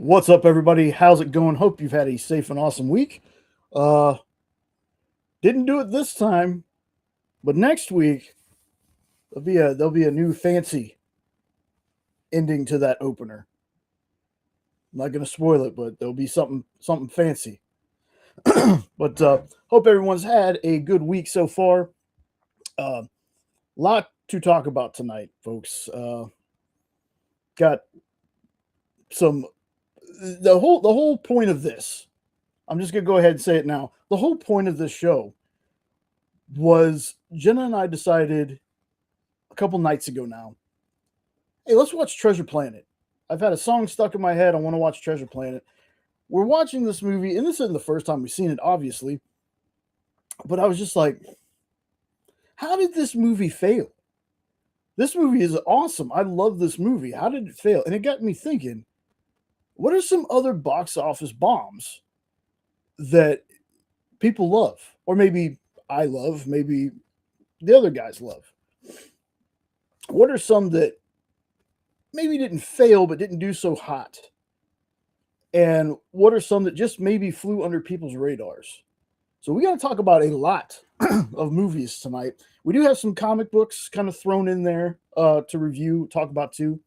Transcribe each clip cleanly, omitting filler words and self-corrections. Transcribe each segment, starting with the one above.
What's up, everybody? How's it going? Hope you've had a safe and awesome week. Uh, didn't do it this time, but next week there'll be a new fancy ending to that opener. I'm not gonna spoil it, but there'll be something fancy. But hope everyone's had a good week so far. Uh, Lot to talk about tonight, folks. Got some the whole point of this. I'm just gonna go ahead and say it now. The whole point of this show was Jenna and I decided a couple nights ago now, hey, let's watch Treasure Planet. I've had a song stuck in my head. I want to watch Treasure Planet. We're watching this movie, and this isn't the first time we've seen it, obviously. But I was just like, how did this movie fail? This movie is awesome. I love this movie. How did it fail? And it got me thinking, what are some other box office bombs that people love? Or maybe I love, maybe the other guys love. What are some that maybe didn't fail but didn't do so hot? And what are some that just maybe flew under people's radars? So we got to talk about a lot of movies tonight. We do have some comic books kind of thrown in there to review, talk about too.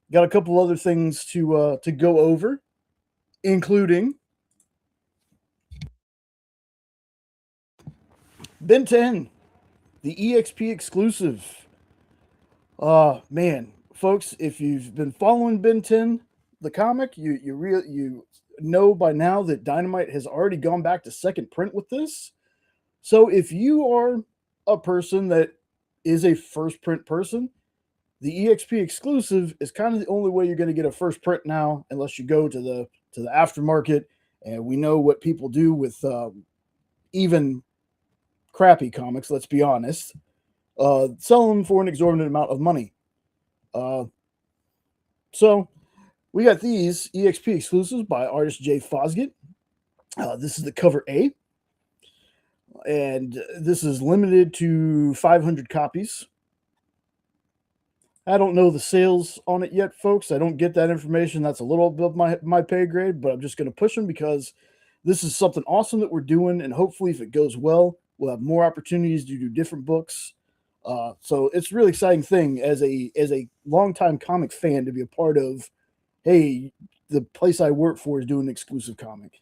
Got a couple other things to go over, including Ben 10, the EXP exclusive. Man, folks, if you've been following Ben 10, the comic, you know by now that Dynamite has already gone back to second print with this. So if you are a person that is a first print person, the EXP exclusive is kind of the only way you're going to get a first print now, unless you go to the aftermarket. And we know what people do with even crappy comics. Let's be honest, sell them for an exorbitant amount of money. So we got these EXP exclusives by artist Jay Fosgit. This is the cover A, and this is limited to 500 copies. I don't know the sales on it yet, folks. I don't get that information. That's a little above my pay grade, but I'm just going to push them because this is something awesome that we're doing, and hopefully, if it goes well, we'll have more opportunities to do different books. So it's a really exciting thing as a longtime comic fan to be a part of. Hey, the place I work for is doing an exclusive comic.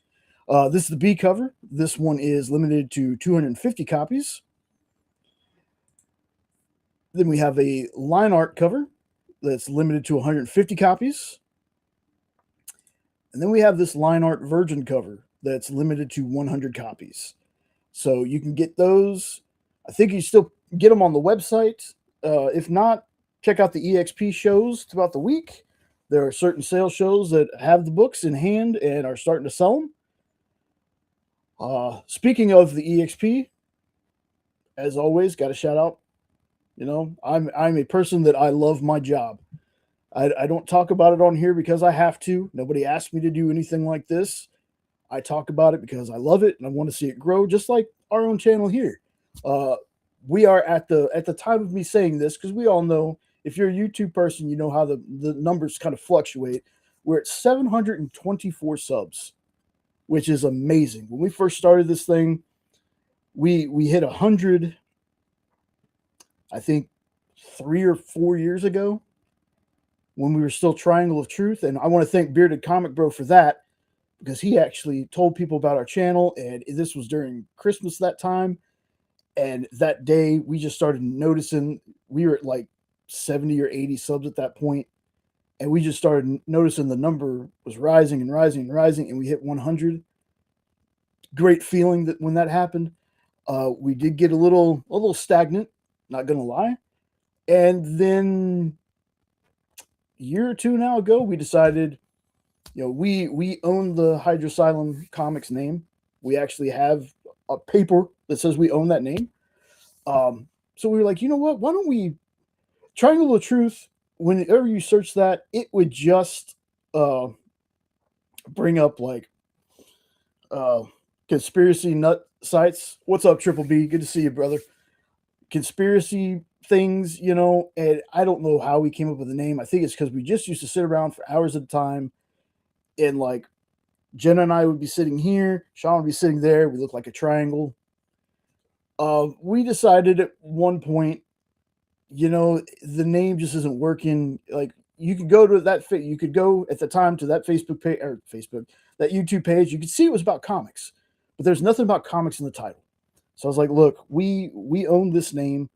This is the B cover. This one is limited to 250 copies. Then we have a line art cover that's limited to 150 copies. And then we have this line art virgin cover that's limited to 100 copies. So you can get those. I think you still get them on the website. If not, check out the EXP shows throughout the week. There are certain sales shows that have the books in hand and are starting to sell them. Speaking of the EXP, as always, got to shout out. You know, I'm a person that I love my job. I don't talk about it on here because I have to. Nobody asked me to do anything like this. I talk about it because I love it and I want to see it grow, just like our own channel here. We are at the time of me saying this, because we all know, if you're a YouTube person, you know how the numbers kind of fluctuate. We're at 724 subs, which is amazing. When we first started this thing, we hit 100, I think 3 or 4 years ago, when we were still Triangle of Truth. And I want to thank Bearded Comic Bro for that, because he actually told people about our channel, and this was during Christmas that time. And that day, we just started noticing we were at like 70 or 80 subs at that point, and we just started noticing the number was rising and rising and rising, and we hit 100. Great feeling that when that happened. We did get a little stagnant, not gonna lie, and then a year or two now ago, we decided, we own the Hydra Asylum Comics name. We actually have a paper that says we own that name. So we were like, you know what? Why don't we Triangle of Truth? Whenever you search that, it would just bring up like conspiracy nut sites. What's up, Triple B? Good to see you, brother. Conspiracy things, and I don't know how we came up with the name. I think it's because we just used to sit around for hours at a time and like Jenna and I would be sitting here, Sean would be sitting there. We look like a triangle. We decided at one point, the name just isn't working. Like you could go to you could go at the time to that Facebook page or that YouTube page. You could see it was about comics, but there's nothing about comics in the title. So I was like, look, we own this name.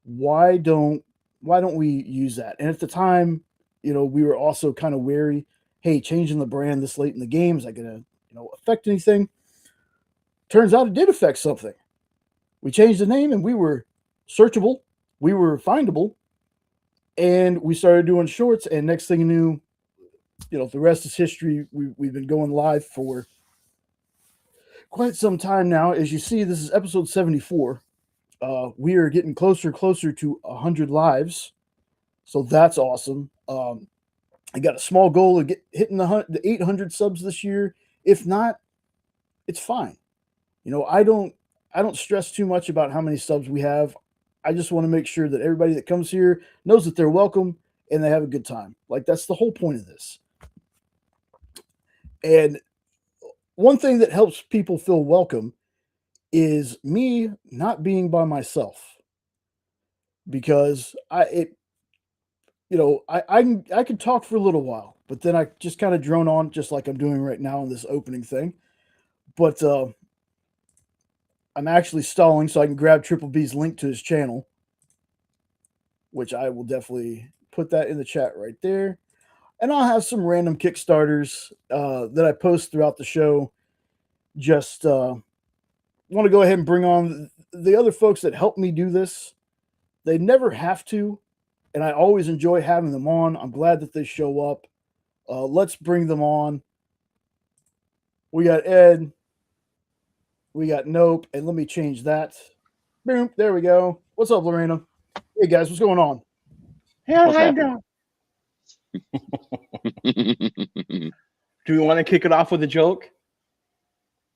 Why don't we use that? And at the time, we were also kind of wary. Hey, changing the brand this late in the game, is that gonna affect anything? Turns out it did affect something. We changed the name and we were searchable, we were findable, and we started doing shorts. And next thing you knew, the rest is history. We've been going live for quite some time now. As you see, this is episode 74. We are getting closer to 100 lives, so that's awesome. I got a small goal of hitting the 800 subs this year. If not, it's fine. I don't stress too much about how many subs we have. I just want to make sure that everybody that comes here knows that they're welcome and they have a good time. Like, that's the whole point of this. And one thing that helps people feel welcome is me not being by myself, because I can talk for a little while, but then I just kind of drone on, just like I'm doing right now in this opening thing. But I'm actually stalling so I can grab Triple B's link to his channel, which I will definitely put that in the chat right there. And I'll have some random Kickstarters that I post throughout the show. Just want to go ahead and bring on the other folks that help me do this. They never have to, and I always enjoy having them on. I'm glad that they show up. Let's bring them on. We got Ed. We got Nope. And let me change that. Boom. There we go. What's up, Lorena? Hey, guys. What's going on? Hell, Hydra. Do we want to kick it off with a joke?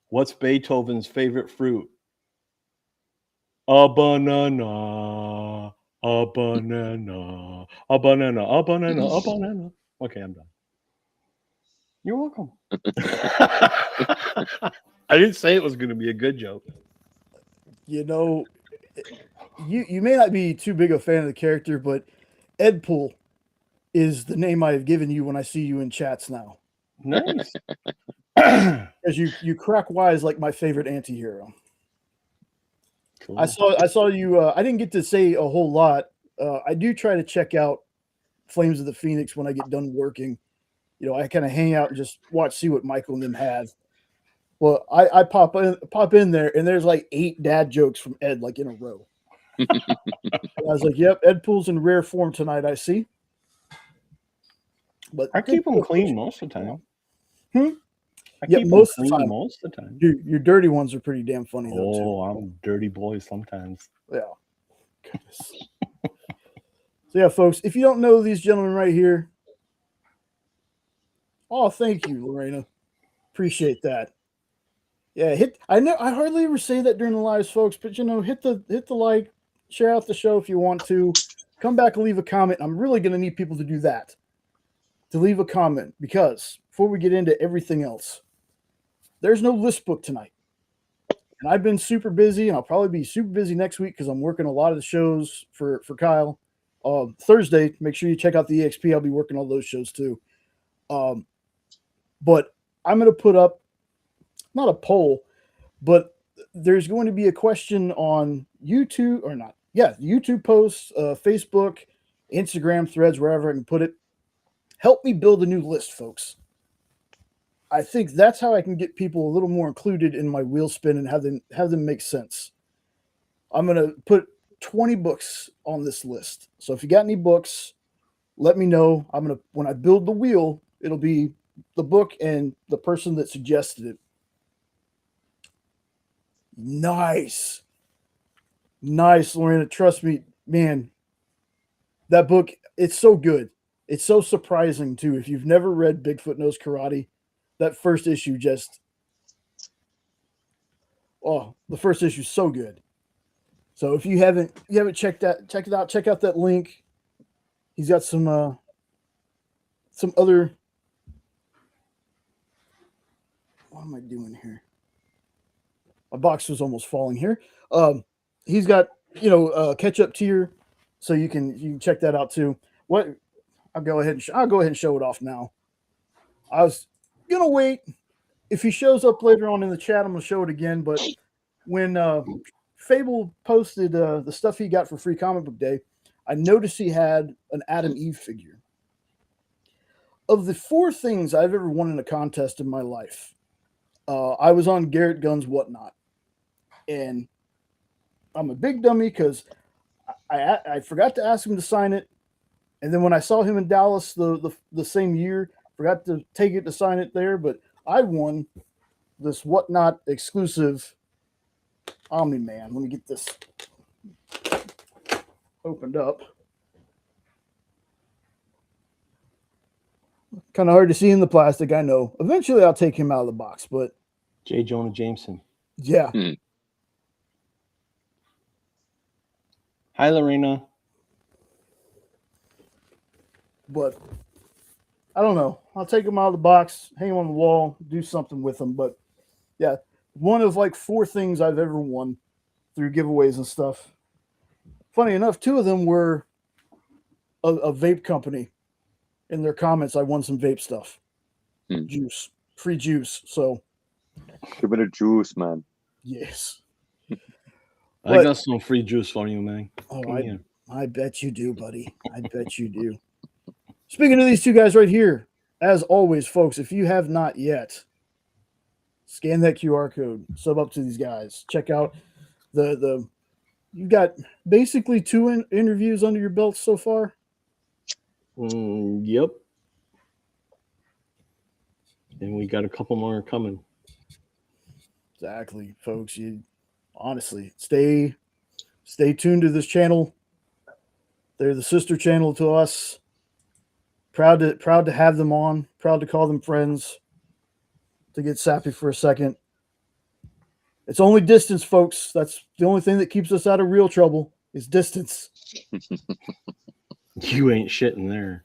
What's Beethoven's favorite fruit? A banana. A banana. A banana. A banana. A banana. Okay, I'm done. You're welcome. I didn't say it was going to be a good joke. You may not be too big a fan of the character, but Edpool is the name I have given you when I see you in chats now. Nice. Because you crack wise like my favorite anti-hero. Cool. I saw you. I didn't get to say a whole lot. I do try to check out Flames of the Phoenix when I get done working. I kind of hang out and just see what Michael and them have. Well, I pop in there, and there's like 8 dad jokes from Ed, like in a row. I was like, "Yep, Ed Pool's in rare form tonight. I see." But I keep them clean most of the time. I keep them clean most of the time. Your dirty ones are pretty damn funny, though, too. Oh, I'm a dirty boy sometimes. Yeah. Goodness. So, yeah, folks, if you don't know these gentlemen right here, thank you, Lorena. Appreciate that. Yeah, I hardly ever say that during the lives, folks, but hit the like, share out the show if you want to. Come back and leave a comment. I'm really going to need people to do that. To leave a comment, because before we get into everything else, there's no list book tonight. And I've been super busy, and I'll probably be super busy next week because I'm working a lot of the shows for Kyle. Thursday, make sure you check out the EXP. I'll be working all those shows too. But I'm going to put up, not a poll, but there's going to be a question on YouTube, or not. Yeah, YouTube posts, Facebook, Instagram, Threads, wherever I can put it. Help me build a new list, folks. I think that's how I can get people a little more included in my wheel spin and have them make sense. I'm going to put 20 books on this list. So if you got any books, let me know. When I build the wheel, it'll be the book and the person that suggested it. Nice, Lorena. Trust me, man. That book, it's so good. It's so surprising, too. If you've never read Bigfoot Knows Karate, that first issue the first issue is so good. So if you haven't checked it out. Check out that link. He's got some other what am I doing here? My box was almost falling here. He's got catch up tier, so you can check that out too. What I'll go ahead and show it off now. I was gonna wait. If he shows up later on in the chat, I'm gonna show it again. But when Phable posted the stuff he got for Free Comic Book Day, I noticed he had an Adam Eve figure. Of the 4 things I've ever won in a contest in my life, I was on Garrett Gunn's Whatnot, and I'm a big dummy because I forgot to ask him to sign it, and then when I saw him in Dallas the same year, forgot to take it to sign it there. But I won this Whatnot exclusive Omni-Man. Let me get this opened up. Kind of hard to see in the plastic, I know. Eventually, I'll take him out of the box, but J. Jonah Jameson. Yeah. Hi, Lorena. But I don't know. I'll take him out of the box, hang him on the wall, do something with him. But yeah, one of like 4 things I've ever won through giveaways and stuff. Funny enough, 2 of them were a vape company. In their comments, I won some vape stuff. Juice. Free juice. So give me the juice, man. Yes. I got some free juice for you, man. Oh, I bet you do, buddy. I bet you do. Speaking of these 2 guys right here, as always, folks, if you have not yet, scan that QR code, sub up to these guys. Check out the you've got basically 2 interviews under your belt so far. Yep. And we got a couple more coming. Exactly, folks. You honestly stay tuned to this channel. They're the sister channel to us. Proud to have them on. Proud to call them friends. To get sappy for a second. It's only distance, folks. That's the only thing that keeps us out of real trouble is distance. You ain't shitting there.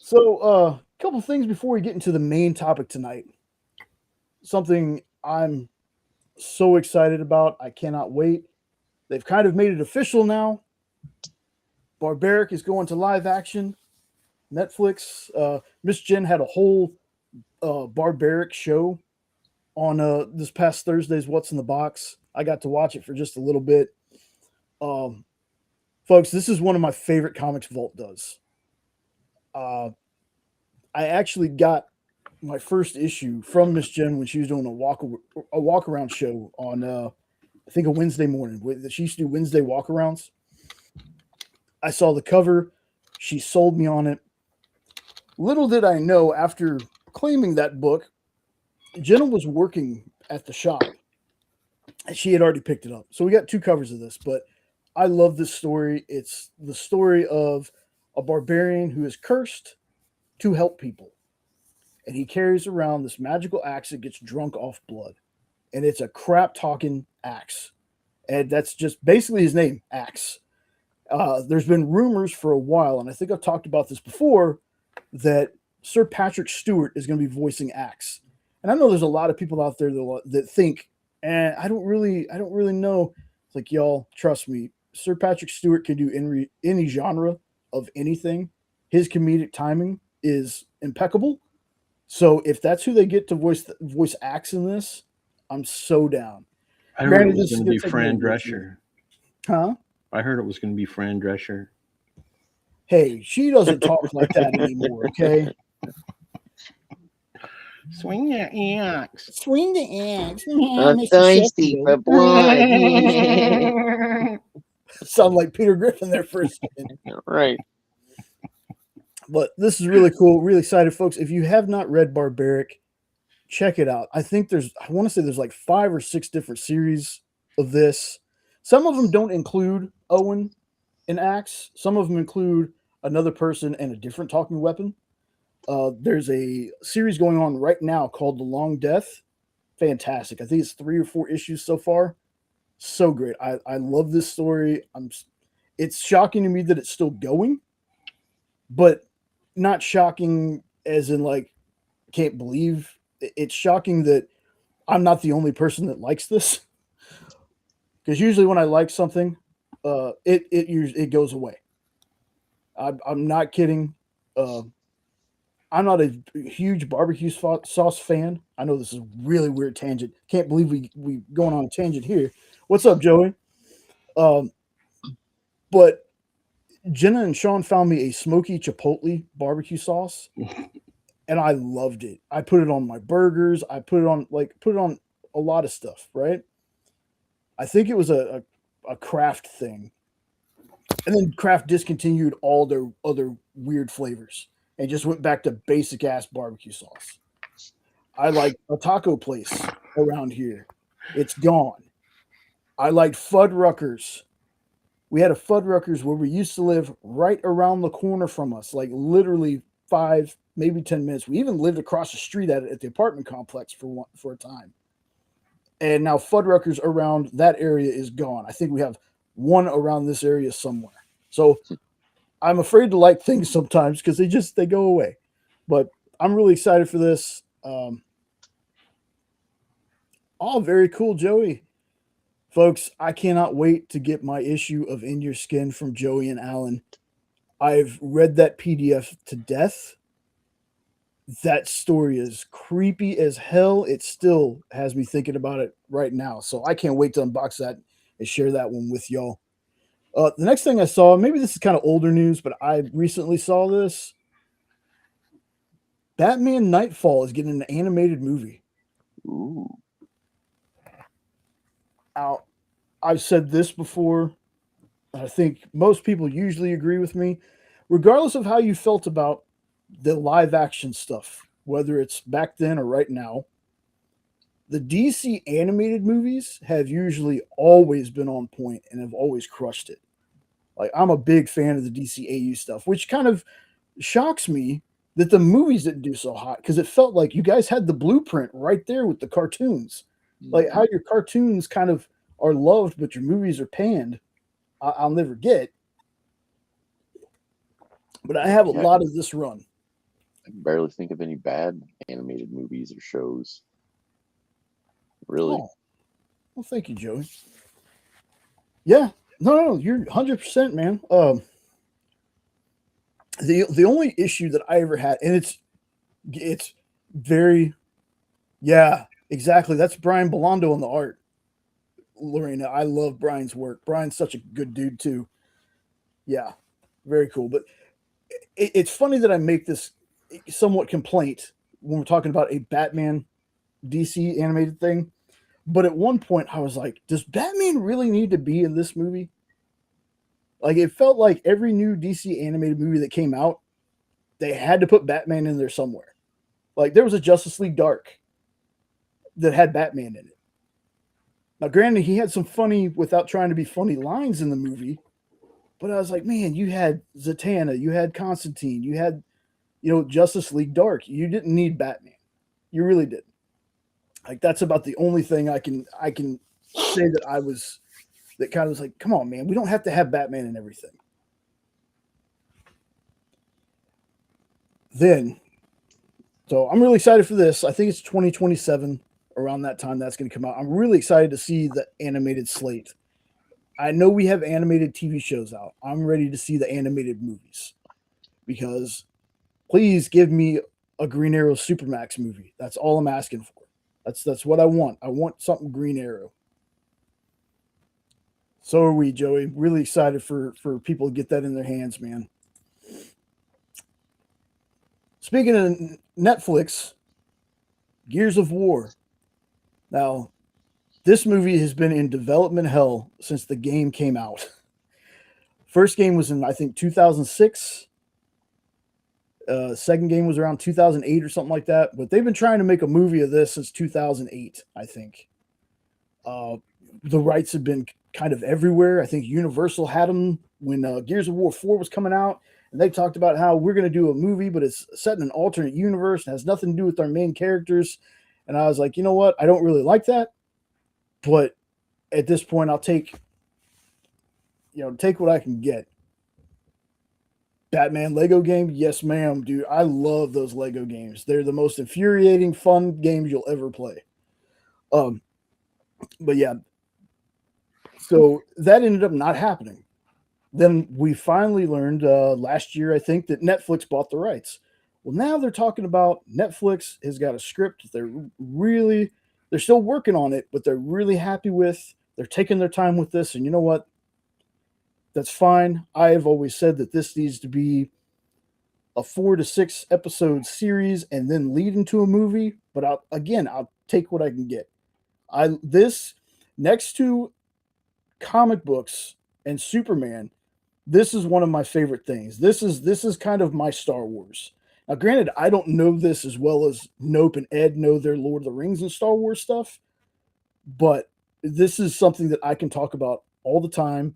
So, a couple things before we get into the main topic tonight. Something I'm so excited about. I cannot wait. They've kind of made it official now. Barbaric is going to live action. Netflix. Miss Jen had a whole Barbaric show on this past Thursday's What's in the Box. I got to watch it for just a little bit. Folks, this is one of my favorite comics Vault does. I actually got my first issue from Miss Jen when she was doing a walk around show on I think a Wednesday morning. She used to do Wednesday walkarounds. I saw the cover. She sold me on it. Little did I know, after claiming that book, Jenna was working at the shop. And she had already picked it up. So we got 2 covers of this, but I love this story. It's the story of a barbarian who is cursed to help people. And he carries around this magical axe that gets drunk off blood. And it's a crap-talking axe. And that's just basically his name, Axe. There's been rumors for a while, and I think I've talked about this before, that Sir Patrick Stewart is going to be voicing Axe. And I know there's a lot of people out there that think, I don't really know. It's like, y'all, trust me. Sir Patrick Stewart can do any genre of anything. His comedic timing is impeccable. So if that's who they get to voice Axe in this, I'm so down. I heard it was going to be Fran Drescher. Huh? I heard it was going to be Fran Drescher. Hey, she doesn't talk like that anymore, okay? Swing your axe. Swing the axe. I'm thirsty for blood. Sound like Peter Griffin there for a second. Right. But this is really cool. Really excited, folks. If you have not read Barbaric, check it out. I want to say there's like 5 or 6 different series of this. Some of them don't include Owen and Axe. Some of them include another person and a different talking weapon. There's a series going on right now called The Long Death. Fantastic. I think it's 3 or 4 issues so far. So great. I love this story. It's shocking to me that it's still going, but not shocking as in like, can't believe it's shocking that I'm not the only person that likes this. Because usually when I like something, it goes away. I'm not kidding. Uh, I'm not a huge barbecue sauce fan. I know this is a really weird tangent. Can't believe we going on a tangent here. What's up, Joey? Um, but Jenna and Sean found me a smoky chipotle barbecue sauce, and I loved it. I put it on my burgers. I put it on a lot of stuff. Right. I think it was a Kraft thing, and then Kraft discontinued all their other weird flavors and just went back to basic ass barbecue sauce. I like a taco place around here. It's gone. I liked Fuddruckers. We had a Fuddruckers where we used to live right around the corner from us, like literally 5, maybe 10 minutes. We even lived across the street at the apartment complex for a time. And now Fuddruckers around that area is gone. I think we have one around this area somewhere. So I'm afraid to like things sometimes because they go away. But I'm really excited for this. Oh, very cool, Joey. Folks, I cannot wait to get my issue of In Your Skin from Joey and Alan. I've read that PDF to death. That story is creepy as hell. It still has me thinking about it right now. So I can't wait to unbox that and share that one with y'all. The next thing I saw, maybe this is kind of older news, but I recently saw this. Batman Nightfall is getting an animated movie. Ooh. Now, I've said this before. I think most people usually agree with me, regardless of how you felt about the live action stuff, whether it's back then or right now. The DC animated movies have usually always been on point and have always crushed it. Like, I'm a big fan of the DCAU stuff, which kind of shocks me that the movies didn't do so hot because it felt like you guys had the blueprint right there with the cartoons. Like how your cartoons kind of are loved, but your movies are panned. I'll never get. But I have a lot of this run. I can barely think of any bad animated movies or shows. Really? Oh. Well, thank you, Joey. Yeah. No, you're 100%, man. The only issue that I ever had, and it's very, yeah, exactly. That's Brian Belando on the art. Lorena, I love Brian's work. Brian's such a good dude too. Yeah, very cool. But it's funny that I make this somewhat complaint when we're talking about a Batman DC animated thing. But at one point, I was like, does Batman really need to be in this movie? Like, it felt like every new DC animated movie that came out, they had to put Batman in there somewhere. Like, there was a Justice League Dark that had Batman in it. Now, granted, he had some funny, without trying to be funny, lines in the movie. But I was like, man, you had Zatanna, you had Constantine, you had, Justice League Dark. You didn't need Batman. You really didn't. Like, that's about the only thing I can say that kind of was like, come on, man, we don't have to have Batman and everything. So I'm really excited for this. I think it's 2027, around that time that's going to come out. I'm really excited to see the animated slate. I know we have animated TV shows out. I'm ready to see the animated movies because please give me a Green Arrow Supermax movie. That's all I'm asking for. That's what I want. I want something Green Arrow. So are we, Joey. Really excited for people to get that in their hands, man. Speaking of Netflix, Gears of War. Now, this movie has been in development hell since the game came out. First game was in, I think, 2006. Second game was around 2008 or something like that. But they've been trying to make a movie of this since 2008, I think. The rights have been kind of everywhere. I think Universal had them when Gears of War 4 was coming out. And they talked about how we're going to do a movie, but it's set in an alternate universe and has nothing to do with our main characters. And I was like, you know what? I don't really like that. But at this point, I'll take what I can get. Batman Lego game, yes, ma'am, dude. I love those Lego games. They're the most infuriating, fun games you'll ever play. But yeah, so that ended up not happening. Then we finally learned last year, I think, that Netflix bought the rights. Well, now they're talking about Netflix has got a script they're still working on it, but they're really happy with. They're taking their time with this, and you know what? That's fine. I've always said that this needs to be a 4 to 6 episode series and then lead into a movie. But I'll take what I can get. This next to comic books and Superman, this is one of my favorite things. This is kind of my Star Wars. Now, granted, I don't know this as well as Nope and Ed know their Lord of the Rings and Star Wars stuff, but this is something that I can talk about all the time.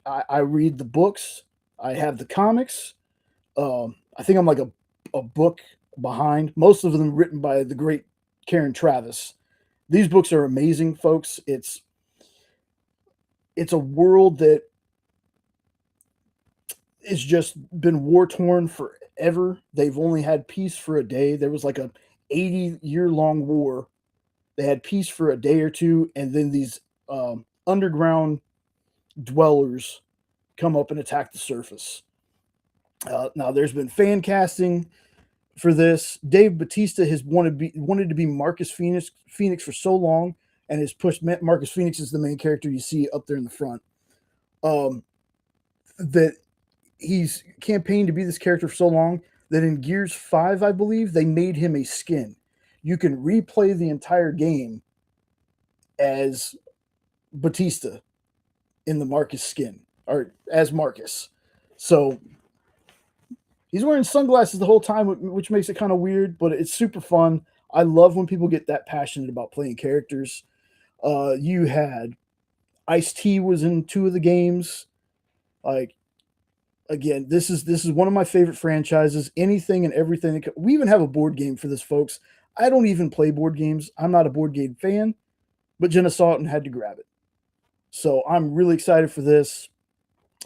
I read the books. I have the comics. I think I'm like a book behind. Most of them written by the great Karen Travis. These books are amazing, folks. It's a world that it's just been war torn forever. They've only had peace for a day. There was like a 80-year-long war. They had peace for a day or two, and then these underground dwellers come up and attack the surface. Now, there's been fan casting for this. Dave Bautista has wanted to be Marcus Phoenix for so long, and has pushed Marcus Phoenix as the main character you see up there in the front. That he's campaigned to be this character for so long that in Gears 5, I believe, they made him a skin. You can replay the entire game as Batista in the Marcus skin, or as Marcus. So he's wearing sunglasses the whole time, which makes it kind of weird, but it's super fun. I love when people get that passionate about playing characters. You had Ice-T was in 2 of the games. Like, again, this is one of my favorite franchises. Anything and everything. We even have a board game for this, folks. I don't even play board games. I'm not a board game fan, but Jenna saw it and had to grab it. So I'm really excited for this.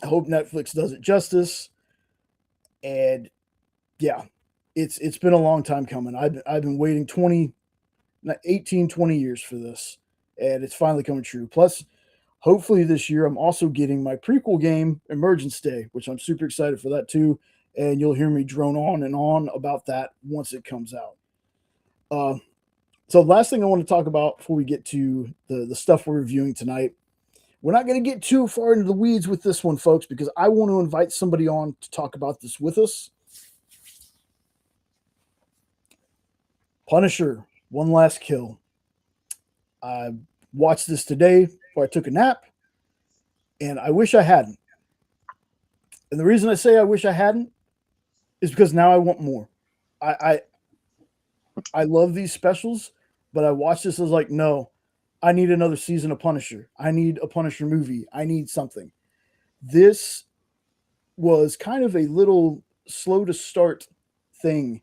I hope Netflix does it justice. And yeah, it's been a long time coming. I've been waiting 18, 20 years for this, and it's finally coming true. Plus, hopefully this year I'm also getting my prequel game, Emergence Day, which I'm super excited for that too. And you'll hear me drone on and on about that once it comes out. So last thing I want to talk about before we get to the stuff we're reviewing tonight, we're not going to get too far into the weeds with this one, folks, because I want to invite somebody on to talk about this with us. Punisher, One Last Kill. I watched this today before I took a nap, and I wish I hadn't. And the reason I say I wish I hadn't is because now I want more. I love these specials, but I watched this. I was like, no, I need another season of Punisher. I need a Punisher movie. I need something. This was kind of a little slow to start thing,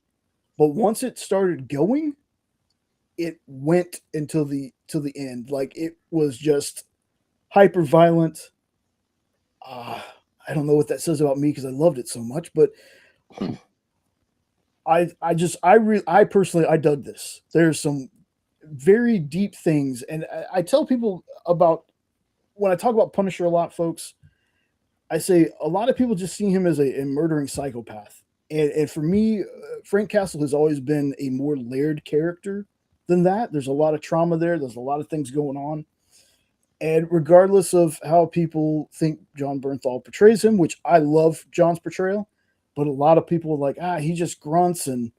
but once it started going, it went until the end. Like, it was just hyper violent. I don't know what that says about me because I loved it so much, but I personally, I dug this. There's some very deep things. And I tell people about, when I talk about Punisher a lot, folks, I say a lot of people just see him as a murdering psychopath. And for me, Frank Castle has always been a more layered character than that. There's a lot of trauma there. There's a lot of things going on. And regardless of how people think John Bernthal portrays him, which I love John's portrayal, but a lot of people are like, he just grunts and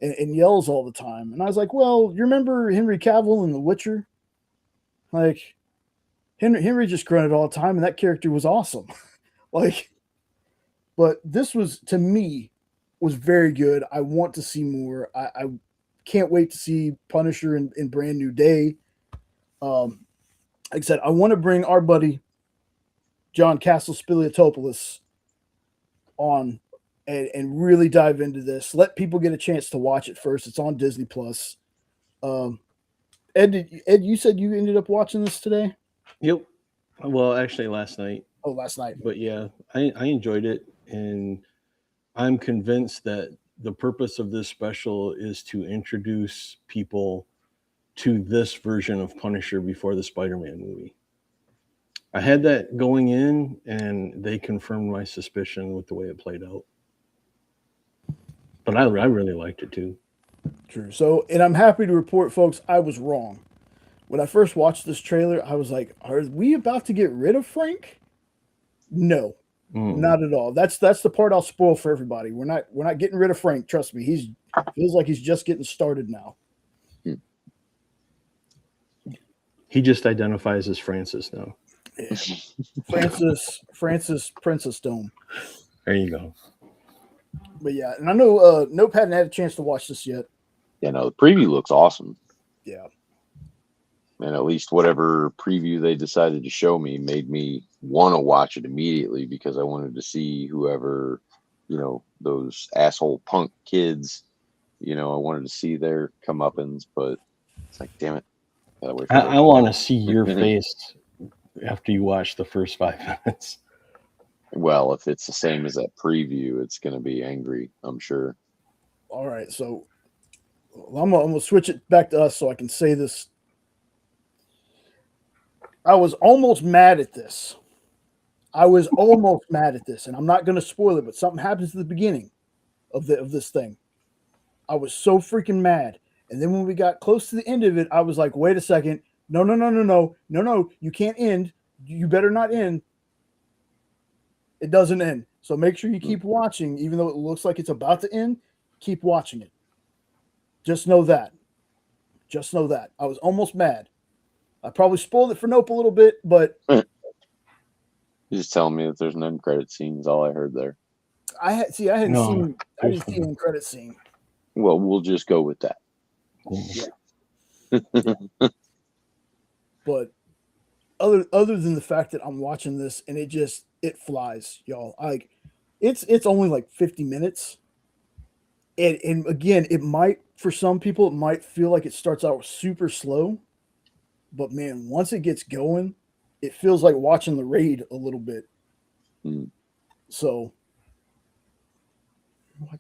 yells all the time. And I was like, well, you remember Henry Cavill in The Witcher? Like, Henry just grunted all the time, and that character was awesome. Like, but this was, to me, was very good. I want to see more. I can't wait to see Punisher in Brand New Day. Like I said, I want to bring our buddy John Castle Spiliotopoulos on and really dive into this. Let people get a chance to watch it first. It's on Disney Plus. Ed, you said you ended up watching this today? Yep. Well, actually, last night. Oh, last night. But yeah, I enjoyed it, and I'm convinced that the purpose of this special is to introduce people to this version of Punisher before the Spider-Man movie. I had that going in, and they confirmed my suspicion with the way it played out. But I really liked it too. True. So, and I'm happy to report, folks, I was wrong. When I first watched this trailer, I was like, "Are we about to get rid of Frank?" No, not at all. That's the part I'll spoil for everybody. We're not getting rid of Frank. Trust me, he's feels like he's just getting started now. He just identifies as Francis now. Yeah. Francis Princess Dome. There you go. But yeah, and I know Nope hadn't had a chance to watch this yet. Yeah, no, the preview looks awesome. Yeah. And at least whatever preview they decided to show me made me want to watch it immediately because I wanted to see whoever, those asshole punk kids, I wanted to see their comeuppance, but it's like, damn it. I want to see your face after you watch the first 5 minutes. Well, if it's the same as that preview, it's going to be angry, I'm sure. All right, so I'm gonna switch it back to us so I can say this. I was almost mad at this. And I'm not going to spoil it, but something happens at the beginning of this thing. I was so freaking mad. And then when we got close to the end of it, I was like, wait a second. No, you can't end. You better not end. It doesn't end. So make sure you keep watching, even though it looks like it's about to end, keep watching it. Just know that. I was almost mad. I probably spoiled it for Nope a little bit, but you're just telling me that there's an end credit scene is all I heard there. I didn't see an end credit scene. Well, we'll just go with that. Yeah. But other than the fact that I'm watching this and it flies, y'all. It's only like 50 minutes. And again, it might, for some people, it might feel like it starts out super slow. But man, once it gets going, it feels like watching The Raid a little bit. So, I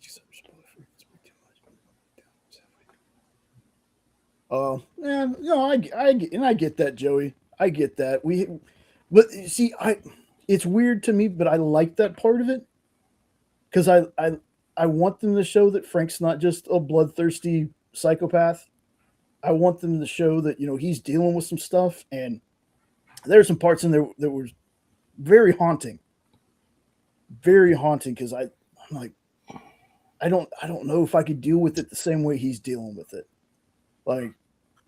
get that, Joey. I get that. But see, it's weird to me, but I like that part of it because I want them to show that Frank's not just a bloodthirsty psychopath. I want them to show that, he's dealing with some stuff, and there's some parts in there that were very haunting. Very haunting because I'm like, I don't know if I could deal with it the same way he's dealing with it. Like,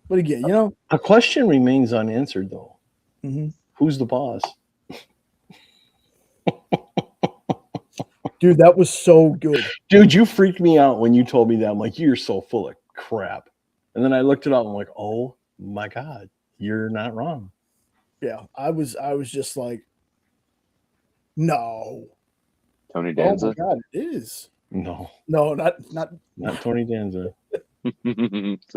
but again, a question remains unanswered though. Mm-hmm. Who's the boss? Dude, that was so good. Dude, you freaked me out when you told me that. I'm like, you're so full of crap. And then I looked it up. I'm like, oh my God, you're not wrong. Yeah, I was just like, no. Tony Danza? Oh my God, it is. No, not Tony Danza. So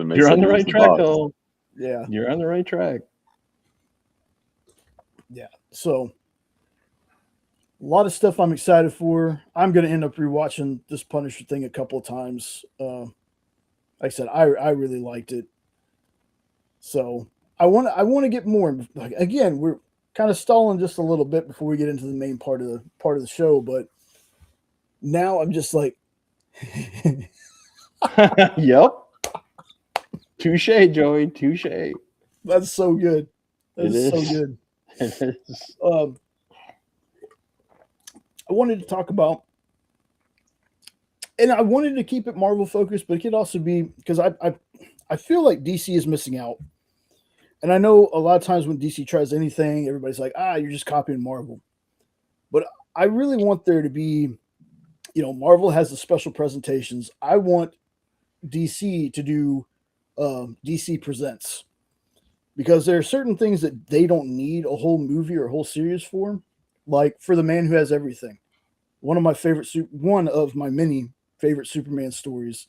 You're on the right track, though. Yeah, you're on the right track. Yeah. So a lot of stuff I'm excited for. I'm going to end up rewatching this Punisher thing a couple of times. Like I said, I really liked it. So I want to get more. Again, we're kind of stalling just a little bit before we get into the main part of the show, but now I'm just like, yep. Touche, Joey. Touche. That's so good. That is so good. It is. I wanted to talk about, and I wanted to keep it Marvel focused, but it could also be because I feel like DC is missing out. And I know a lot of times when DC tries anything, everybody's like, you're just copying Marvel. But I really want there to be, Marvel has the special presentations. I want DC to do DC Presents. Because there are certain things that they don't need a whole movie or a whole series for. Like for The Man Who Has Everything. One of my many favorite Superman stories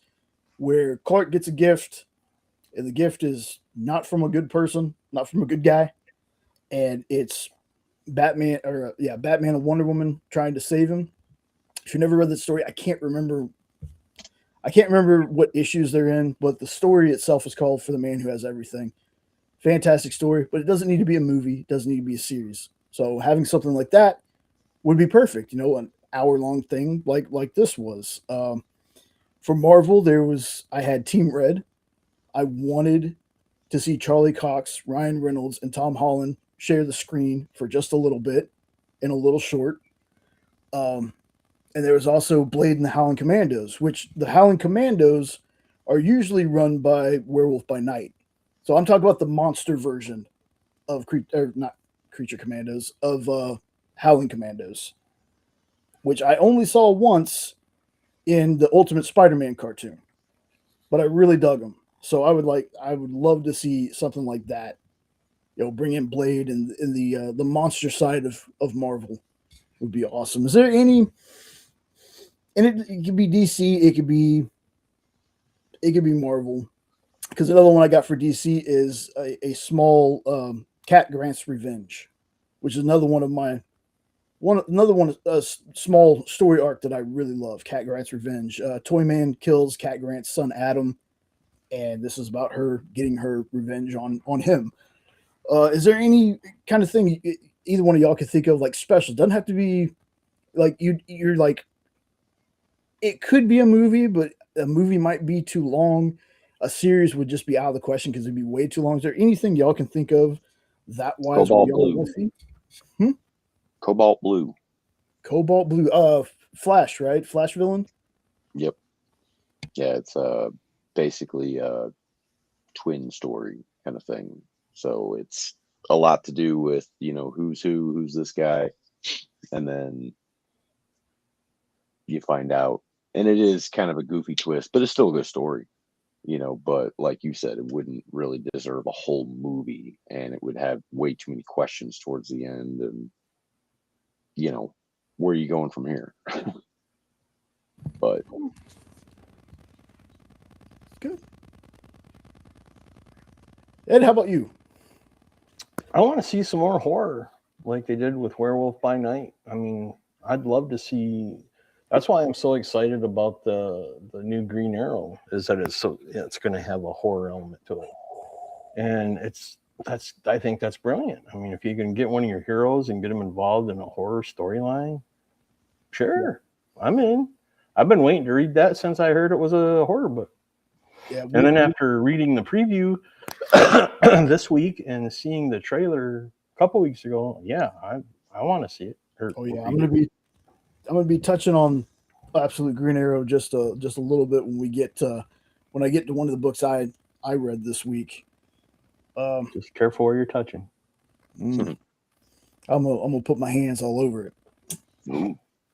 where Clark gets a gift and the gift is not from a good person, not from a good guy. And it's Batman and Wonder Woman trying to save him. If you never read that story, I can't remember what issues they're in, but the story itself is called For the Man Who Has Everything. Fantastic story, but it doesn't need to be a movie. It doesn't need to be a series. So having something like that would be perfect. An hour-long thing like this was. For Marvel, I had Team Red. I wanted to see Charlie Cox, Ryan Reynolds, and Tom Holland share the screen for just a little bit in a little short. And there was also Blade and the Howling Commandos, which the Howling Commandos are usually run by Werewolf by Night. So I'm talking about the monster version of not Creature Commandos, of Howling Commandos, which I only saw once in the Ultimate Spider-Man cartoon, but I really dug them. So I would love to see something like that. Bring in Blade and the monster side of Marvel would be awesome. Is there any? And it could be DC, it could be Marvel. Because another one I got for DC is a small Cat Grant's Revenge, which is another one a small story arc that I really love. Cat Grant's Revenge. Toyman kills Cat Grant's son Adam, and this is about her getting her revenge on him. Is there any kind of thing either one of y'all could think of like special? Doesn't have to be like you're like. It could be a movie, but a movie might be too long. A series would just be out of the question because it'd be way too long. Is there anything y'all can think of that wise? Cobalt Blue. Cobalt Blue. Cobalt Blue. Flash, right? Flash villain. Yep. Yeah, it's basically a twin story kind of thing. So it's a lot to do with who's this guy, and then you find out, and it is kind of a goofy twist, but it's still a good story. But like you said, it wouldn't really deserve a whole movie, and it would have way too many questions towards the end, and where are you going from here? But good. Ed, how about you? I want to see some more horror like they did with Werewolf by Night. I mean, I'd love to see. That's why I'm so excited about the new Green Arrow, is that it's going to have a horror element to it, and I think that's brilliant. I mean, if you can get one of your heroes and get them involved in a horror storyline, sure, I'm in. I've been waiting to read that since I heard it was a horror book. Yeah, and then after reading the preview this week and seeing the trailer a couple weeks ago, yeah, I want to see it. I'm gonna be touching on Absolute Green Arrow just a little bit when I get to one of the books I read this week. Just careful where you're touching. I'm gonna put my hands all over it.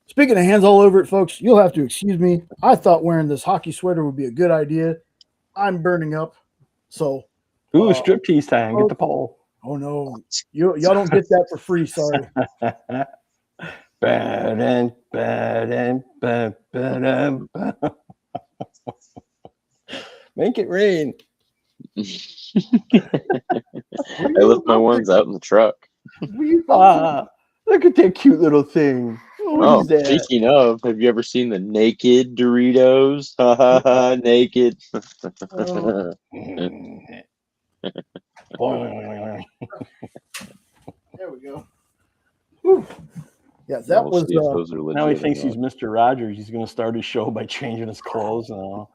Speaking of hands all over it, folks, you'll have to excuse me. I thought wearing this hockey sweater would be a good idea. I'm burning up, so. Ooh, striptease time! Get the pole. Oh no, y'all don't get that for free. Sorry. Make it rain. I left my ones out in the truck. Look at that cute little thing. Oh, speaking of, have you ever seen the naked Doritos? Naked. There we go. Whew. Yeah, that was. Now he thinks he's Mr. Rogers. He's going to start his show by changing his clothes now.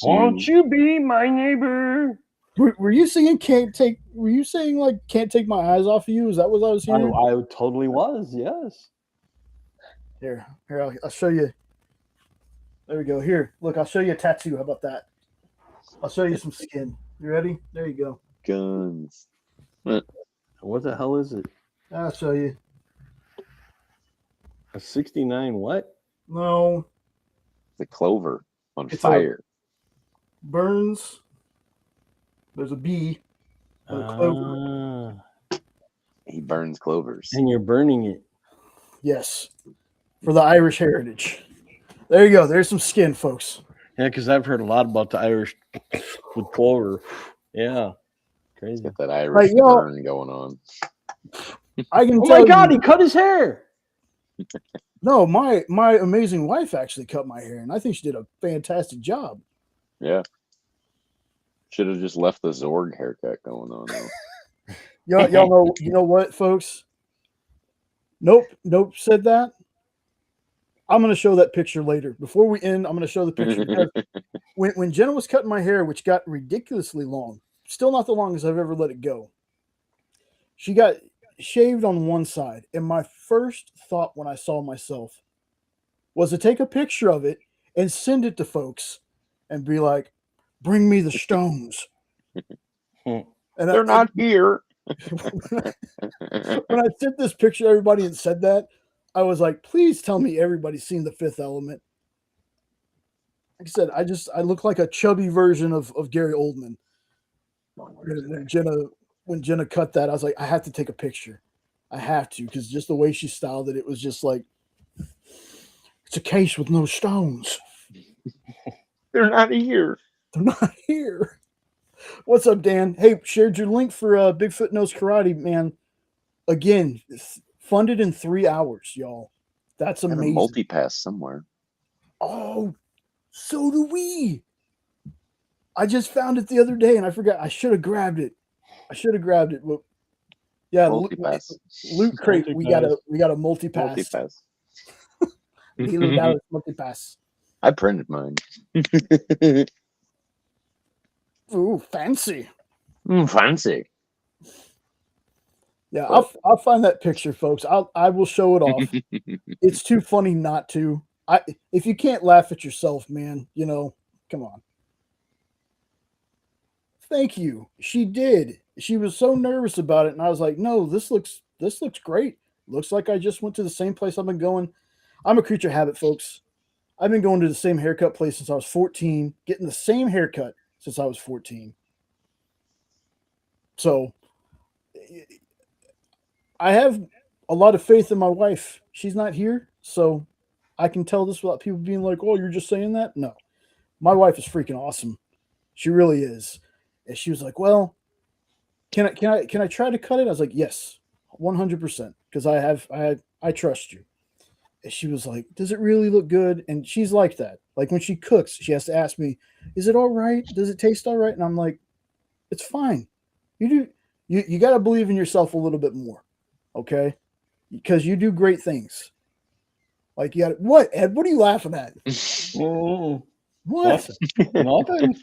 Won't you be my neighbor? Were you singing "Can't Take"? Were you saying like "Can't Take My Eyes Off of You"? Is that what I was hearing? I totally was. Yes. Here, I'll show you. There we go. Here, look, I'll show you a tattoo. How about that? I'll show you some skin. You ready? There you go. Guns. What the hell is it? I'll show you. A 69 what? No. The clover on fire. Burns. There's a bee. And a clover. He burns clovers. And you're burning it. Yes. For the Irish heritage. There you go. There's some skin, folks. Yeah, because I've heard a lot about the Irish with clover. Yeah. Crazy. Got that Irish burn going on. I can tell my God, he cut his hair. No, my amazing wife actually cut my hair, and I think she did a fantastic job. Yeah. Should have just left the Zorg haircut going on though. Y'all know, you know what, folks? Nope said that. I'm gonna show that picture later. Before we end, I'm gonna show the picture because when Jenna was cutting my hair, which got ridiculously long, still not the longest I've ever let it go. She got shaved on one side, and my first thought when I saw myself was to take a picture of it and send it to folks and be like, "Bring me the stones." And They're not here. when I sent this picture to everybody and said that, I was like, please tell me everybody's seen The Fifth Element. Like I said, I look like a chubby version of Gary Oldman. When Jenna cut that, I was like, I have to take a picture. I have to, because just the way she styled it, it was just like, it's a case with no stones. They're not here. They're not here. What's up, Dan? Hey, shared your link for Bigfoot Knows Karate, man. Again, funded in 3 hours, y'all. That's amazing. Multi-pass somewhere. Oh, so do we. I just found it the other day and I forgot. I should have grabbed it. But yeah, Loot Crate. We got a multi-pass. Multi-pass. Dealer Dallas multi-pass. I printed mine. Ooh, fancy. Fancy. Yeah, I'll find that picture, folks. I will show it off. It's too funny not to. If you can't laugh at yourself, man, come on. Thank you. She did. She was so nervous about it, and I was like, no, this looks great. Looks like I just went to the same place I've been going. I'm a creature of habit, folks. I've been going to the same haircut place since I was 14, getting the same haircut since I was 14. So I have a lot of faith in my wife. She's not here, so I can tell this without people being like, oh, you're just saying that? No. My wife is freaking awesome. She really is. And she was like, well, can I try to cut it? I was like, yes, 100%, because I trust you. And she was like, does it really look good? And she's like that. Like when she cooks, she has to ask me, is it all right? Does it taste all right? And I'm like, it's fine. You got to believe in yourself a little bit more. Okay? Because you do great things. Like you got what, Ed? What are you laughing at? What? Nothing.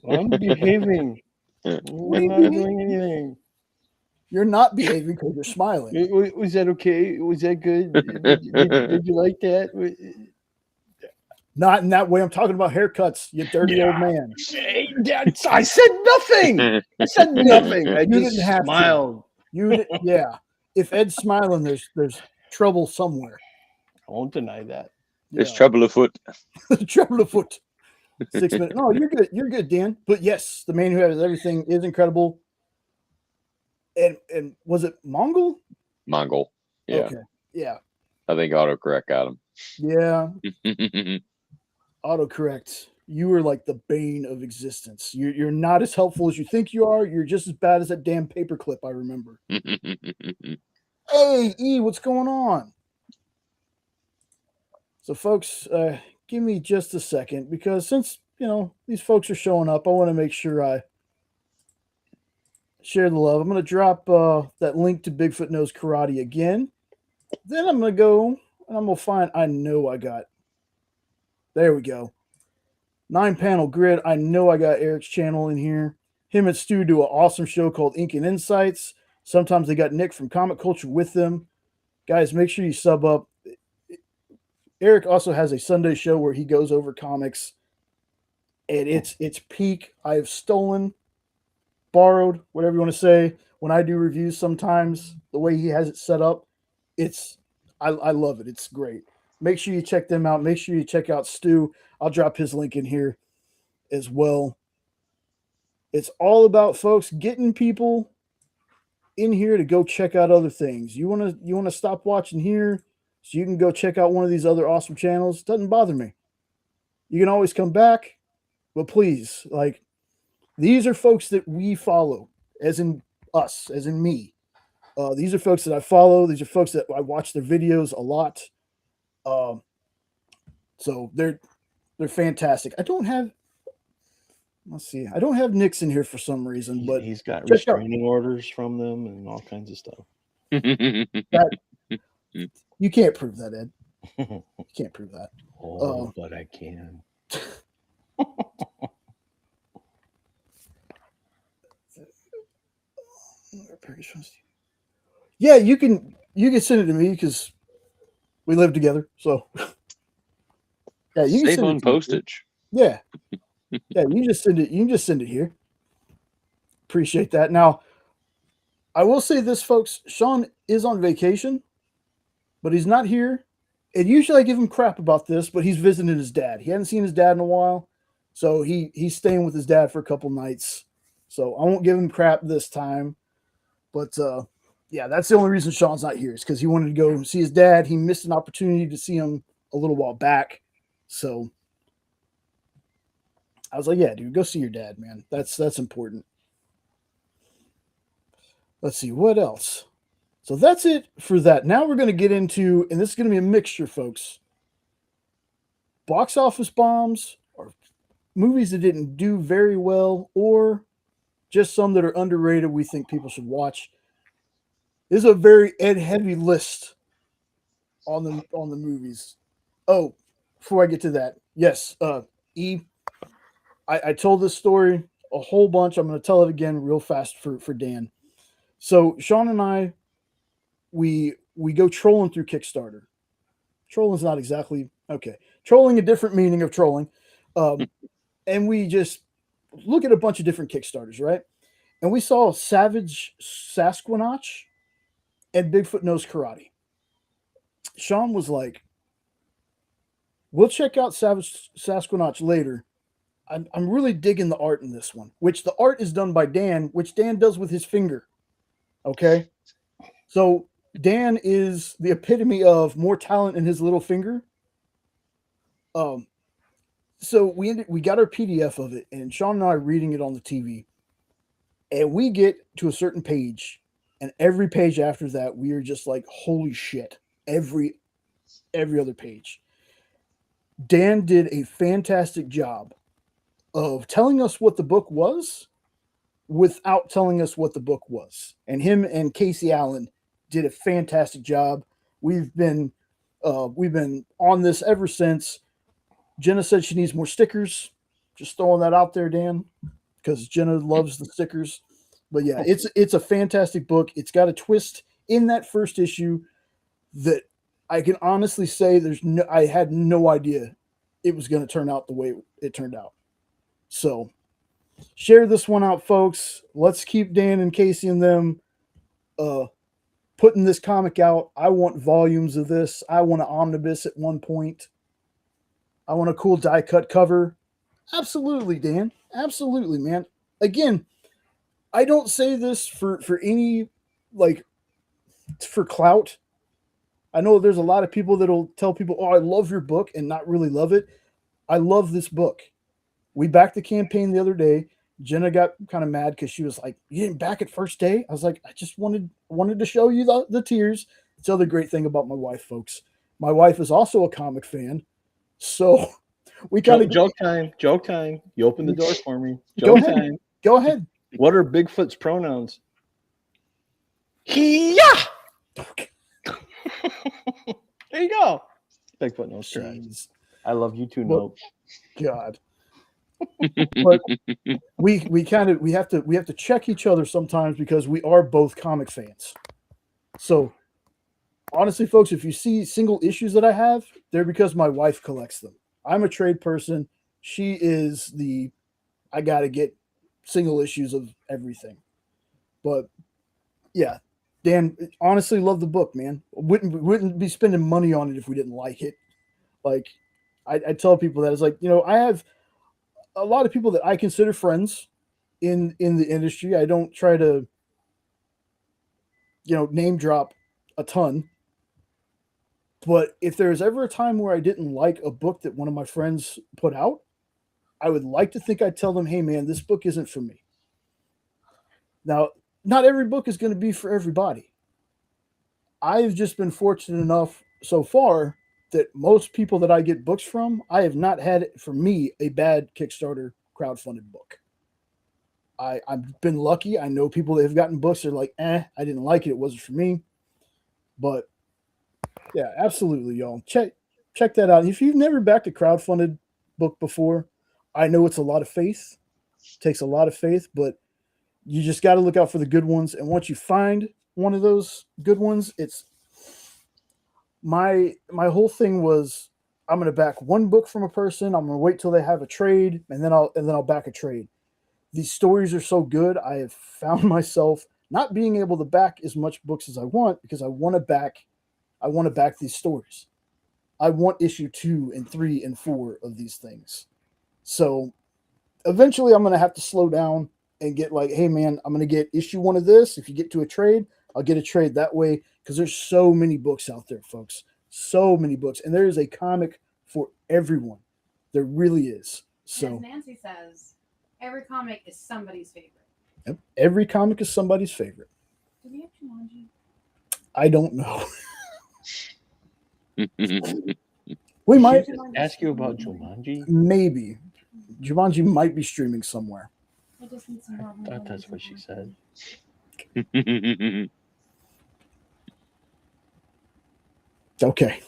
I'm behaving. What are you I'm not doing anything. You're not behaving because you're smiling. Was that okay? Was that good? Did you like that? Not in that way. I'm talking about haircuts, you dirty old man. I said nothing. I said nothing. I You just didn't have smiled. Yeah. If Ed's smiling, there's trouble somewhere. I won't deny that. There's trouble afoot. Trouble afoot. 6 minutes. No, you're good. You're good, Dan. But yes, the man who has everything is incredible. And was it Mongol? Mongol. Yeah. Okay. Yeah. I think autocorrect got him. Yeah. Autocorrect. You were like the bane of existence. You're not as helpful as you think you are. You're just as bad as that damn paperclip, I remember. Hey, E, what's going on? So, folks, give me just a second, because since, these folks are showing up, I want to make sure I share the love. I'm going to drop that link to Bigfoot Knows Karate again. Then I'm going to go and I'm going to find, there we go. 9-panel grid. I know I got Eric's channel in here. Him and Stu do an awesome show called Ink and Insights. Sometimes they got Nick from Comic Culture with them. Guys, make sure you sub up. Eric also has a Sunday show where he goes over comics, and it's peak. I have stolen, borrowed, whatever you want to say, when I do reviews sometimes, the way he has it set up, I love it. It's great. Make sure you check them out. Make sure you check out Stu. I'll drop his link in here as well. It's all about, folks, getting people in here to go check out other things. You want to stop watching here so you can go check out one of these other awesome channels? Doesn't bother me. You can always come back, but please, these are folks that we follow, as in us, as in me. These are folks that I follow. These are folks that I watch their videos a lot. So they're fantastic. I don't have. Let's see. I don't have Nick's in here for some reason, but He's got check out- restraining orders from them and all kinds of stuff. that. You can't prove that, Ed. You can't prove that. But I can. Yeah, you can send it to me because we live together. So yeah, you can Save send on it to me. postage. Yeah, yeah, you just send it. You can just send it here. Appreciate that. Now, I will say this, folks. Sean is on vacation, but he's not here. And usually I give him crap about this, but he's visiting his dad. He hadn't seen his dad in a while, so he's staying with his dad for a couple nights. So I won't give him crap this time. But yeah, that's the only reason Sean's not here is because he wanted to go see his dad. He missed an opportunity to see him a little while back. So I was like, yeah, dude, go see your dad, man. That's important. Let's see, what else? So that's it for that. Now we're going to get into, and this is going to be a mixture, folks. Box office bombs or movies that didn't do very well or just some that are underrated we think people should watch. This is a very Ed heavy list on the movies. Oh, before I get to that, yes, I told this story a whole bunch. I'm going to tell it again real fast for Dan. So Sean and I, we go trolling through Kickstarter. Trolling is not exactly okay. Trolling, a different meaning of trolling, and we just look at a bunch of different Kickstarters, right? And we saw Savage Sasquatch and Bigfoot Knows Karate. Sean was like, "We'll check out Savage Sasquatch later." I'm really digging the art in this one, which the art is done by Dan, which Dan does with his finger. Okay, so Dan is the epitome of more talent in his little finger. So we got our PDF of it, and Sean and I are reading it on the TV, and we get to a certain page, and every page after that, we are just like, holy shit! Every other page. Dan did a fantastic job of telling us what the book was without telling us what the book was. And him and Casey Allen did a fantastic job. We've been on this ever since. Jenna said she needs more stickers. Just throwing that out there, Dan, because Jenna loves the stickers. But yeah, it's a fantastic book. It's got a twist in that first issue that I can honestly say I had no idea it was going to turn out the way it turned out. So share this one out, folks. Let's keep Dan and Casey and them putting this comic out. I want volumes of this. I want an omnibus at one point. I want a cool die cut cover. Absolutely, Dan. Absolutely, man. Again, I don't say this for any, like, for clout. I know there's a lot of people that'll tell people, oh, I love your book, and not really love it. I love this book. We backed the campaign the other day. Jenna got kind of mad because she was like, you didn't back it first day? I was like, I just wanted to show you the tears. It's the other great thing about my wife, folks. My wife is also a comic fan. So we kind of joke time. You open the door for me. Go ahead. Go ahead. What are Bigfoot's pronouns? There you go. Bigfoot knows Karate. I love you too, Nope. God. But we have to check each other sometimes because we are both comic fans. So honestly, folks, if you see single issues that I have, they're because my wife collects them. I'm a trade person. She is I gotta get single issues of everything. But yeah, Dan, honestly, love the book, man. Wouldn't be spending money on it if we didn't like it. Like I tell people that it's like, I have a lot of people that I consider friends in the industry. I don't try to, name drop a ton. But if there's ever a time where I didn't like a book that one of my friends put out, I would like to think I'd tell them, hey, man, this book isn't for me. Now, not every book is going to be for everybody. I've just been fortunate enough so far that most people that I get books from, I have not had, for me, a bad Kickstarter crowdfunded book. I've been lucky. I know people that have gotten books. They're like, I didn't like it. It wasn't for me. But yeah, absolutely, y'all. Check that out. If you've never backed a crowdfunded book before, I know it's a lot of faith. It takes a lot of faith, but you just got to look out for the good ones. And once you find one of those good ones, it's my whole thing was, I'm going to back one book from a person. I'm going to wait till they have a trade, and then I'll back a trade. These stories are so good. I have found myself not being able to back as much books as I want because I want to back these stories. I want issue 2 and 3 and 4 of these things. So eventually I'm going to have to slow down and get like, hey man, I'm going to get issue 1 of this. If you get to a trade, I'll get a trade that way, because there's so many books out there, folks. So many books. And there is a comic for everyone. There really is. So as Nancy says, every comic is somebody's favorite. Yep, every comic is somebody's favorite. Do we have Jumanji? I don't know. We might ask you about Jumanji. Maybe. Jumanji might be streaming somewhere. I just need some more. I thought that's what she said. Okay.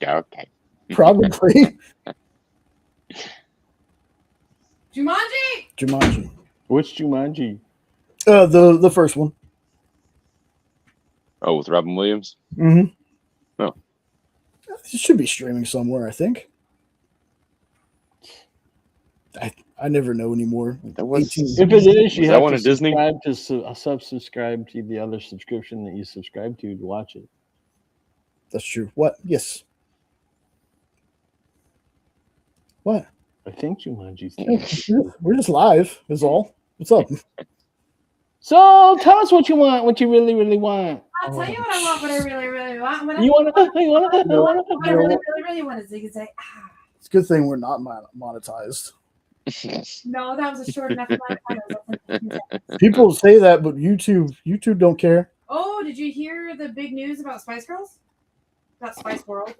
Okay. Probably. Jumanji. Which Jumanji? The first one. Oh, with Robin Williams? Mm-hmm. Oh. It should be streaming somewhere, I think. I never know anymore. That was, if it is, you was have that one to at Disney? subscribe to the other subscription that you subscribe to watch it. That's true. What? Yes. What? I think Jumanji's. We're just live, is all. What's up? So tell us what you want, what you really, really want. I'll tell you what I want, what I really, really want. What You want to? I really, really, really want is you say, It's a good thing we're not monetized. No, that was a short enough line. People say that, but YouTube don't care. Oh, did you hear the big news about Spice Girls? About Spice World?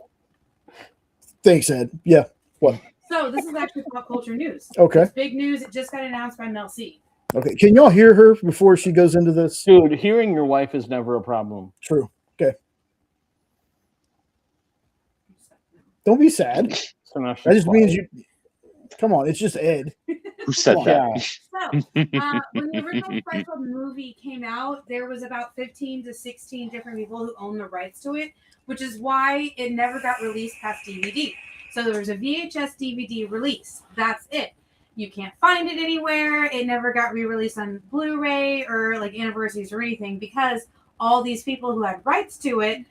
Thanks, Ed. Yeah. What? So this is actually pop culture news. Okay. It's big news. It just got announced by Mel C. Okay. Can y'all hear her before she goes into this? Dude, hearing your wife is never a problem. True. Okay. Don't be sad. So now That just means you. Come on, it's just Ed. Who said that? So, when the original Spice World movie came out, there was about 15 to 16 different people who owned the rights to it, which is why it never got released past DVD. So there was a VHS DVD release. That's it. You can't find it anywhere. It never got re-released on Blu-ray or like anniversaries or anything, because all these people who had rights to it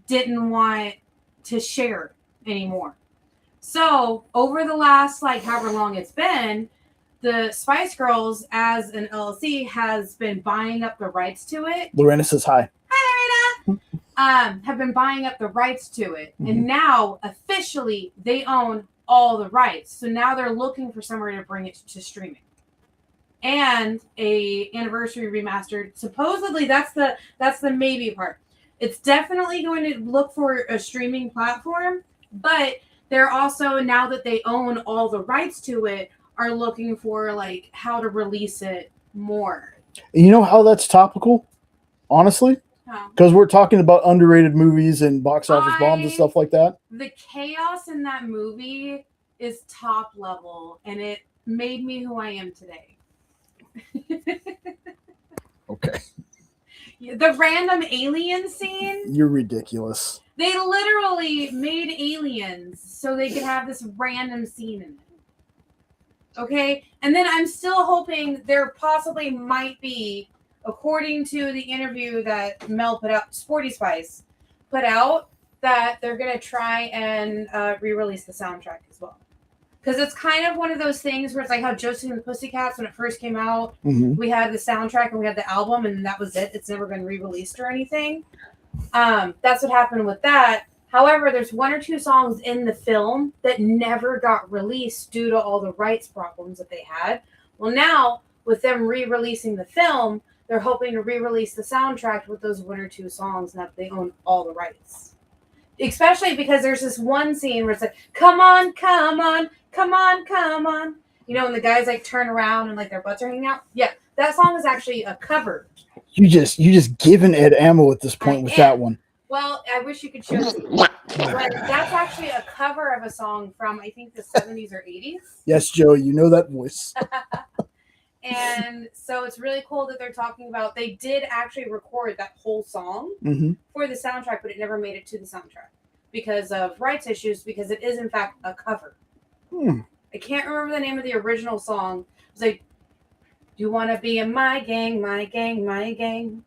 didn't want to share anymore. So over the last, like, however long it's been, the Spice Girls as an LLC has been buying up the rights to it. Lorena says hi. Hi, Lorena. Have been buying up the rights to it. Mm-hmm. And now, officially, they own all the rights. So now they're looking for somewhere to bring it to streaming. And a anniversary remastered. Supposedly, that's the maybe part. It's definitely going to look for a streaming platform, but they're also, now that they own all the rights to it, are looking for like how to release it more. You know how that's topical? Honestly? Because we're talking about underrated movies and box office bombs and stuff like that. The chaos in that movie is top level, and it made me who I am today. Okay. The random alien scene. You're ridiculous. They literally made aliens so they could have this random scene in it. Okay? And then I'm still hoping there possibly might be, according to the interview that Mel put out, Sporty Spice put out, that they're going to try and re-release the soundtrack as well. Because it's kind of one of those things where it's like how Josie and the Pussycats, when it first came out, we had the soundtrack and we had the album, and that was it. It's never been re-released or anything. That's what happened with that. However, there's one or two songs in the film that never got released due to all the rights problems that they had. Well, now, with them re-releasing the film, they're hoping to re-release the soundtrack with those 1 or 2 songs, and that they own all the rights. Especially because there's this one scene where it's like, come on, come on, come on, come on. You know, when the guys like turn around and like their butts are hanging out. Yeah, that song is actually a cover. You just giving Ed ammo at this point with that one. Well, I wish you could show it. But that's actually a cover of a song from, I think, the 70s or 80s. Yes, Joe, you know that voice. And so it's really cool that they're talking about, they did actually record that whole song for the soundtrack, but it never made it to the soundtrack because of rights issues, because it is, in fact, a cover. I can't remember the name of the original song. It was like, you want to be in my gang, my gang, my gang.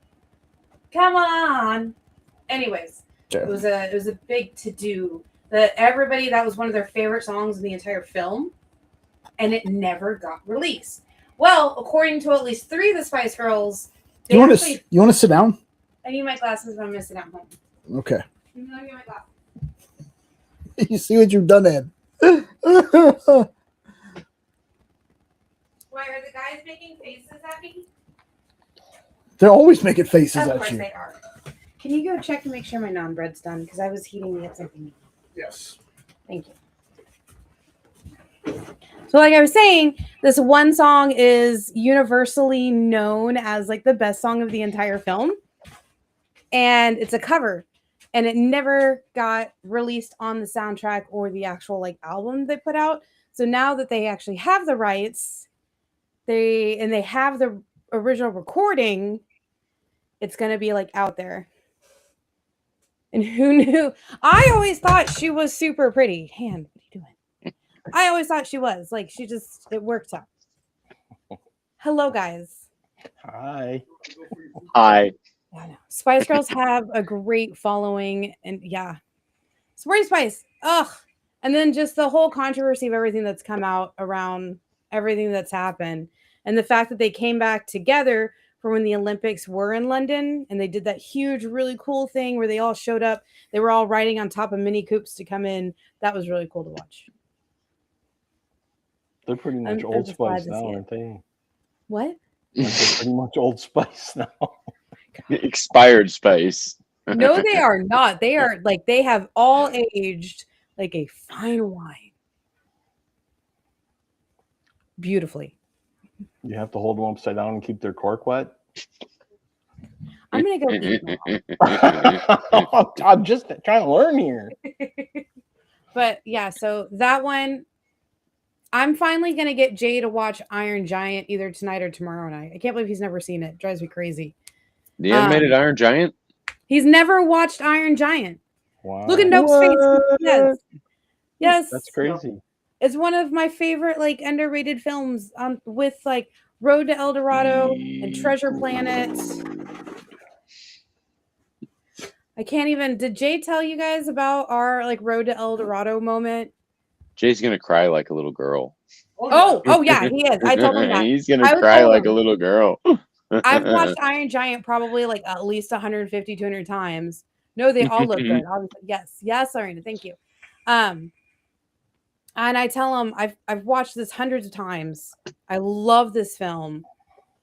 Come on. Anyways, it was a big to-do that everybody, that was one of their favorite songs in the entire film, and it never got released. Well, according to at least 3 of the Spice Girls, you want to sit down? I need my glasses, but I'm going to sit down home. Okay. Let me get my glasses. You see what you've done, Ed? Why are the guys making faces at me? They're always making faces Of at course you. they are. Can you go check to make sure my naan bread's done? Because I was heating me up something. Yes. Thank you. So like I was saying, this one song is universally known as like the best song of the entire film. And it's a cover. And it never got released on the soundtrack or the actual like album they put out. So now that they actually have the rights, they have the original recording, it's gonna be like out there. And who knew? I always thought she was super pretty. Han, what are you doing? I always thought she was. Like, it worked out. Hello, guys. Hi. Hi. I know. Spice Girls have a great following. And yeah. Sporty Spice. Ugh. And then just the whole controversy of everything that's come out around everything that's happened. And the fact that they came back together for when the Olympics were in London. And they did that huge, really cool thing where they all showed up. They were all riding on top of Mini Coopes to come in. That was really cool to watch. They're pretty much Old Spice now, aren't they? What? They're pretty much Old Spice now. Expired Spice. No, they are not. They are like, they have all aged like a fine wine. Beautifully. You have to hold them upside down and keep their cork wet? I'm going to go eat now. I'm just trying to learn here. But yeah, so that one, I'm finally going to get Jay to watch Iron Giant either tonight or tomorrow night. I can't believe he's never seen it. Drives me crazy. The animated Iron Giant? He's never watched Iron Giant. Wow. Look at Nope's face. Yes. Yes. That's crazy. It's one of my favorite, like, underrated films with, like, Road to El Dorado and Treasure Planet. I can't even... Did Jay tell you guys about our, like, Road to El Dorado moment? Jay's going to cry like a little girl. Oh, yeah, he is. I told him that. He's going to cry like a little girl. I've watched Iron Giant probably, like, at least 150, 200 times. No, they all look good. Yes, Lorena, thank you. And I tell him, I've watched this hundreds of times. I love this film.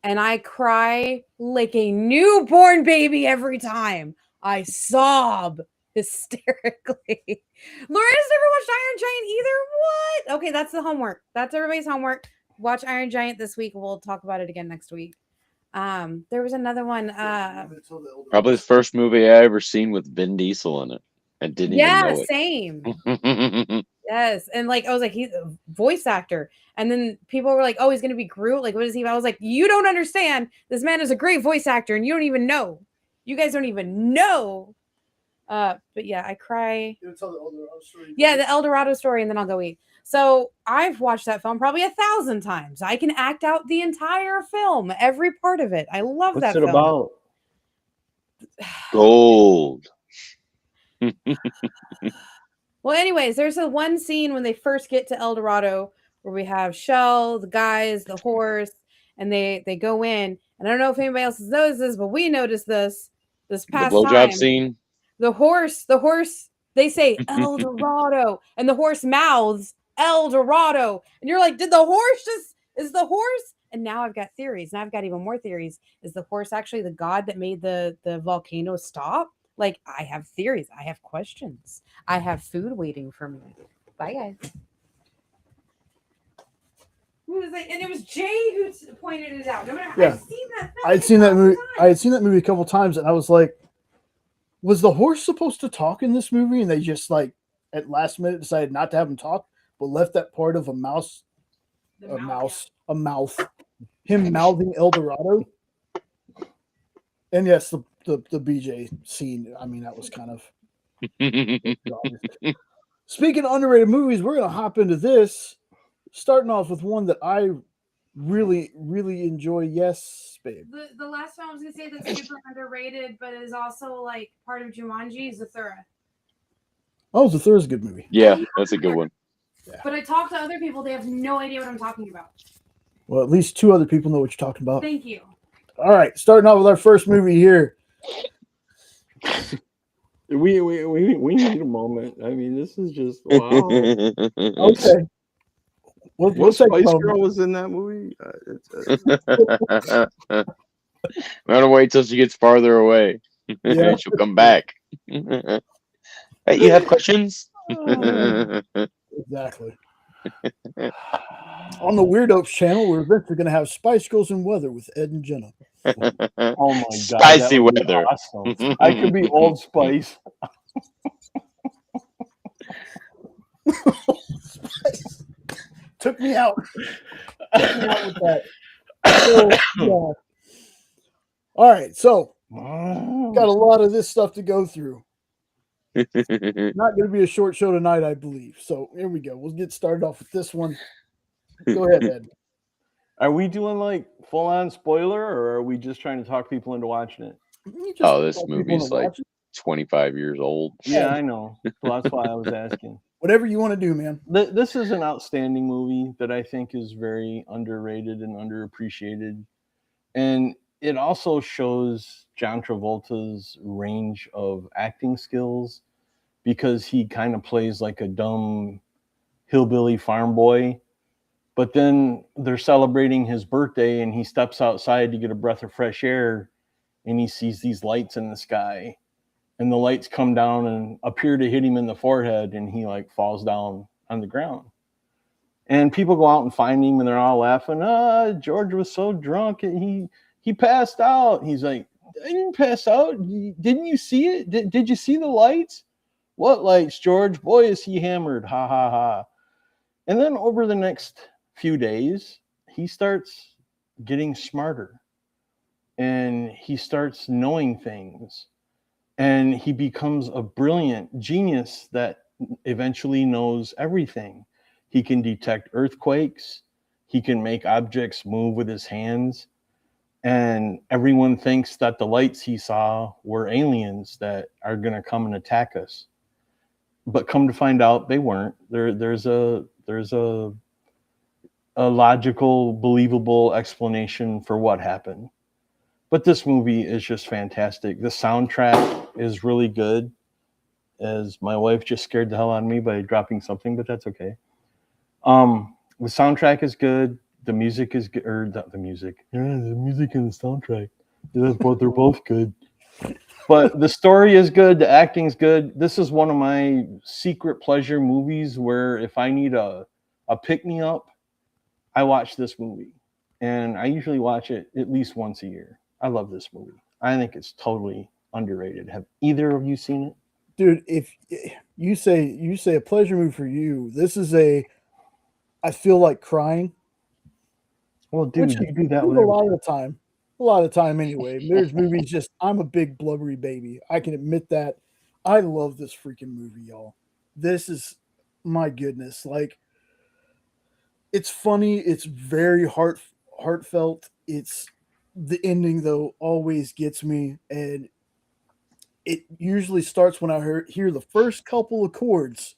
And I cry like a newborn baby every time. I sob hysterically. Lorena's never watched Iron Giant either? What? Okay, that's the homework. That's everybody's homework. Watch Iron Giant this week. We'll talk about it again next week. There was another one. Probably the first movie I ever seen with Vin Diesel in it. I didn't even know it. Same. Yes. And like, I was like, he's a voice actor. And then people were like, oh, he's going to be Groot. Like, what is he? I was like, you don't understand. This man is a great voice actor and you don't even know. You guys don't even know. But yeah, I cry. Tell the El Dorado story. Yeah, the El Dorado story, and then I'll go eat. So I've watched that film probably 1,000 times. I can act out the entire film, every part of it. I love that film. What's it about? Gold. Well, anyways, there's a one scene when they first get to El Dorado where we have Shell, the guys, the horse, and they go in. And I don't know if anybody else has noticed this, but we noticed this past The blowjob time. scene. The horse, they say El Dorado, and the horse mouths El Dorado. And you're like, is the horse And now I've got theories, and I've got even more theories. Is the horse actually the god that made the volcano stop? Like, I have theories. I have questions. I have food waiting for me. Bye, guys. And it was Jay who pointed it out. No matter, Yeah. I'd seen that movie. I had seen that movie a couple times, and I was like, was the horse supposed to talk in this movie? And they just like at last minute decided not to have him talk, but left that part of a mouth, him mouthing El Dorado. And yes, the BJ scene. I mean, that was kind of. Speaking of underrated movies, we're gonna hop into this. Starting off with one that I really, really enjoy. Yes, babe. The last one I was gonna say that's super underrated, but is also like part of Jumanji is Zathura. Oh, Zathura's a good movie. Yeah, that's a good one. Yeah. But I talk to other people; they have no idea what I'm talking about. Well, at least 2 other people know what you're talking about. Thank you. All right, starting off with our first movie here. We need a moment. I mean, this is just wow. Okay. What Spice Girl was in that movie? I'm gonna wait till she gets farther away. Yeah. She'll come back. Hey, you have questions? Exactly. On the Weird Oaks channel, we're eventually going to have Spice Girls and Weather with Ed and Jenna. Oh my god, Spicy weather. Awesome. I could be Old Spice. Spice. Took me out. Took me out with that. So, yeah. All right, so got a lot of this stuff to go through. Not going to be a short show tonight, I believe. So here we go. We'll get started off with this one. Go ahead, Ed. Are we doing like full on spoiler, or are we just trying to talk people into watching it? Oh, this movie's like 25 years old. Yeah, I know. So that's why I was asking. Whatever you want to do, man. This is an outstanding movie that I think is very underrated and underappreciated. And it also shows John Travolta's range of acting skills because he kind of plays like a dumb hillbilly farm boy. But then they're celebrating his birthday and he steps outside to get a breath of fresh air and he sees these lights in the sky. And the lights come down and appear to hit him in the forehead and he like falls down on the ground. And people go out and find him and they're all laughing. George was so drunk and he passed out. He's like, I didn't pass out. Didn't you see it? Did you see the lights? What lights, George? Boy, is he hammered. Ha, ha, ha. And then over the next few days, he starts getting smarter. And he starts knowing things. And he becomes a brilliant genius that eventually knows everything. He can detect earthquakes. He can make objects move with his hands. And everyone thinks that the lights he saw were aliens that are going to come and attack us. But come to find out, they weren't. There's a logical, believable explanation for what happened. But this movie is just fantastic. The soundtrack is really good. As my wife just scared the hell out of me by dropping something, but that's okay. The soundtrack is good. The music is good. Or the music. Yeah, the music and the soundtrack. They're both good. But the story is good. The acting's good. This is one of my secret pleasure movies where if I need a pick-me-up, I watch this movie. And I usually watch it at least once a year. I love this movie. I think it's totally underrated. Have either of you seen it? Dude, if you say a pleasure movie for you, this is I feel like crying. Well, dude, you do that with a lot of the time. A lot of the time anyway. There's movies just I'm a big blubbery baby. I can admit that. I love this freaking movie, y'all. This is my goodness. Like it's funny, it's very heartfelt. It's the ending though always gets me, and it usually starts when I hear the first couple of chords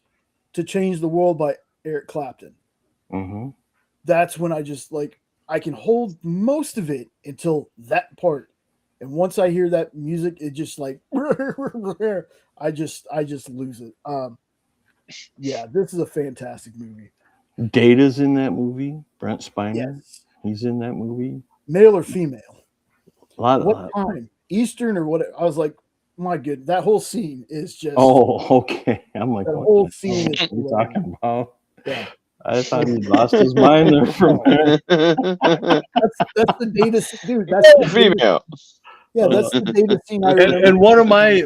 to Change the World by Eric Clapton. Mm-hmm. That's when I just like I can hold most of it until that part, and once I hear that music, it just like I just lose it. Yeah, this is a fantastic movie. Data's in that movie. Brent Spiner. Yes. He's in that movie. Male or female? A lot. What time? Eastern or what? I was like, my goodness, that whole scene is just. Oh, okay. I'm like, that what whole the scene hell is are you hilarious. talking about? Yeah. I thought he lost his mind there for a minute. That's the data, dude. That's the data, Female. yeah, that's the data scene I And, remember. and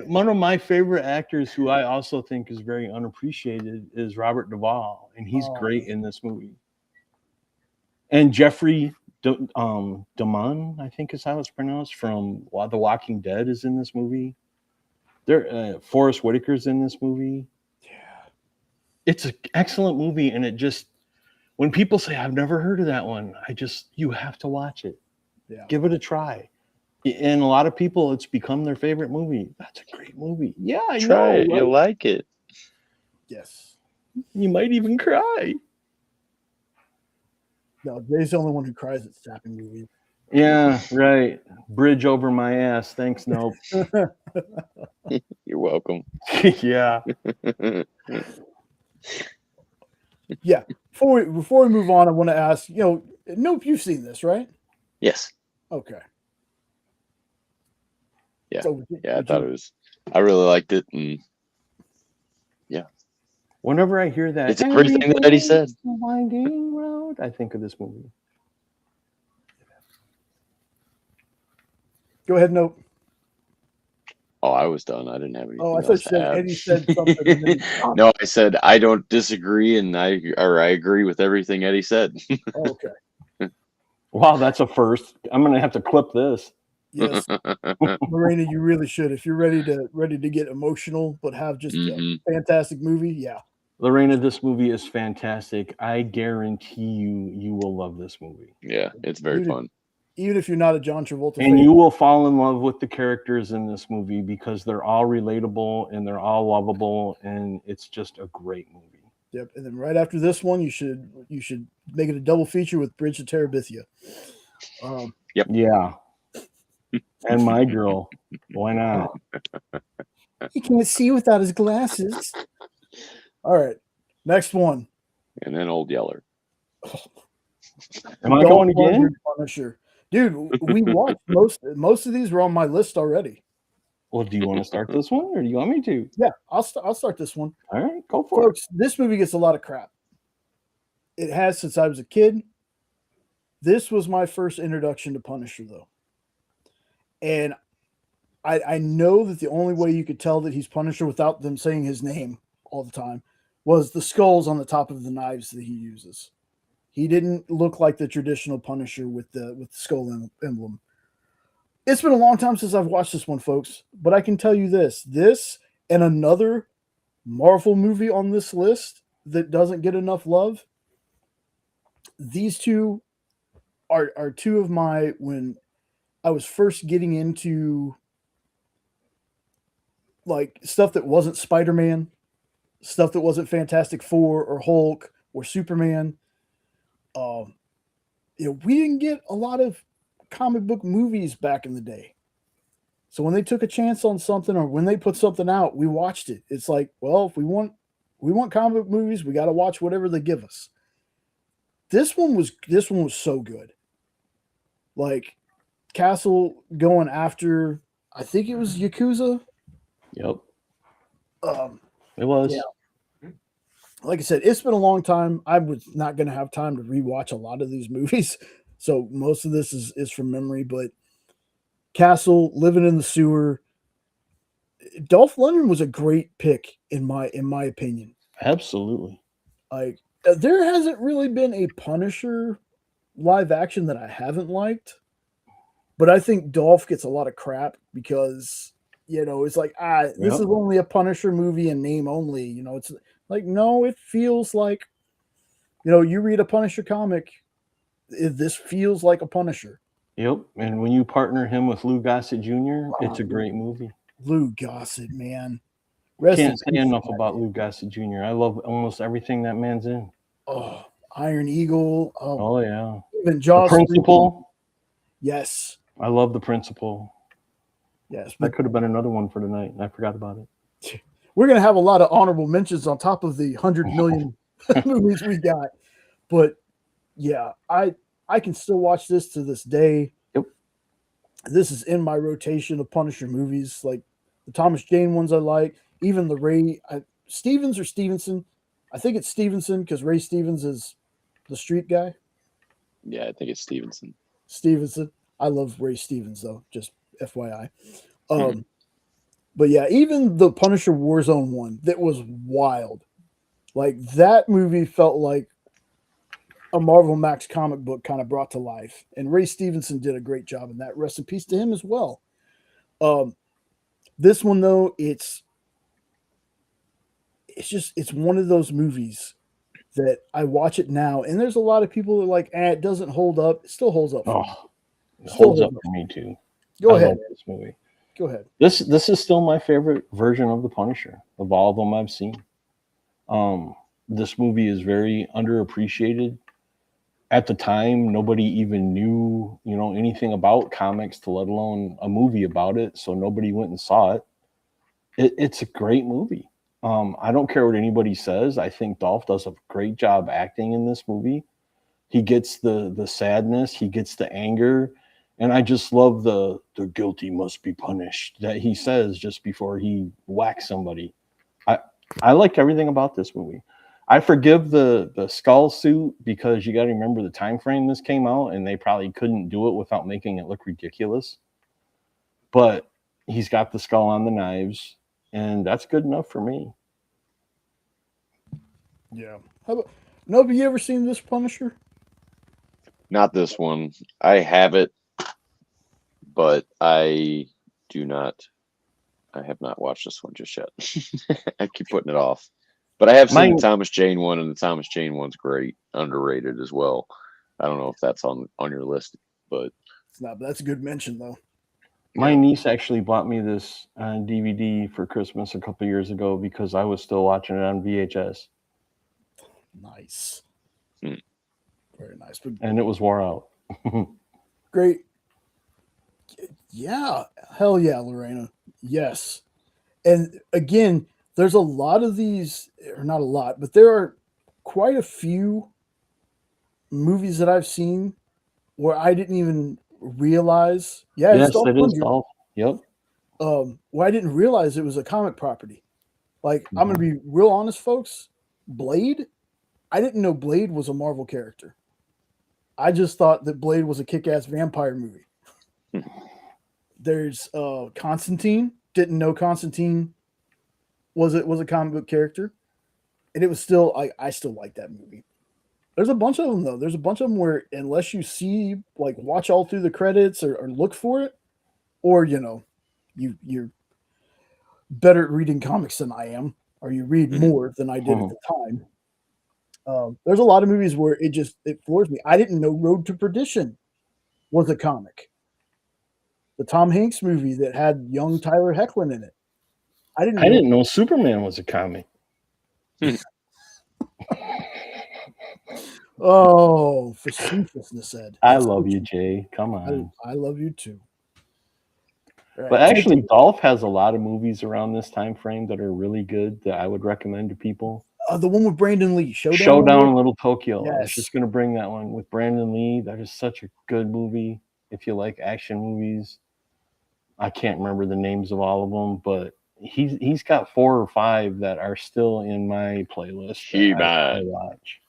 one of my favorite actors who I also think is very unappreciated is Robert Duvall, and he's great in this movie. And Jeffrey Damon, I think is how it's pronounced, from The Walking Dead, is in this movie. Forrest Whitaker's in this movie. Yeah. It's an excellent movie, and it just, when people say I've never heard of that one, you have to watch it. Yeah. Give it a try. And a lot of people, it's become their favorite movie. That's a great movie. Yeah, I know. Try it. Right? You'll like it. Yes. You might even cry. No, Jay's the only one who cries at sapping movies. Yeah, right. Bridge over my ass. Thanks, nope. You're welcome. Yeah. Yeah. Before we move on, I want to ask, Nope, you've seen this, right? Yes. Okay. Yeah. So, Yeah, I really liked it. And Whenever I hear that, it's everything that Eddie said. Winding road, I think of this movie. Go ahead, Nope. Oh, I was done. I didn't have anything. Oh, I thought else you to said add. Eddie said something. And then, No, I said I don't disagree, and I agree with everything Eddie said. oh, okay. Wow, that's a first. I'm gonna have to clip this. Yes, Marina, you really should. If you're ready to get emotional, but have just a fantastic movie, yeah. Lorena, this movie is fantastic. I guarantee you will love this movie. Yeah, it's very fun. Even if you're not a John Travolta and fan. you will fall in love with the characters in this movie because they're all relatable and they're all lovable, and it's just a great movie. Yep. And then right after this one, you should make it a double feature with Bridge to Terabithia. Yep. Yeah. And My Girl. Why not? He can't see without his glasses. All right. Next one. And then Old Yeller. Am I going again? Punisher. Dude, we watched most of these were on my list already. Well, do you want to start this one or do you want me to? Yeah, I'll start this one. All right, go for Folks, this movie gets a lot of crap. It has since I was a kid. This was my first introduction to Punisher, though. And I know that the only way you could tell that he's Punisher without them saying his name all the time was the skulls on the top of the knives that he uses. He didn't look like the traditional Punisher with the skull emblem. It's been a long time since I've watched this one, folks, but I can tell you this and another Marvel movie on this list that doesn't get enough love. These two are two of my, when I was first getting into like stuff that wasn't Spider-Man, stuff that wasn't Fantastic Four or Hulk or Superman. We didn't get a lot of comic book movies back in the day. So when they took a chance on something or when they put something out, we watched it. It's like, well, if we want comic book movies, we got to watch whatever they give us. This one was so good. Like Castle going after, I think it was Yakuza. Yep. It was. Yeah. Like I said, it's been a long time. I was not going to have time to rewatch a lot of these movies. So most of this is from memory, but Castle, living in the sewer. Dolph Lundgren was a great pick in my opinion. Absolutely. Like there hasn't really been a Punisher live action that I haven't liked, but I think Dolph gets a lot of crap because, it's like, this is only a Punisher movie in name only. It's like, no, it feels like, you read a Punisher comic, this feels like a Punisher. Yep. And when you partner him with Lou Gossett Jr., it's a great movie. Lou Gossett, man. Can't say enough about Lou Gossett Jr. I love almost everything that man's in. Oh, Iron Eagle. Oh yeah. Even Joss. The Principal. Yes. I love The Principal. Yes. That could have been another one for tonight, and I forgot about it. We're going to have a lot of honorable mentions on top of the 100 million movies we got. But yeah, I can still watch this to this day. Yep. This is in my rotation of Punisher movies, like the Thomas Jane ones I like, even the Ray Stevens or Stevenson. I think it's Stevenson because Ray Stevens is the street guy. Yeah, I think it's Stevenson. Stevenson. I love Ray Stevens though, just FYI. But yeah, even the Punisher Warzone one that was wild. Like that movie felt like a Marvel Max comic book kind of brought to life. And Ray Stevenson did a great job in that. Rest in peace to him as well. This one though, it's one of those movies that I watch it now, and there's a lot of people that are like, it doesn't hold up. It still holds up for me. It holds up for me too. Go I ahead. love this movie. Go ahead. This is still my favorite version of the Punisher of all of them I've seen. This movie is very underappreciated. At the time, nobody even knew, anything about comics, to let alone a movie about it. So nobody went and saw it. It's a great movie. I don't care what anybody says. I think Dolph does a great job acting in this movie. He gets the sadness, he gets the anger, and I just love the guilty must be punished that he says just before he whacks somebody. I like everything about this movie. I forgive the skull suit because you got to remember the time frame this came out, and they probably couldn't do it without making it look ridiculous. But he's got the skull on the knives, and that's good enough for me. Yeah. How about Nope, you ever seen this Punisher? Not this one. I have it, but I have not watched this one just yet. I keep putting it off. But I have seen the Thomas Jane one, and the Thomas Jane one's great, underrated as well. I don't know if that's on your list, but It's not, but that's a good mention though. My niece actually bought me this on DVD for Christmas a couple years ago because I was still watching it on VHS. Nice. Hmm. Very nice. But And it was wore out. great. Yeah. Hell yeah, Lorena. Yes. And again, there's a lot of these, or not a lot, but there are quite a few movies that I've seen where I didn't even realize. Yeah, Yes, it's it is Dolph. Yep. where I didn't realize it was a comic property. Like, I'm going to be real honest, folks. Blade, I didn't know Blade was a Marvel character. I just thought that Blade was a kick-ass vampire movie. There's Constantine. Didn't know Constantine was a comic book character. And it was still, I still like that movie. There's a bunch of them, though. There's a bunch of them where unless you see, like, watch all through the credits or look for it, or, you're better at reading comics than I am, or you read more than I did at the time. There's a lot of movies where it floors me. I didn't know Road to Perdition was a comic. The Tom Hanks movie that had young Tyler Hoechlin in it. I didn't know Superman was a comic. Oh, facetiousness said. I love you, Jay. Come on. I love you too. Right. But actually, Dolph has a lot of movies around this time frame that are really good that I would recommend to people. The one with Brandon Lee, Showdown in Little Tokyo. Yes. I was just going to bring that one with Brandon Lee. That is such a good movie. If you like action movies, I can't remember the names of all of them, but he's got 4 or 5 that are still in my playlist that I watch.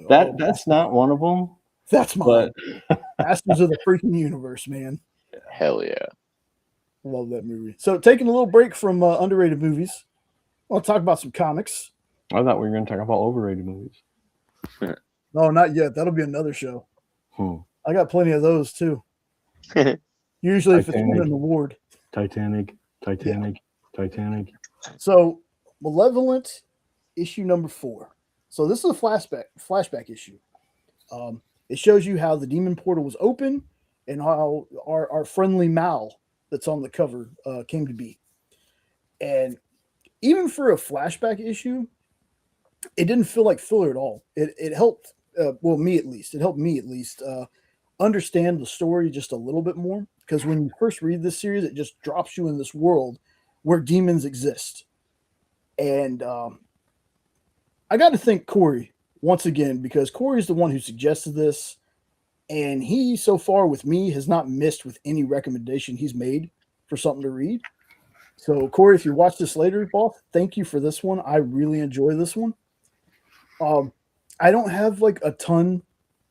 That's not one of them. That's mine. Masters of the freaking universe, man. hell yeah. Love that movie. So taking a little break from underrated movies, I'll talk about some comics. I thought we were going to talk about overrated movies. No, not yet. That'll be another show. I got plenty of those too. Usually if it's winning an award. Titanic. So Malevolent issue number 4. So this is a flashback issue. It shows you how the demon portal was open and how our friendly Mal that's on the cover came to be. And even for a flashback issue, it didn't feel like filler at all. It helped, me at least. It helped me at least understand the story just a little bit more. Because when you first read this series, it just drops you in this world where demons exist. And I got to thank Corey once again, because Corey is the one who suggested this. And he, so far with me, has not missed with any recommendation he's made for something to read. So, Corey, if you watch this later, boss, thank you for this one. I really enjoy this one. I don't have like a ton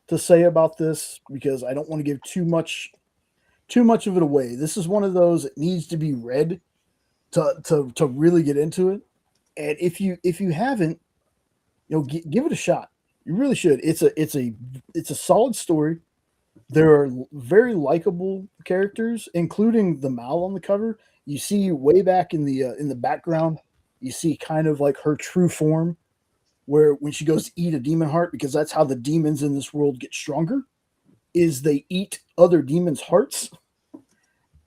to say about this because I don't want to give too much of it away. This is one of those that needs to be read to really get into it. And if you haven't, give it a shot. You really should. It's a solid story. There are very likable characters, including the Mal on the cover. You see way back in the background, you see kind of like her true form, where when she goes to eat a demon heart, because that's how the demons in this world get stronger, is they eat other demons' hearts.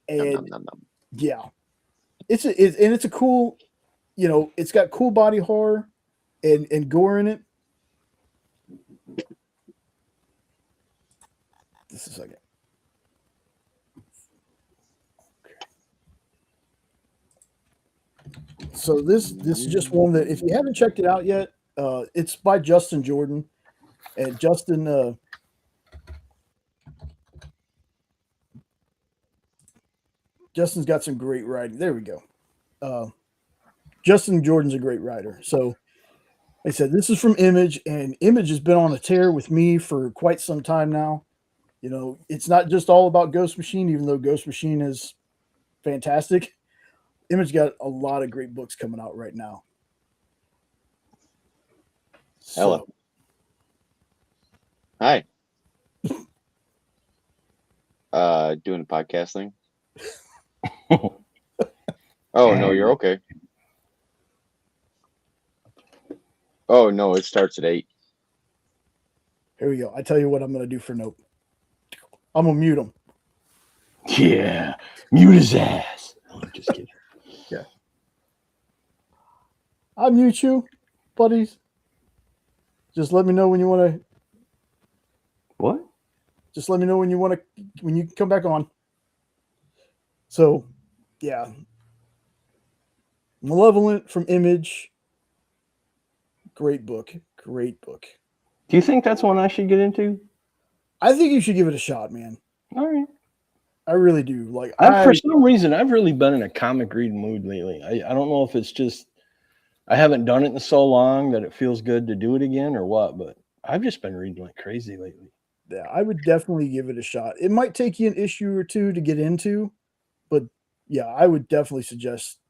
And Nom, nom, nom, nom. yeah, it's a cool, it's got cool body horror and gore in it. Just a second. So this is just one that if you haven't checked it out yet, it's by Justin Jordan, and Justin's got some great writing. There we go. Justin Jordan's a great writer. So, like I said, this is from Image, and Image has been on a tear with me for quite some time now. It's not just all about Ghost Machine, even though Ghost Machine is fantastic. Image got a lot of great books coming out right now. Hello. Hi. Doing a podcast thing. Oh, no, you're okay. Oh, no, it starts at 8. Here we go. I tell you what I'm going to do for Nope. I'm going to mute him. Yeah, mute his ass. No, I'm just kidding. Yeah. I'll mute you, buddies. Just let me know when you want to. What? Just let me know when you come back on. So, yeah. Malevolent from Image. Great book. Great book. Do you think that's one I should get into? I think you should give it a shot, man. All right. I really do. Like, For some reason, I've really been in a comic reading mood lately. I don't know if it's just I haven't done it in so long that it feels good to do it again or what, but I've just been reading like crazy lately. Yeah, I would definitely give it a shot. It might take you an issue or two to get into, but yeah, I would definitely suggest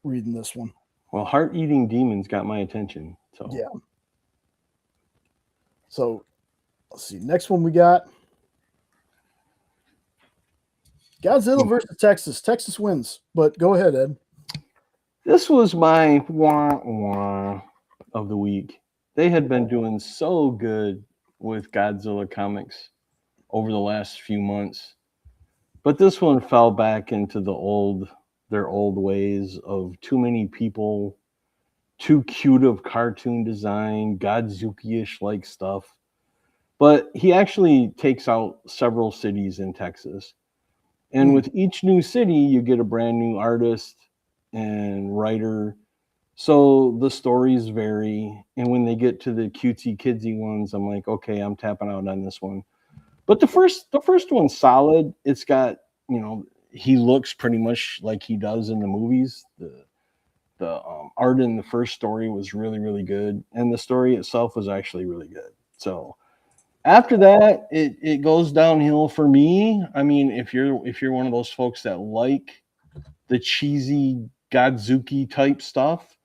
reading this one. Well, Heart-Eating Demons got my attention. So Yeah. So let's see. Next one we got Godzilla versus Texas. Texas wins, but go ahead, Ed. this was my wah of the week. They had been doing so good with Godzilla comics over the last few months, but this one fell back into their old ways of too many people, too cute of cartoon design, Godzuki-ish like stuff. But he actually takes out several cities in Texas. And with each new city, you get a brand new artist and writer. So the stories vary. And when they get to the cutesy kidsy ones, I'm like, okay, I'm tapping out on this one. But the first one's solid. It's got, he looks pretty much like he does in the movies. The art in the first story was really, really good. And the story itself was actually really good. So after that, it goes downhill for me. I mean, if you're one of those folks that like the cheesy Godzuki type stuff,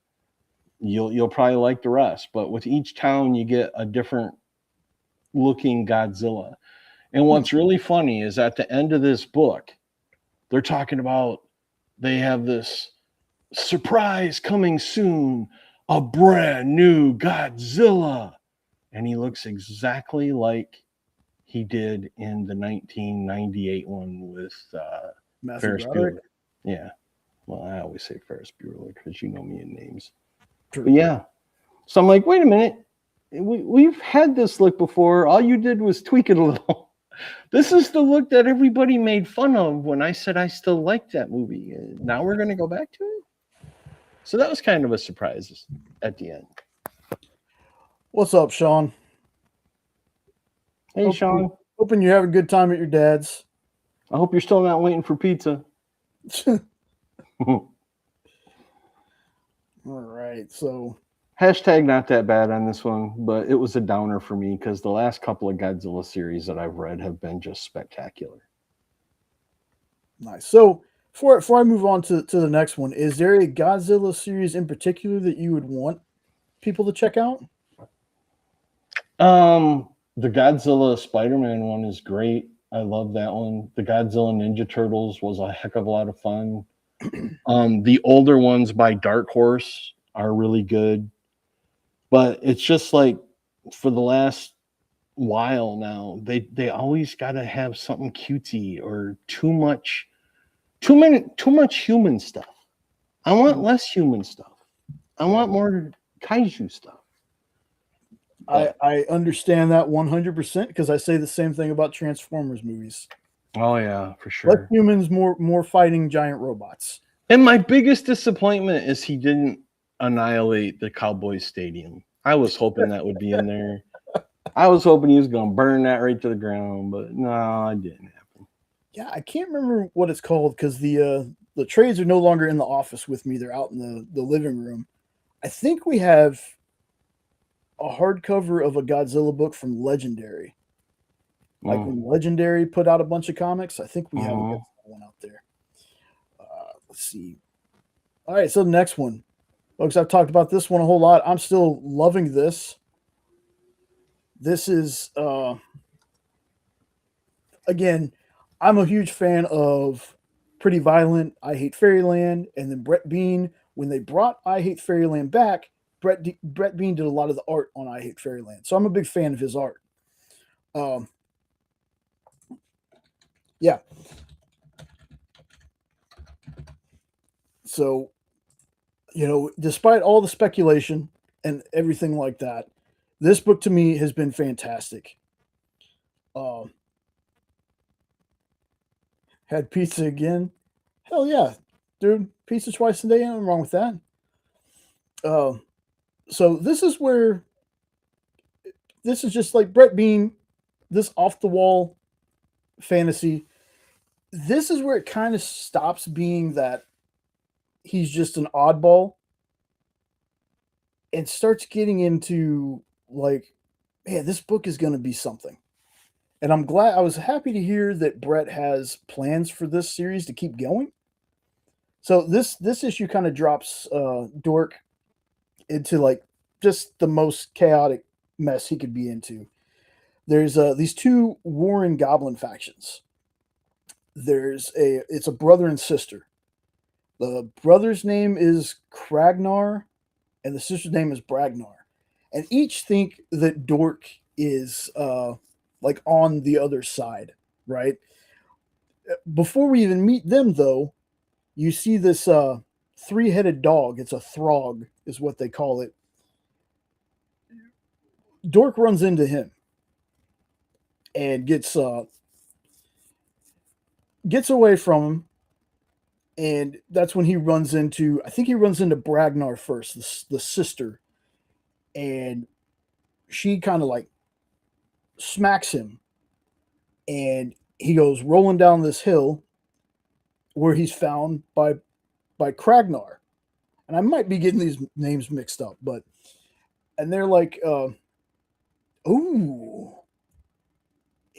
you'll probably like the rest. But with each town, you get a different looking Godzilla. And what's really funny is at the end of this book, they're talking about they have this surprise coming soon, a brand new Godzilla. And he looks exactly like he did in the 1998 one with Ferris Bueller. Yeah. Well, I always say Ferris Bueller because you know me in names. True. But yeah. So I'm like, wait a minute. We've had this look before. All you did was tweak it a little. This is the look that everybody made fun of when I said I still liked that movie. Now we're going to go back to it? So that was kind of a surprise at the end. What's up, Sean? Hey, Sean. Hoping you're having a good time at your dad's. I hope you're still not waiting for pizza. All right, so Hashtag not that bad on this one, but it was a downer for me because the last couple of Godzilla series that I've read have been just spectacular. nice. So before I move on to the next one, is there a Godzilla series in particular that you would want people to check out? The Godzilla Spider-Man one is great. I love that one. The Godzilla Ninja Turtles was a heck of a lot of fun. The older ones by Dark Horse are really good. But it's just like for the last while now, they always got to have something cutesy or too much human stuff. I want less human stuff. I want more kaiju stuff. I understand that 100% because I say the same thing about Transformers movies. Oh yeah, for Less sure. humans, more fighting giant robots. And my biggest disappointment is he didn't annihilate the Cowboys Stadium. I was hoping that would be in there. I was hoping he was going to burn that right to the ground, but no, it didn't happen. Yeah, I can't remember what it's called because the trades are no longer in the office with me. They're out in the living room. I think we have a hardcover of a Godzilla book from Legendary. Like when Legendary put out a bunch of comics, I think we have a Godzilla one out there. Let's see. All right, so the next one. Folks, I've talked about this one a whole lot. I'm still loving this. This is, again, I'm a huge fan of Pretty Violent, I Hate Fairyland, and then Brett Bean. When they brought I Hate Fairyland back, Brett Bean did a lot of the art on I Hate Fairyland. So I'm a big fan of his art. Yeah. So, despite all the speculation and everything like that, this book to me has been fantastic. Had pizza again? Hell yeah, dude! Pizza twice a day, nothing wrong with that. So this is just like Brett Bean, this off the wall fantasy. This is where it kind of stops being that he's just an oddball and starts getting into like, man, this book is going to be something. And I was happy to hear that Brett has plans for this series to keep going. So this issue kind of drops Dork into like just the most chaotic mess he could be into. There's these two warring goblin factions. It's a brother and sister. The brother's name is Kragnar, and the sister's name is Bragnar. And each think that Dork is like on the other side, right? Before we even meet them, though, you see this three-headed dog. It's a throg, is what they call it. Dork runs into him and gets away from him. And that's when he runs into, I think he runs into Bragnar first, the sister. And she kind of like smacks him. And he goes rolling down this hill where he's found by Kragnar. And I might be getting these names mixed up, and they're like, ooh,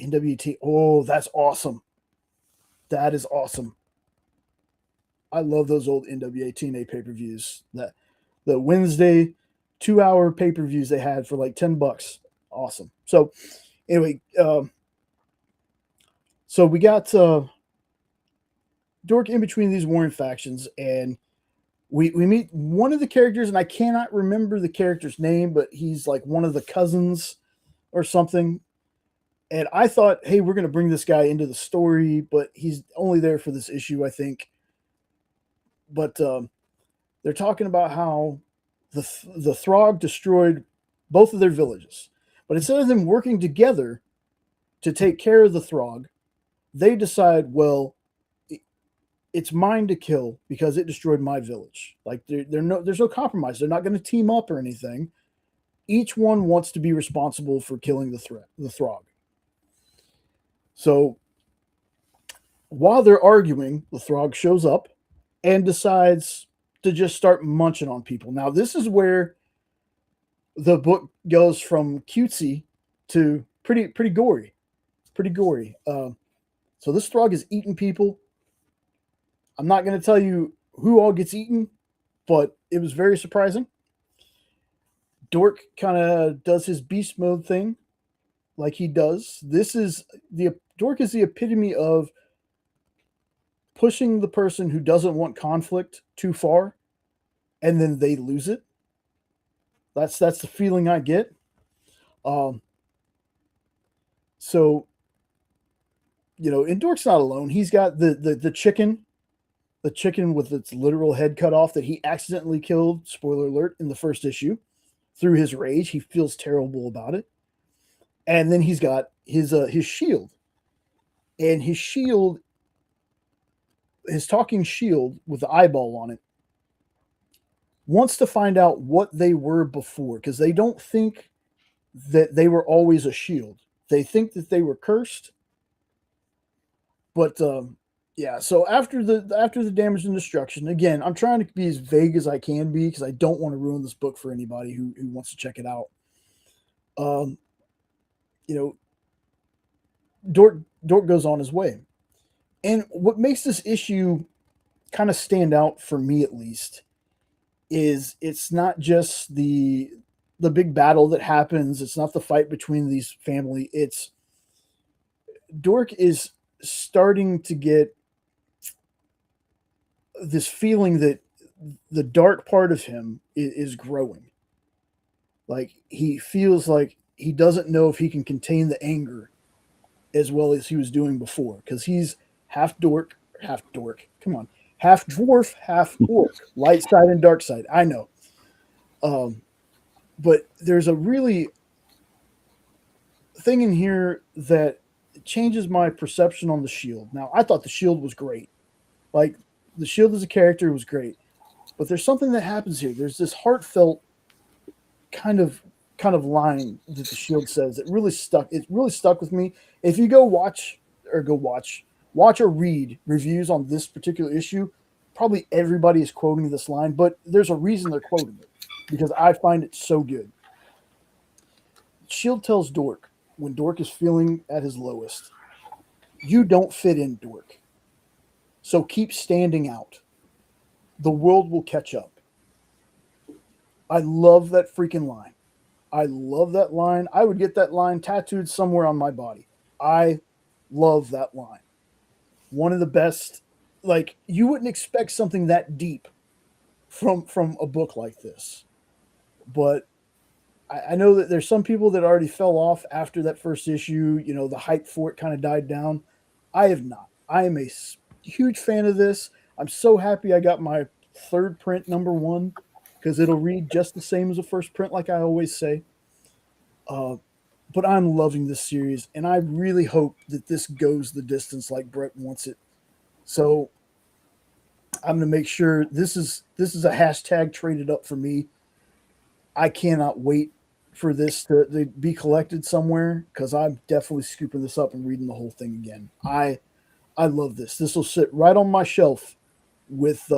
NWT. Oh, that's awesome. That is awesome. I love those old NWA TNA pay-per-views. The Wednesday 2-hour pay-per-views they had for like $10. Awesome. So anyway, so we got Dork in between these warring factions, and we meet one of the characters, and I cannot remember the character's name, but he's like one of the cousins or something. And I thought, hey, we're going to bring this guy into the story, but he's only there for this issue, I think. But they're talking about how the Throg destroyed both of their villages. But instead of them working together to take care of the Throg, they decide, well, it's mine to kill because it destroyed my village. Like there's no compromise. They're not going to team up or anything. Each one wants to be responsible for killing the Throg. So while they're arguing, the Throg shows up and decides to just start munching on people. Now, this is where the book goes from cutesy to pretty gory. It's pretty gory. So this Throg is eating people. I'm not going to tell you who all gets eaten, but it was very surprising. Dork kind of does his beast mode thing like he does. Dork is the epitome of pushing the person who doesn't want conflict too far, and then they lose it. That's the feeling I get. So, and Dork's not alone. He's got the chicken with its literal head cut off that he accidentally killed, spoiler alert, in the first issue. Through his rage, he feels terrible about it. And then he's got his shield. And his shield, his talking shield with the eyeball on it, wants to find out what they were before, because they don't think that they were always a shield. They think that they were cursed. But yeah, so after the damage and destruction, again, I'm trying to be as vague as I can be because I don't want to ruin this book for anybody who wants to check it out. Dork goes on his way. And what makes this issue kind of stand out for me, at least, is it's not just the big battle that happens. It's not the fight between these family. It's Dork is starting to get this feeling that the dark part of him is growing. Like he feels like he doesn't know if he can contain the anger as well as he was doing before, because he's half dwarf, half dwarf, half orc, light side and dark side. I know. But there's a really thing in here that changes my perception on the shield. Now, I thought the shield was great. Like, the shield as a character was great. But there's something that happens here. There's this heartfelt kind of line that the shield says. It really stuck with me. If you watch or read reviews on this particular issue, probably everybody is quoting this line, but there's a reason they're quoting it, because I find it so good. Shield tells Dork, when Dork is feeling at his lowest, you don't fit in, Dork. So keep standing out. The world will catch up. I love that freaking line. I love that line. I would get that line tattooed somewhere on my body. I love that line. One of the best. Like, you wouldn't expect something that deep from a book like this. But I know that there's some people that already fell off after that first issue. The hype for it kind of died down. I have not. I am a huge fan of this. I'm so happy I got my third print #1, because it'll read just the same as the first print, like I always say. But I'm loving this series, and I really hope that this goes the distance like Brett wants it. So I'm going to make sure this is a hashtag traded up for me. I cannot wait for this to be collected somewhere, because I'm definitely scooping this up and reading the whole thing again. I love this. This will sit right on my shelf with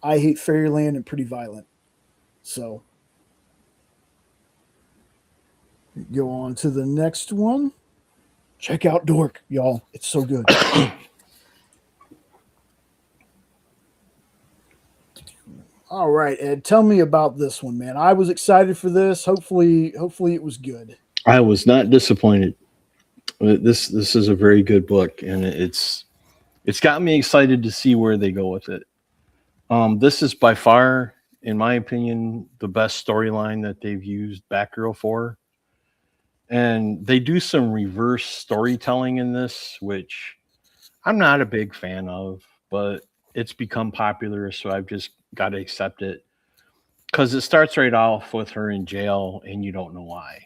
I Hate Fairyland and Pretty Violent. So go on to the next one. Check out Dork, y'all. It's so good. All right, Ed, tell me about this one, man. I was excited for this. Hopefully it was good. I was not disappointed. This is a very good book, and it's got me excited to see where they go with it. This is by far, in my opinion, the best storyline that they've used Batgirl for. And they do some reverse storytelling in this, which I'm not a big fan of, but it's become popular, so I've just got to accept it. Because it starts right off with her in jail, and you don't know why.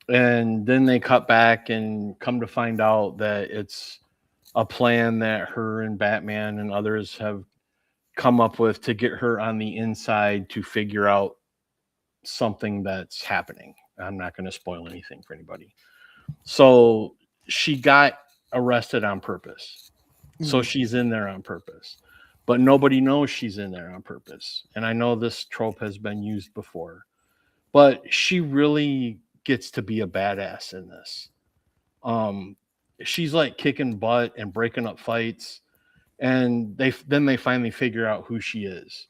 And then they cut back and come to find out that it's a plan that her and Batman and others have come up with to get her on the inside to figure out something that's happening. I'm not going to spoil anything for anybody. So she got arrested on purpose. So she's in there on purpose. But nobody knows she's in there on purpose. And I know this trope has been used before. But she really gets to be a badass in this. She's like kicking butt and breaking up fights. And they finally figure out who she is.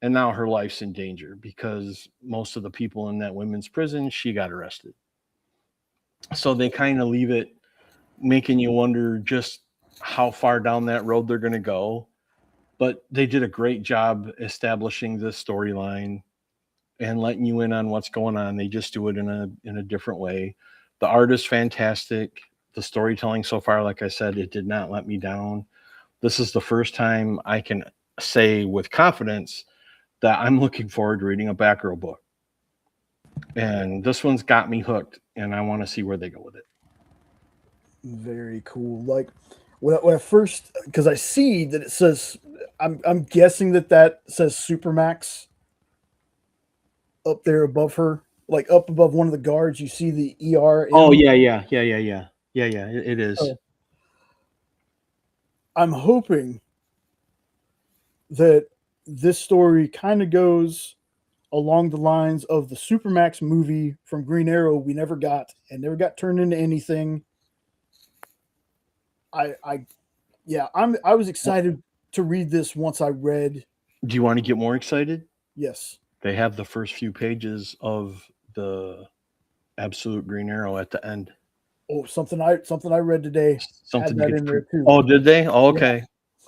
And now her life's in danger because most of the people in that women's prison, she got arrested. So they kind of leave it making you wonder just how far down that road they're going to go. But they did a great job establishing this storyline and letting you in on what's going on. They just do it in a different way. The art is fantastic. The storytelling so far, like I said, it did not let me down. This is the first time I can say with confidence that I'm looking forward to reading a Batgirl book. And this one's got me hooked, and I want to see where they go with it. Very cool. Like when I first, because I see that it says, I'm guessing that says Supermax up there above her, like up above one of the guards. You see the ER. Oh yeah. It is. So, I'm hoping that this story kind of goes along the lines of the Supermax movie from Green Arrow we never got turned into anything. I was excited to read this once I read. Do you want to get more excited? Yes. They have the first few pages of the Absolute Green Arrow at the end. Oh, something I read today. Something had that in there too. Oh, did they? Oh, okay. Yeah.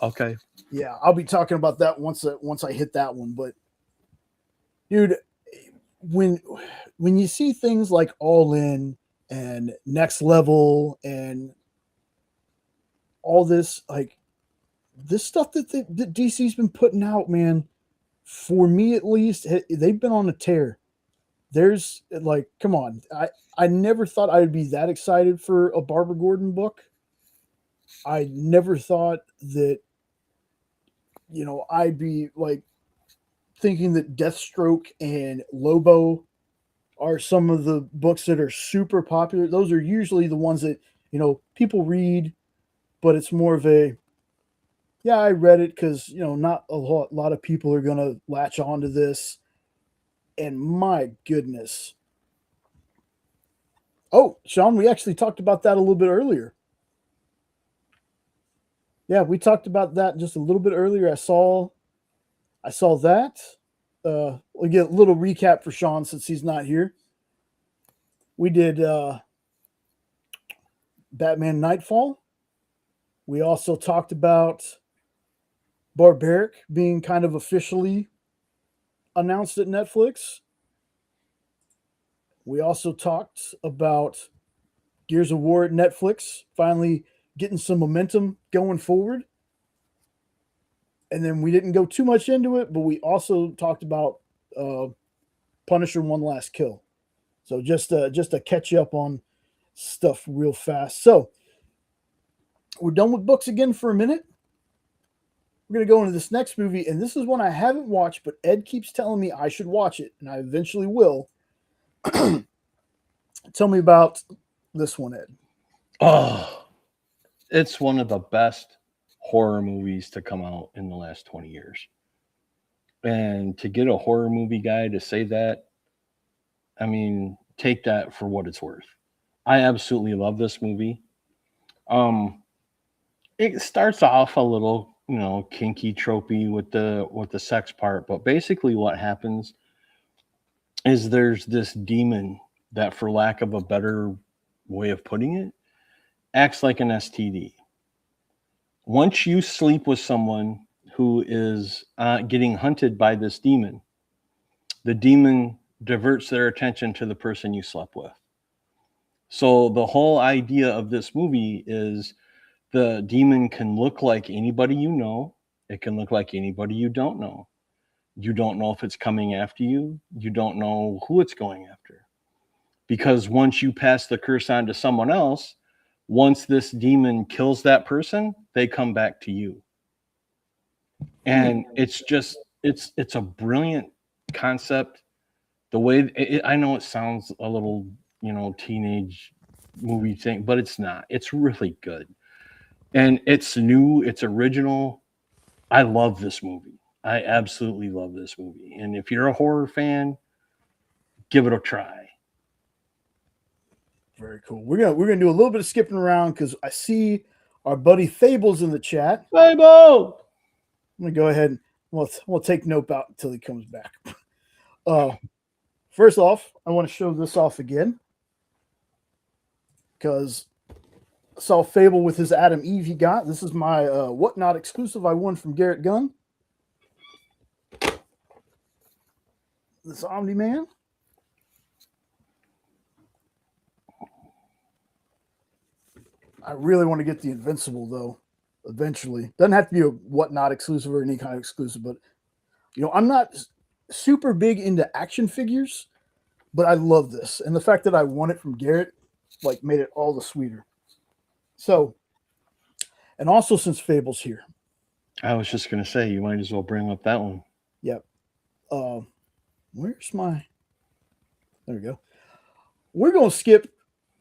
Okay. Yeah, I'll be talking about that once I hit that one. But dude, when you see things like All In and Next Level and all this, like this stuff that DC's been putting out, man, for me at least, they've been on a tear. There's like, come on, I never thought I would be that excited for a Barbara Gordon book. I never thought that, I'd be like thinking that Deathstroke and Lobo are some of the books that are super popular. Those are usually the ones that, people read, but it's more of a, yeah, I read it because, not a lot of people are going to latch on to this. And my goodness. Oh, Sean, we actually talked about that a little bit earlier. Yeah, we talked about that just a little bit earlier. I saw that. We'll get a little recap for Sean since he's not here. We did Batman Nightfall. We also talked about Barbaric being kind of officially announced at Netflix. We also talked about Gears of War at Netflix, finally getting some momentum going forward. And then we didn't go too much into it, but we also talked about Punisher One Last Kill. So just to catch you up on stuff real fast. So we're done with books again for a minute. We're going to go into this next movie, and this is one I haven't watched, but Ed keeps telling me I should watch it, and I eventually will. Tell me about this one, Ed. Oh, it's one of the best horror movies to come out in the last 20 years. And to get a horror movie guy to say that, I mean, take that for what it's worth. I absolutely love this movie. It starts off a little, kinky, tropey with the sex part, but basically what happens is there's this demon that, for lack of a better way of putting it, acts like an STD. Once you sleep with someone who is getting hunted by this demon, the demon diverts their attention to the person you slept with. So the whole idea of this movie is the demon can look like anybody you know. It can look like anybody you don't know. You don't know if it's coming after you. You don't know who it's going after. Because once you pass the curse on to someone else, once this demon kills that person, they come back to you. And it's a brilliant concept. The way I know it sounds a little, teenage movie thing, but it's not. It's really good. And it's new, it's original. I love this movie. I absolutely love this movie. And if you're a horror fan, give it a try. Very cool. We're gonna do a little bit of skipping around because I see our buddy Fable's in the chat. Phable! I'm gonna go ahead and we'll take note out until he comes back. First off, I want to show this off again because I saw Phable with his Adam Eve he got. This is my Whatnot exclusive I won from Garrett Gunn. This Omni-Man. I really want to get the Invincible though. Eventually, doesn't have to be a Whatnot exclusive or any kind of exclusive, but I'm not super big into action figures, but I love this, and the fact that I won it from Garrett made it all the sweeter. So, and also since Fable's here, I was just gonna say you might as well bring up that one. Yep. Where's my? There we go. We're gonna skip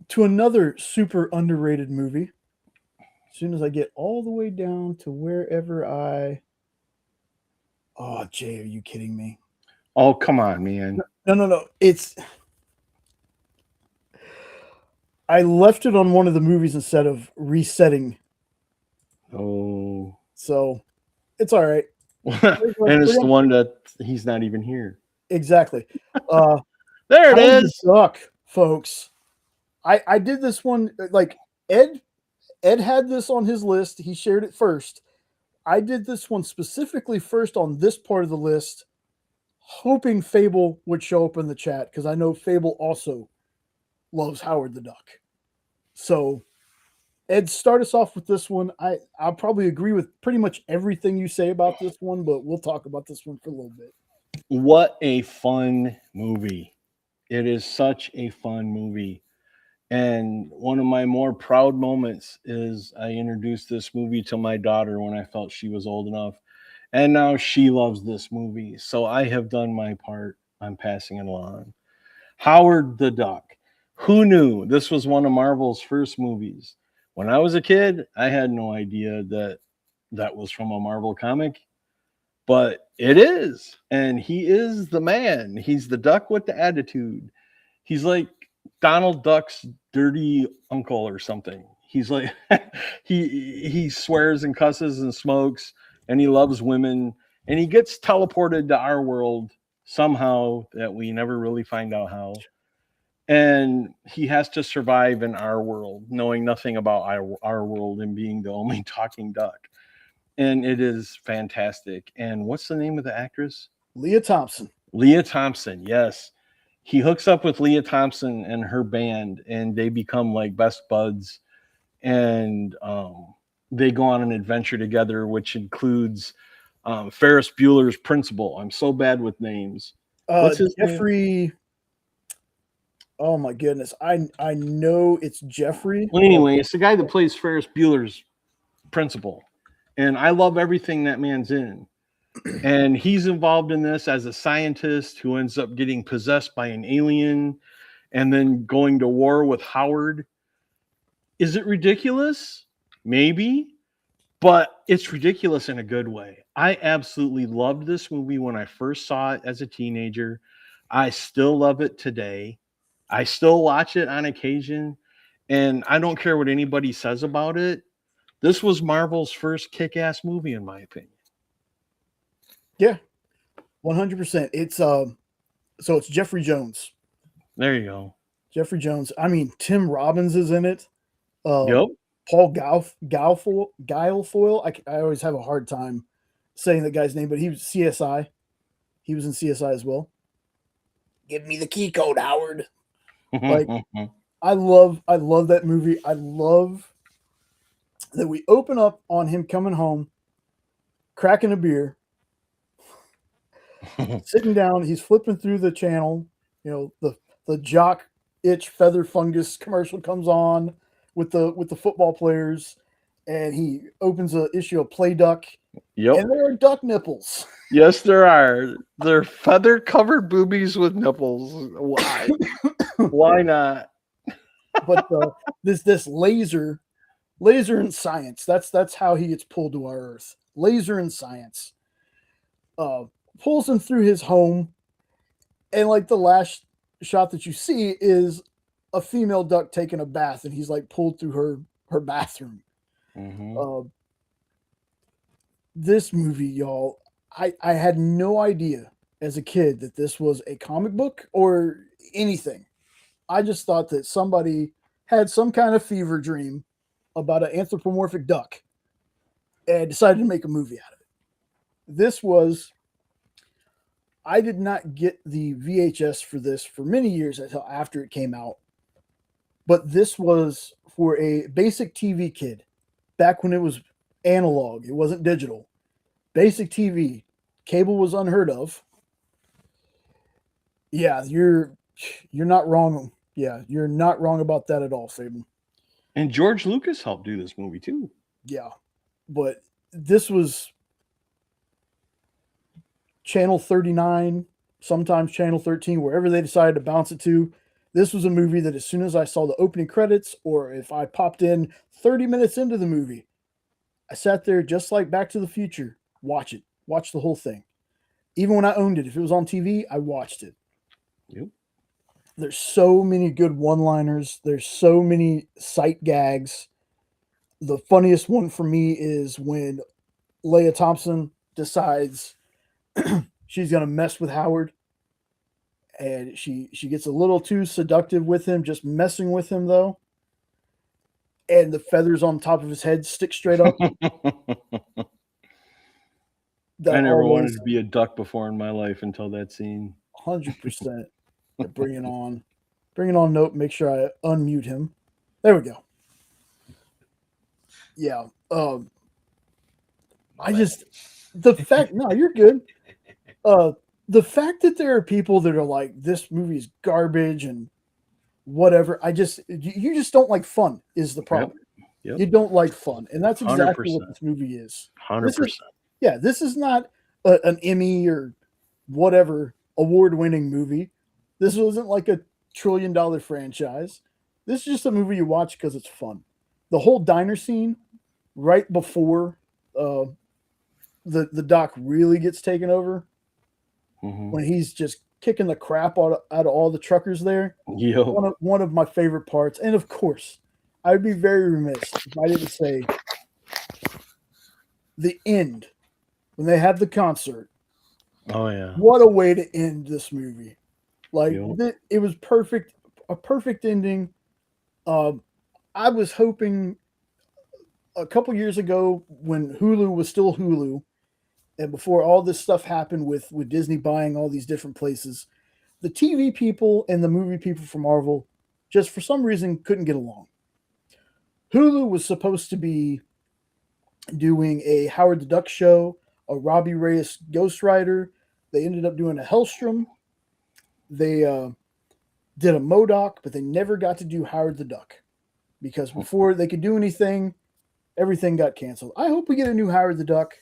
to another super underrated movie. As soon as I get all the way down to wherever Oh, Jay, are you kidding me? Oh, come on, man. No. I left it on one of the movies instead of resetting. Oh. So it's all right. And it's the one that he's not even here. Exactly. There it is. Duck, folks. I did this one Ed had this on his list. He shared it first. I did this one specifically first on this part of the list, hoping Phable would show up in the chat because I know Phable also loves Howard the Duck. So, Ed, start us off with this one. I'll probably agree with pretty much everything you say about this one, but we'll talk about this one for a little bit. What a fun movie. It is such a fun movie. And one of my more proud moments is I introduced this movie to my daughter when I felt she was old enough. And now she loves this movie. So I have done my part on passing it along. Howard the Duck. Who knew this was one of Marvel's first movies? When I was a kid, I had no idea that was from a Marvel comic. But it is. And he is the man. He's the duck with the attitude. He's like Donald Duck's dirty uncle or something. He's like he swears and cusses and smokes and he loves women and he gets teleported to our world somehow that we never really find out how. And he has to survive in our world, knowing nothing about our world and being the only talking duck. And it is fantastic. And what's the name of the actress? Leah Thompson. Leah Thompson, yes. He hooks up with Leah Thompson and her band, and they become like best buds. And they go on an adventure together, which includes Ferris Bueller's Principal. I'm so bad with names. What's his Jeffrey name? Oh my goodness. I know it's Jeffrey. Well, anyway, it's the guy that plays Ferris Bueller's Principal. And I love everything that man's in. And he's involved in this as a scientist who ends up getting possessed by an alien and then going to war with Howard. Is it ridiculous? Maybe, but it's ridiculous in a good way. I absolutely loved this movie when I first saw it as a teenager. I still love it today. I still watch it on occasion, and I don't care what anybody says about it. This was Marvel's first kick-ass movie, in my opinion. Yeah, 100%. It's so it's Jeffrey Jones. There you go. Jeffrey Jones. I mean, Tim Robbins is in it. Yep. Paul Guilfoyle. I always have a hard time saying that guy's name, but he was CSI. He was in CSI as well. Give me the key code, Howard. Like, I love that movie. I love that we open up on him coming home, cracking a beer, sitting down. He's flipping through the channel. You know, the jock itch feather fungus commercial comes on with the football players, and he opens an issue of Play Duck. Yep. And there are duck nipples. Yes, there are. They're feather covered boobies with nipples. Why? Why not? But this laser and science. That's how he gets pulled to our Earth. Laser and science. Pulls him through his home, and like the last shot that you see is a female duck taking a bath, and he's like pulled through her bathroom. Mm-hmm. This movie, y'all, I had no idea as a kid that this was a comic book or anything. I just thought that somebody had some kind of fever dream about an anthropomorphic duck and decided to make a movie out of it. This was, I did not get the VHS for this for many years until after it came out. But this was for a basic TV kid back when it was analog, it wasn't digital. Basic TV, cable was unheard of. Yeah, you're not wrong. Yeah, you're not wrong about that at all, Phable. And George Lucas helped do this movie too. Yeah, but this was Channel 39, sometimes Channel 13, wherever they decided to bounce it to. This was a movie that as soon as I saw the opening credits, or if I popped in 30 minutes into the movie, I sat there just like Back to the Future, watch the whole thing. Even when I owned it, if it was on TV, I watched it. Yep. There's so many good one-liners. There's so many sight gags. The funniest one for me is when Leia Thompson decides she's going to mess with Howard. And she gets a little too seductive with him, just messing with him, though. And the feathers on top of his head stick straight up. I never wanted to be a duck before in my life until that scene. 100%. Bring it on. Bring it on, note. Make sure I unmute him. There we go. Yeah. I just, the fact, no, you're good. The fact that there are people that are like, this movie is garbage and whatever, you just don't like fun is the problem. Yep. You don't like fun. And that's exactly 100%. what this movie is. 100%. This is not an Emmy or whatever award-winning movie. This wasn't like a $1 trillion franchise. This is just a movie you watch because it's fun. The whole diner scene right before the doc really gets taken over, when he's just kicking the crap out of all the truckers there. One of my favorite parts. And of course, I would be very remiss if I didn't say the end when they have the concert. Oh yeah. What a way to end this movie. Like it was perfect, a perfect ending. I was hoping a couple years ago when Hulu was still Hulu, and before all this stuff happened with Disney buying all these different places, the TV people and the movie people from Marvel just for some reason couldn't get along. Hulu was supposed to be doing a Howard the Duck show, a Robbie Reyes Ghost Rider. They ended up doing a Hellstrom. They did a MODOK, but they never got to do Howard the Duck because before they could do anything, everything got canceled. I hope we get a new Howard the Duck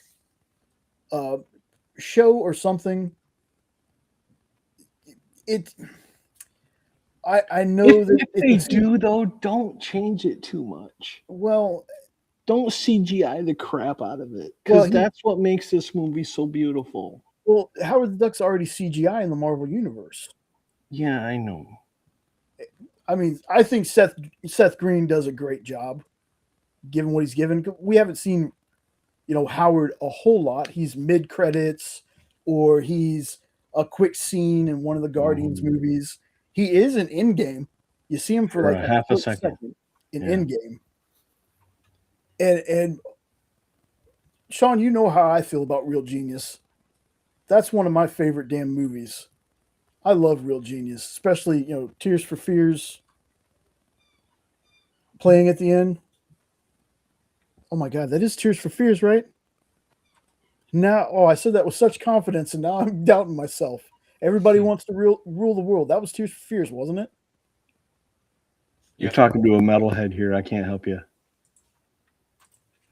show or something. I know that if they do though, don't change it too much. Well, don't CGI the crap out of it because that's what makes this movie so beautiful. Well, Howard the Duck's already CGI in the Marvel universe. Yeah, I know. I mean, I think Seth Green does a great job, given what he's given. We haven't seen, Howard a whole lot. He's mid credits, or he's a quick scene in one of the Guardians movies. He is in Endgame. You see him for like half a second in Endgame. And Sean, you know how I feel about Real Genius. That's one of my favorite damn movies. I love Real Genius, especially, Tears for Fears playing at the end. Oh my God, that is Tears for Fears, right? Now, I said that with such confidence, and now I'm doubting myself. Everybody wants to rule the world. That was Tears for Fears, wasn't it? You're talking to a metalhead here. I can't help you.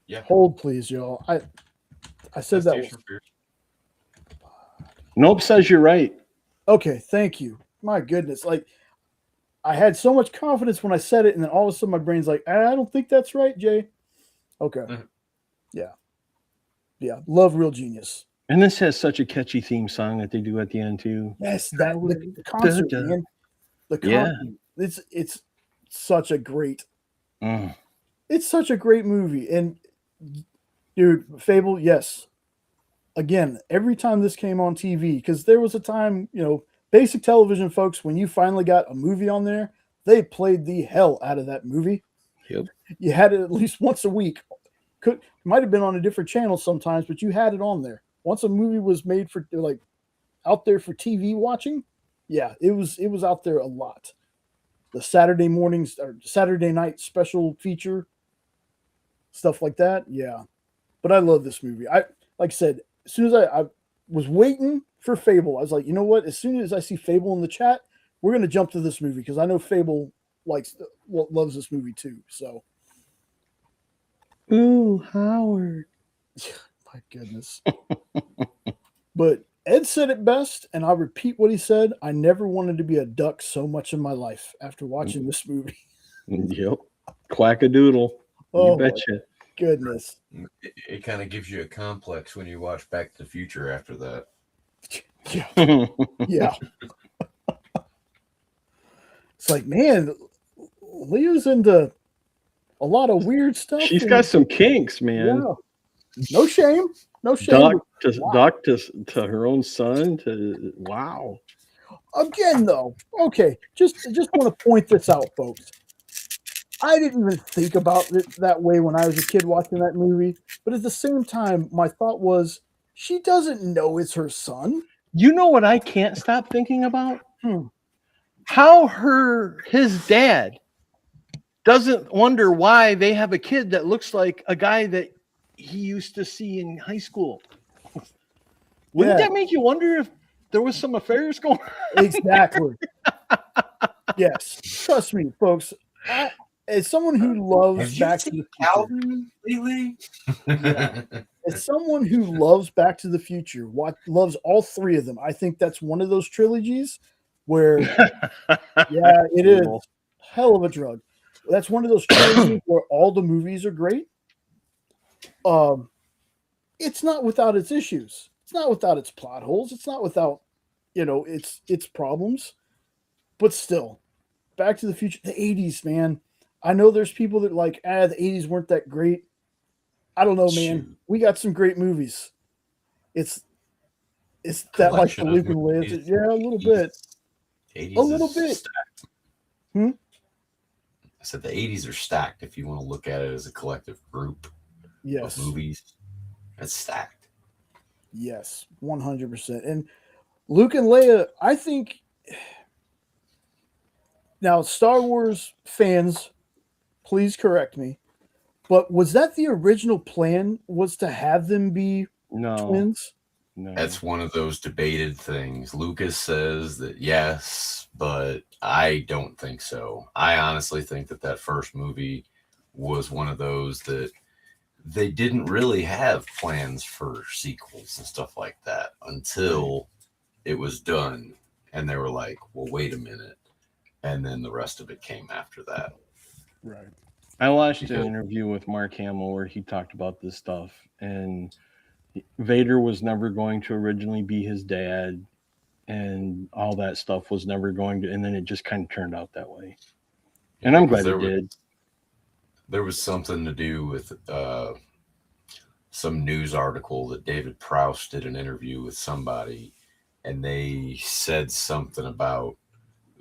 Yeah. Hold, please, y'all. I said that was. Nope says you're right. Okay, thank you. My goodness, like I had so much confidence when I said it, and then all of a sudden my brain's like, I don't think that's right, Jay. Okay. Yeah. Love Real Genius. And this has such a catchy theme song that they do at the end too. Yes, the concert, man. The concert. It's such a great. It's such a great movie, and dude, Phable, yes. Again, every time this came on TV, because there was a time, basic television folks, when you finally got a movie on there, they played the hell out of that movie. Yep. You had it at least once a week. Might have been on a different channel sometimes, but you had it on there. Once a movie was made for out there for TV watching, yeah, it was out there a lot. The Saturday mornings or Saturday night special feature, stuff like that. Yeah. But I love this movie. Like I said, as soon as I was waiting for Phable, I was like, you know what? As soon as I see Phable in the chat, we're going to jump to this movie because I know Phable loves this movie too. So. Ooh, Howard. My goodness. But Ed said it best, and I'll repeat what he said. I never wanted to be a duck so much in my life after watching this movie. Yep. Quack-a-doodle. Oh, you betcha. Goodness. It kind of gives you a complex when you watch Back to the Future after that. Yeah. Yeah. It's like, man, Leah's into a lot of weird stuff. She's got some kinks, man. Yeah. No shame. No shame. Doc to her own son. Wow. Again, though, okay, just want to point this out, folks. I didn't even think about it that way when I was a kid watching that movie. But at the same time, my thought was, she doesn't know it's her son. You know what I can't stop thinking about? How his dad doesn't wonder why they have a kid that looks like a guy that he used to see in high school. Wouldn't that make you wonder if there was some affairs going on? Exactly. Yes. Trust me, folks. As someone who loves Back to the Future lately? As someone who loves Back to the Future, loves all three of them, I think that's one of those trilogies where, yeah, it is hell of a drug. That's one of those trilogies where all the movies are great. It's not without its issues. It's not without its plot holes. It's not without, its problems. But still, Back to the Future, the 80s, man. I know there's people that the 80s weren't that great. I don't know, man. We got some great movies. It's that like the Luke and Leia. Yeah, a little bit. 80s a little bit. Stacked. I said the 80s are stacked if you want to look at it as a collective group of movies. It's stacked. Yes, 100%. And Luke and Leia, I think now Star Wars fans, please correct me, but was that the original plan, was to have them be twins? No. That's one of those debated things. Lucas says that yes, but I don't think so. I honestly think that first movie was one of those that they didn't really have plans for sequels and stuff like that until it was done. And they were like, well, wait a minute. And then the rest of it came after that. Right. I watched an interview with Mark Hamill where he talked about this stuff, and Vader was never going to originally be his dad, and all that stuff was never going to, and then it just kind of turned out that way. And I'm glad it did. There was something to do with some news article that David Prowse did an interview with somebody, and they said something about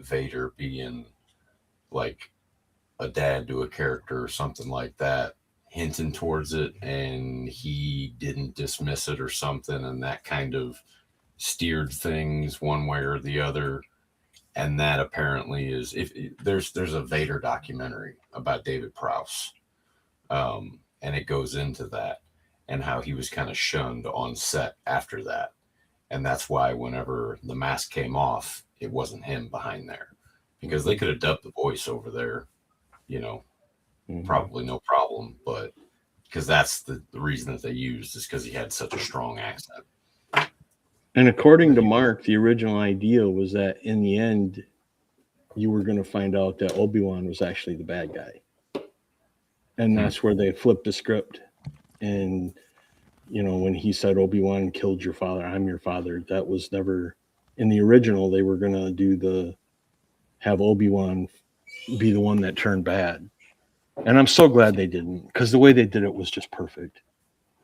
Vader being like a dad to a character or something like that, hinting towards it, and he didn't dismiss it or something, and that kind of steered things one way or the other. And that apparently is, there's a Vader documentary about David Prowse, and it goes into that and how he was kind of shunned on set after that, and that's why whenever the mask came off, it wasn't him behind there, because they could have dubbed the voice over there, probably no problem, but because that's the reason that they used, is because he had such a strong accent. And according to Mark, the original idea was that in the end, you were going to find out that Obi-Wan was actually the bad guy. And that's where they flipped the script. And, you know, when he said Obi-Wan killed your father, I'm your father, that was never in the original. They were going to have Obi-Wan be the one that turned bad. And I'm so glad they didn't, because the way they did it was just perfect.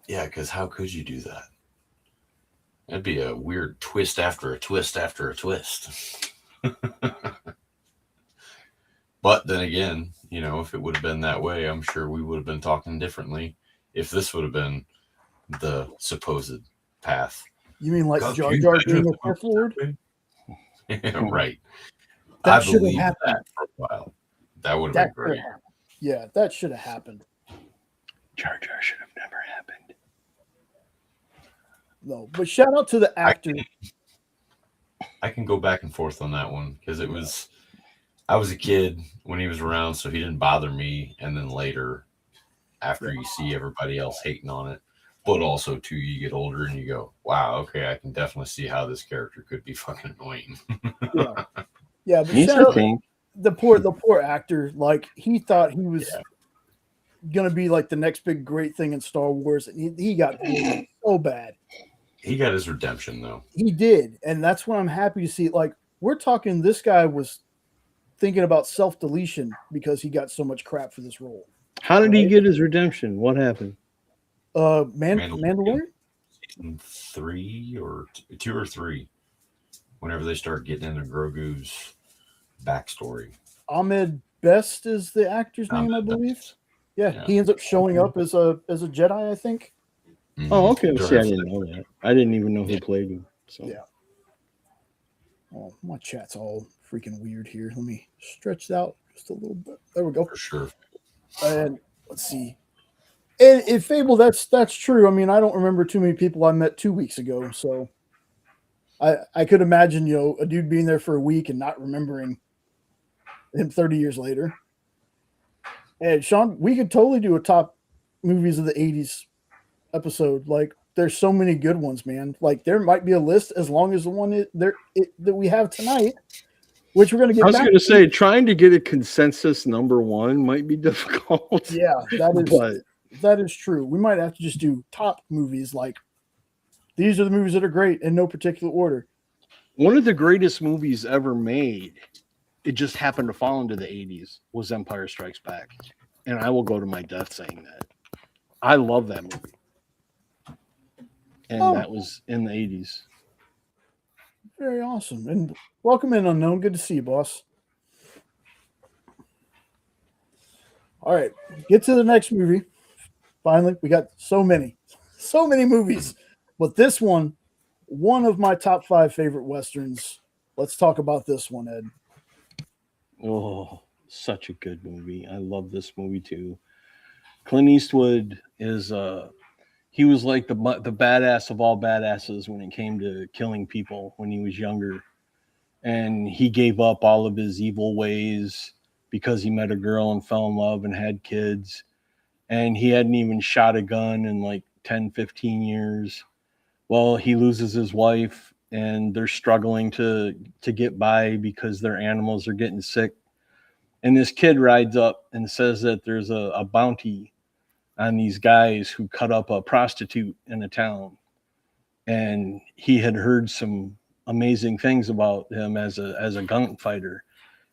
Yeah, because how could you do that? That'd be a weird twist after a twist after a twist. But then again, you know, if it would have been that way, I'm sure we would have been talking differently if this would have been the supposed path. You mean like God, Jar Jar being the Sith Lord? Right. That I should have believed happened. that for a while. That would have been great. Yeah, that should have happened. Jar Jar should have never happened. No, but shout out to the actor. I can go back and forth on that one because I was a kid when he was around, so he didn't bother me. And then later, after you see everybody else hating on it, but also too, you get older and you go, wow, okay, I can definitely see how this character could be fucking annoying. Yeah, but shout out the poor actor. Like, he thought he was gonna be like the next big great thing in Star Wars, and he got so bad. He got his redemption though. He did, and that's what I'm happy to see. Like, we're talking, this guy was thinking about self-deletion because he got so much crap for this role. How did he get his redemption? What happened? Mandalorian? Season 3 or 2 or 3. Whenever they start getting into Grogu's backstory. Ahmed Best is the actor's name, I believe. Yeah, he ends up showing up as a Jedi, I think. Mm-hmm. Oh, okay. See, I didn't know that. I didn't even know who played him. So. Yeah. Oh, my chat's all freaking weird here. Let me stretch it out just a little bit. There we go. For sure. And let's see. And in Phable, that's true. I mean, I don't remember too many people I met 2 weeks ago, so I could imagine, you know, a dude being there for a week and not remembering him 30 years later. And Sean, we could totally do a top movies of the 80s episode. Like, there's so many good ones, man. Like, there might be a list as long as the one that we have tonight, which we're going to get back to. I was going to say, trying to get a consensus number one might be difficult. Yeah, that is true. We might have to just do top movies. Like, these are the movies that are great in no particular order. One of the greatest movies ever made, it just happened to fall into the 80s, was Empire Strikes Back. And I will go to my death saying that. I love that movie. And that was in the 80s. Very awesome. And welcome in, Unknown. Good to see you, boss. All right. Get to the next movie. Finally, we got so many movies. But this one of my top 5 favorite Westerns. Let's talk about this one, Ed. Oh, such a good movie. I love this movie too. Clint Eastwood is he was like the badass of all badasses when it came to killing people when he was younger. And he gave up all of his evil ways because he met a girl and fell in love and had kids. And he hadn't even shot a gun in like 10, 15 years. Well, he loses his wife and they're struggling to get by because their animals are getting sick. And this kid rides up and says that there's a bounty on these guys who cut up a prostitute in a town. And he had heard some amazing things about him as a gunfighter.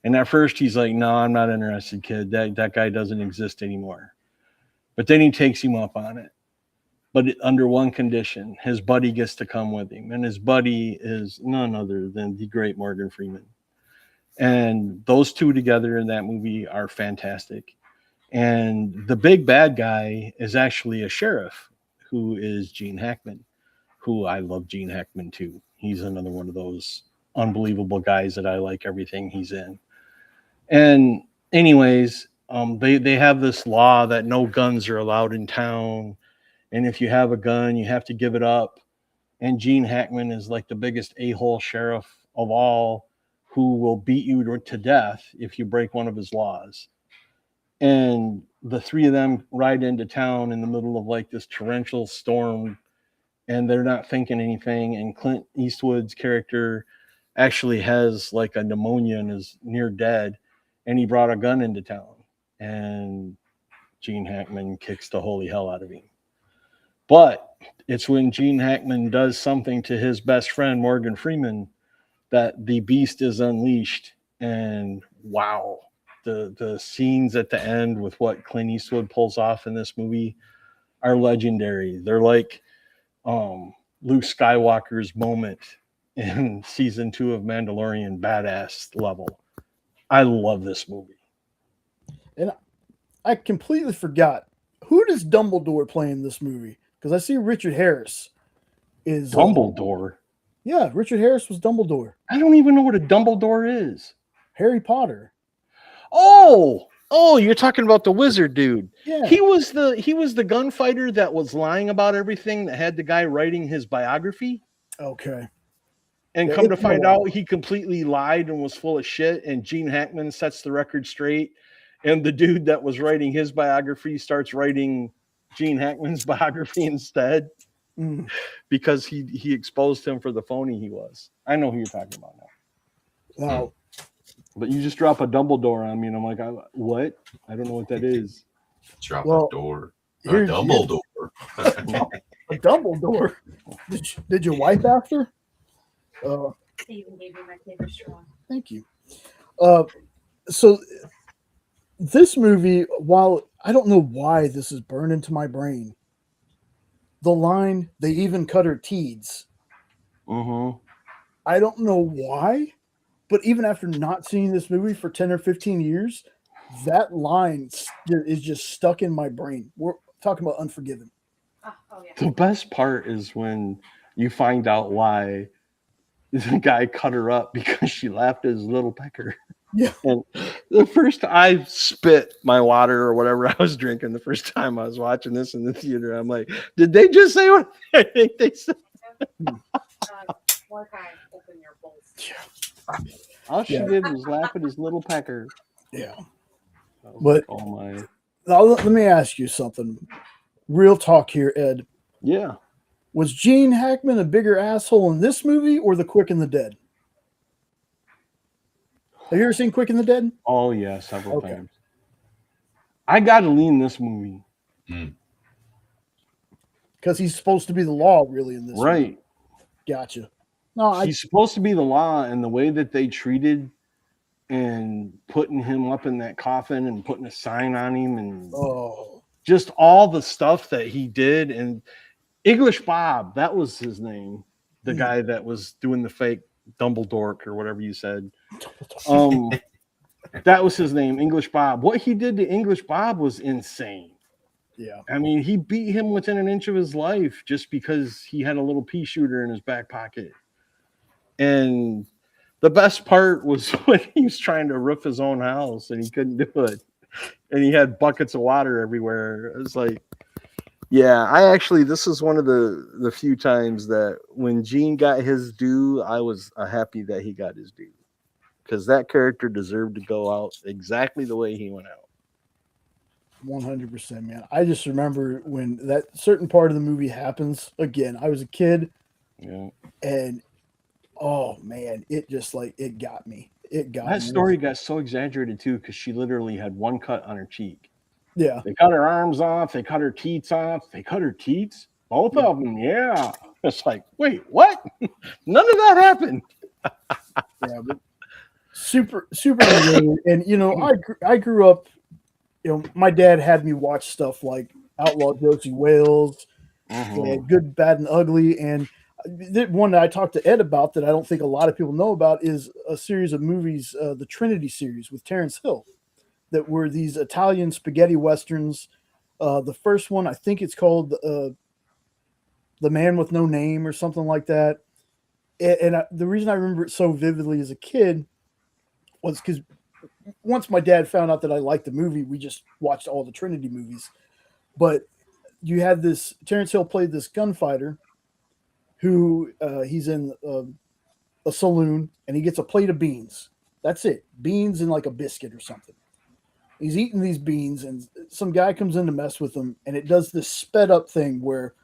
And at first he's like, no, I'm not interested, kid. That guy doesn't exist anymore. But then he takes him up on it. But under one condition, his buddy gets to come with him. And his buddy is none other than the great Morgan Freeman. And those two together in that movie are fantastic. And the big bad guy is actually a sheriff who is Gene Hackman, who I love Gene Hackman too. He's another one of those unbelievable guys that I like everything he's in. And anyways, they have this law that no guns are allowed in town. And if you have a gun, you have to give it up. And Gene Hackman is like the biggest a-hole sheriff of all, who will beat you to death if you break one of his laws. And the three of them ride into town in the middle of like this torrential storm, and they're not thinking anything. And Clint Eastwood's character actually has like a pneumonia and is near dead, and he brought a gun into town, and Gene Hackman kicks the holy hell out of him. But it's when Gene Hackman does something to his best friend Morgan Freeman that the beast is unleashed. And wow, the scenes at the end with what Clint Eastwood pulls off in this movie are legendary. They're like Luke Skywalker's moment in season 2 of Mandalorian badass level. I love this movie. And I completely forgot, who does Dumbledore play in this movie? Because I see Richard Harris is Dumbledore. Yeah, Richard Harris was Dumbledore. I don't even know what a Dumbledore is. Harry Potter. Oh, you're talking about the wizard dude. Yeah. He was the gunfighter that was lying about everything, that had the guy writing his biography. Okay. And Yeah, come to find out, he completely lied and was full of shit. And Gene Hackman sets the record straight. And the dude that was writing his biography starts writing Gene Hackman's biography instead, because he exposed him for the phony he was. I know who you're talking about now. Wow. But you just drop a Dumbledore on me, and I'm like, what? I don't know what that is. Drop a door. A Dumbledore. A Dumbledore. Did your wife after? Steven gave me my favorite straw. Thank you. So this movie, while I don't know why this is burned into my brain, the line, they even cut her teeds. I don't know why, but even after not seeing this movie for 10 or 15 years, that line is just stuck in my brain. We're talking about Unforgiven. Oh, yeah. The best part is when you find out why the guy cut her up, because she laughed at his little pecker. Yeah. And the first I spit my water or whatever I was drinking the first time I was watching this in the theater, I'm like, did they just say what I think they said? More time, open your bowls. All she did was laugh at his little pecker. Yeah. But now let me ask you something. Real talk here, Ed. Yeah. Was Gene Hackman a bigger asshole in this movie or The Quick and the Dead? Have you ever seen Quick and the Dead? Oh, yeah, several times. I got to lean this movie. Because he's supposed to be the law, really, in this right. movie. Gotcha. No, he's supposed to be the law, and the way that they treated and putting him up in that coffin and putting a sign on him and just all the stuff that he did. And English Bob, that was his name. The guy that was doing the fake Dumbledore or whatever you said. That was his name, English Bob. What he did to English Bob was insane. Yeah. I mean, he beat him within an inch of his life just because he had a little pea shooter in his back pocket. And the best part was when he was trying to roof his own house and he couldn't do it. And he had buckets of water everywhere. It was like, yeah, this is one of the few times that when Gene got his due, I was happy that he got his due. Because that character deserved to go out exactly the way he went out. 100%, man. I just remember when that certain part of the movie happens. Again, I was a kid. Yeah. And oh man, it just it got me. It got me. That story got so exaggerated too, because she literally had one cut on her cheek. Yeah. They cut her arms off, they cut her teats off, they cut her teats. Both of them, yeah. It's like, wait, what? None of that happened. Yeah, but super related. And I grew up, my dad had me watch stuff like Outlaw Josie Wales, and Good, Bad, and Ugly. And the one that I talked to Ed about that I don't think a lot of people know about is a series of movies, the Trinity series with Terrence Hill, that were these Italian spaghetti westerns. The first one, I think it's called The Man with No Name or something like that. And the reason I remember it so vividly as a kid was because once my dad found out that I liked the movie, we just watched all the Trinity movies. But you had this, Terrence Hill played this gunfighter who he's in a saloon and he gets a plate of beans. That's it. Beans and like a biscuit or something. He's eating these beans and some guy comes in to mess with him, and it does this sped up thing where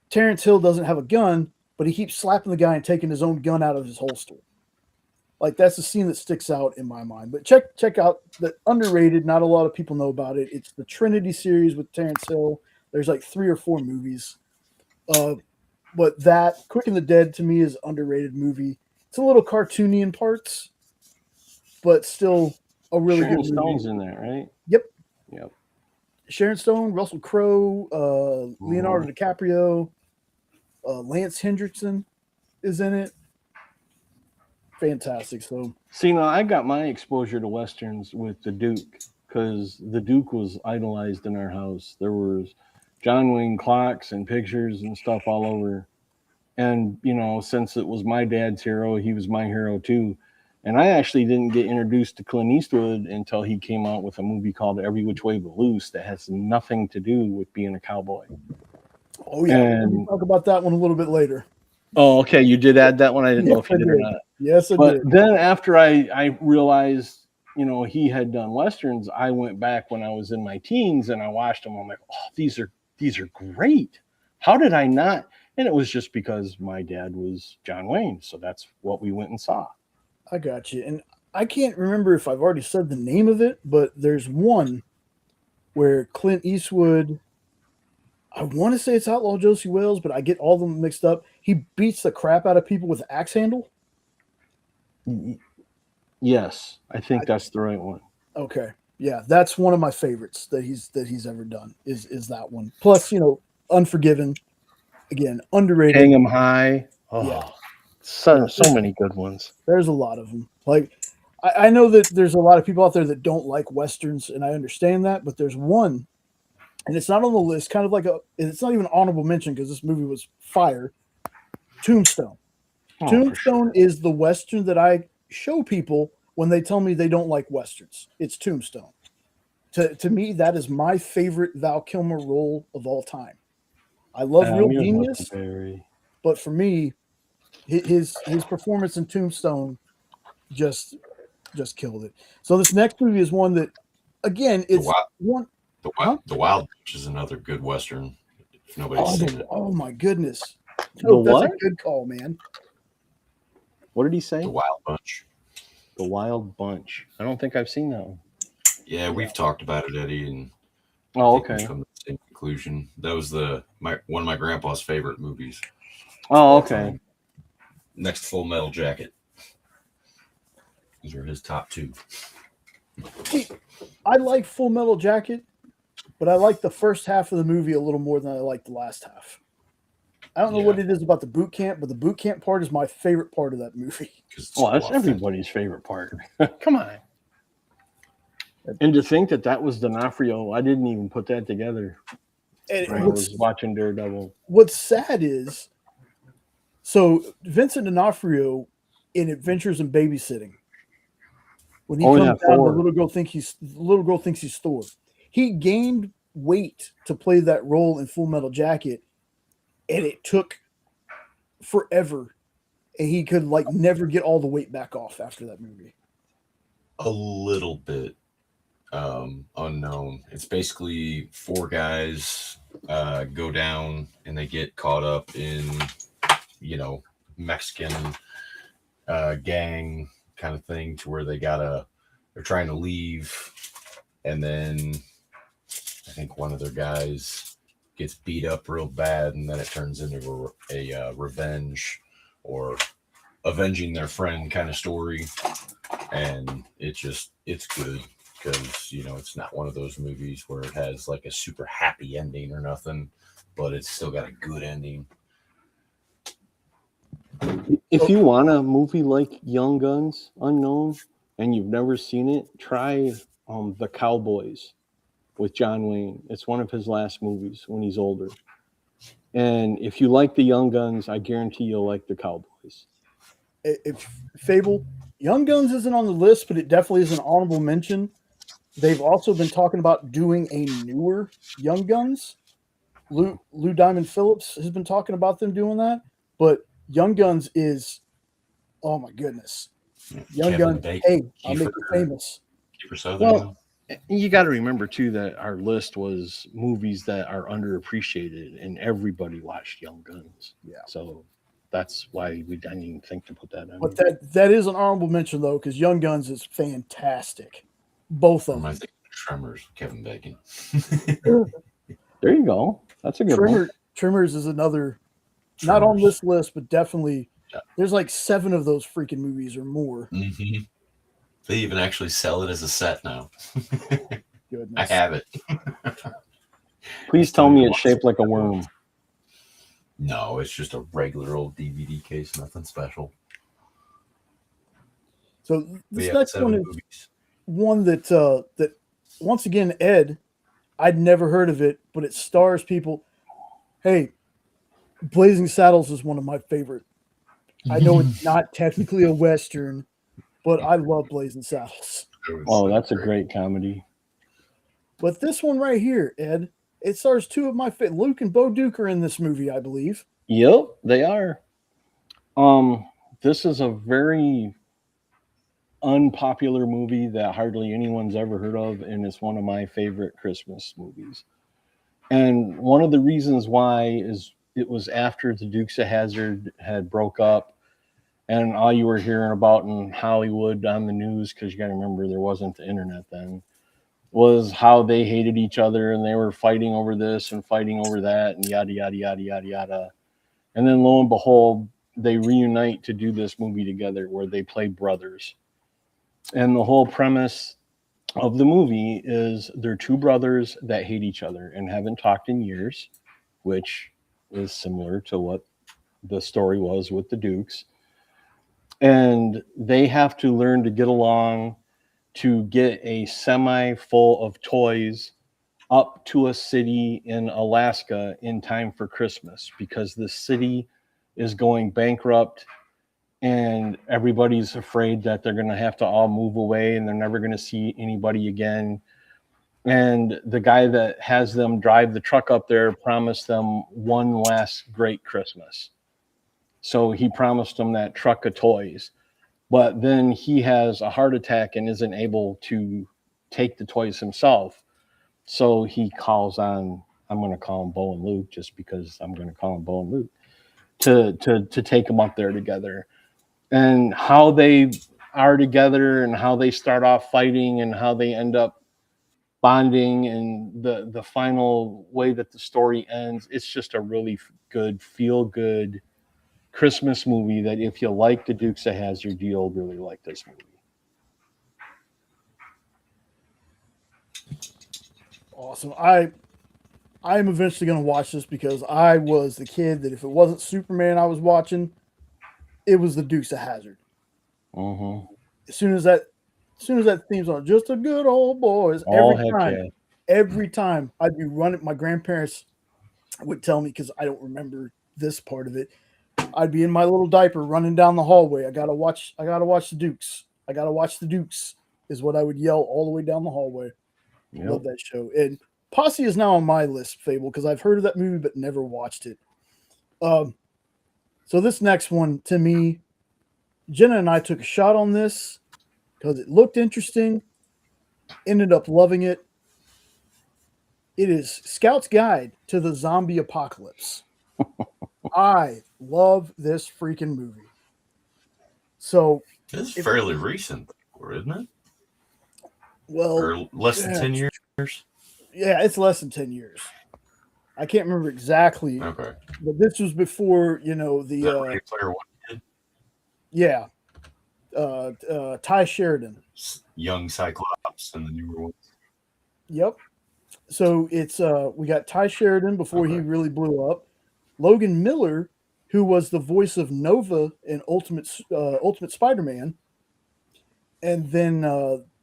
Terrence Hill doesn't have a gun, but he keeps slapping the guy and taking his own gun out of his holster. Like, that's the scene that sticks out in my mind. But check out the underrated. Not a lot of people know about it. It's the Trinity series with Terrence Hill. There's like 3 or 4 movies. But that Quick and the Dead to me is an underrated movie. It's a little cartoony in parts, but still a really Sharon good movie. Stone's in there, right? Yep. Yep. Sharon Stone, Russell Crowe, Leonardo DiCaprio, Lance Hendrickson is in it. Fantastic. So, see, now I got my exposure to westerns with the Duke, because the Duke was idolized in our house. There was John Wayne clocks and pictures and stuff all over. And, you know, since it was my dad's hero, he was my hero too. And I actually didn't get introduced to Clint Eastwood until he came out with a movie called Every Which Way But Loose that has nothing to do with being a cowboy. oh yeah, we'll talk about that one a little bit later. Oh, okay. You did add that one. I didn't know if you did or not. Yes, I But did. then after I realized, you know, he had done westerns, I went back when I was in my teens and I watched them. I'm like, oh, these are great. How did I not? And it was just because my dad was John Wayne, so that's what we went and saw. I got you. And I can't remember if I've already said the name of it, but there's one where Clint Eastwood, I want to say it's Outlaw Josie Wales, but I get all of them mixed up. He beats the crap out of people with an axe handle. Yes, I think that's the right one. Okay. Yeah, that's one of my favorites that he's ever done is that one. Plus, you know, Unforgiven, again, underrated. Hang 'em High. Oh, yeah. So many good ones. There's a lot of them. Like, I know that there's a lot of people out there that don't like Westerns, and I understand that, but there's one, and it's not on the list, kind of like it's not even honorable mention because this movie was fire. Tombstone. Tombstone is the Western that I show people when they tell me they don't like Westerns. It's Tombstone. To me, that is my favorite Val Kilmer role of all time. I love Real Genius, but for me, his performance in Tombstone just killed it. So this next movie is one that, again, it's The Wild Bunch is another good Western. If nobody's seen it. Oh my goodness. That's a good call, man. What did he say? The Wild Bunch. The Wild Bunch. I don't think I've seen that one. Yeah, we've talked about it, Eddie, and okay. We've come to the same conclusion. That was one of my grandpa's favorite movies. Oh, okay. Next, Full Metal Jacket. These are his top 2. I like Full Metal Jacket, but I like the first half of the movie a little more than I like the last half. I don't know what it is about the boot camp, but the boot camp part is my favorite part of that movie. Well, that's everybody's favorite part. Come on. And to think that was D'Onofrio, I didn't even put that together. And I was watching Daredevil. What's sad is, so Vincent D'Onofrio in Adventures in Babysitting, when he comes down, the little girl thinks he's Thor. He gained weight to play that role in Full Metal Jacket, and it took forever, and he could never get all the weight back off after that movie. A little bit unknown. It's basically 4 guys go down and they get caught up in, Mexican gang kind of thing, to where they're trying to leave, and then I think one of their guys gets beat up real bad, and then it turns into a revenge or avenging their friend kind of story. And it's good because, it's not one of those movies where it has like a super happy ending or nothing, but it's still got a good ending. If you want a movie like Young Guns, Unknown, and you've never seen it, try The Cowboys with John Wayne. It's one of his last movies when he's older. And if you like the Young Guns, I guarantee you'll like The Cowboys. If Phable, Young Guns isn't on the list, but it definitely is an honorable mention. They've also been talking about doing a newer Young Guns. Lou Diamond Phillips has been talking about them doing that, but Young Guns is, oh my goodness. Young Guns, hey, I'll make you famous. Well, you got to remember too that our list was movies that are underappreciated, and everybody watched Young Guns. Yeah. So that's why we didn't even think to put that in. But that is an honorable mention though, because Young Guns is fantastic. Both of them. Reminds me of Tremors, Kevin Bacon. There you go. That's a good one. Tremors is another, not on Tremors. this list, but definitely. Yeah. There's like 7 of those freaking movies or more. Mm-hmm. They even actually sell it as a set now. Goodness. I have it. Please tell me it's shaped like a worm. No, it's just a regular old DVD case, nothing special. So this Yeah, next 7 one is movies. one that once again, Ed, I'd never heard of it, but it stars people. Hey, Blazing Saddles is one of my favorite. I know it's not technically a Western, but I love Blazing Saddles. Oh, that's a great comedy. But this one right here, Ed, it stars 2 of my favorite. Luke and Bo Duke are in this movie, I believe. Yep, they are. This is a very unpopular movie that hardly anyone's ever heard of, and it's one of my favorite Christmas movies. And one of the reasons why is it was after the Dukes of Hazzard had broke up, and all you were hearing about in Hollywood on the news, because you got to remember there wasn't the internet then, was how they hated each other and they were fighting over this and fighting over that and yada, yada, yada, yada, yada. And then lo and behold, they reunite to do this movie together where they play brothers. And the whole premise of the movie is they're 2 brothers that hate each other and haven't talked in years, which is similar to what the story was with the Dukes. And they have to learn to get along to get a semi full of toys up to a city in Alaska in time for Christmas, because the city is going bankrupt and everybody's afraid that they're going to have to all move away and they're never going to see anybody again. And the guy that has them drive the truck up there promised them one last great Christmas. So he promised them that truck of toys. But then he has a heart attack and isn't able to take the toys himself. So he calls on, I'm going to call him Bo and Luke just because I'm going to call him Bo and Luke, to take them up there together. And how they are together and how they start off fighting and how they end up bonding and the final way that the story ends. It's just a really good, feel-good Christmas movie that if you like the Dukes of Hazzard, you'll really like this movie. Awesome. I'm eventually going to watch this because I was the kid that if it wasn't Superman I was watching, it was the Dukes of Hazzard. Mm-hmm. As soon as that theme's on, just a good old boys. Every time I'd be running, my grandparents would tell me, because I don't remember this part of it. I'd be in my little diaper running down the hallway. I gotta watch the Dukes. I gotta watch the Dukes is what I would yell all the way down the hallway. Yep. Love that show. And Posse is now on my list, Phable, because I've heard of that movie but never watched it. So this next one, to me, Jenna and I took a shot on this because it looked interesting. Ended up loving it. It is Scout's Guide to the Zombie Apocalypse. I love this freaking movie. So This is fairly recent, isn't it? Well, or less than 10 years? Yeah, it's less than 10 years. I can't remember exactly. Okay. But this was before, the Ready Player One did? Yeah. Ty Sheridan. Young Cyclops and the newer ones. Yep. So it's we got Ty Sheridan before he really blew up. Logan Miller, who was the voice of Nova in Ultimate Spider-Man. And then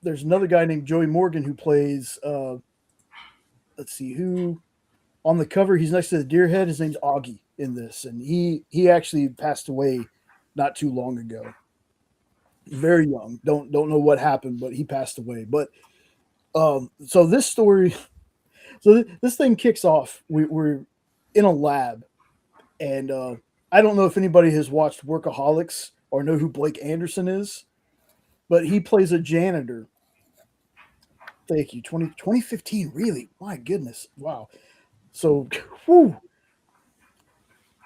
there's another guy named Joey Morgan who plays let's see who on the cover, he's next to the deer head. His name's Augie in this, and he actually passed away not too long ago. Very young. Don't know what happened, but he passed away. But so this story, this thing kicks off. We're in a lab, and I don't know if anybody has watched Workaholics or know who Blake Anderson is, but he plays a janitor. Thank you. 2015, really? My goodness. Wow. So,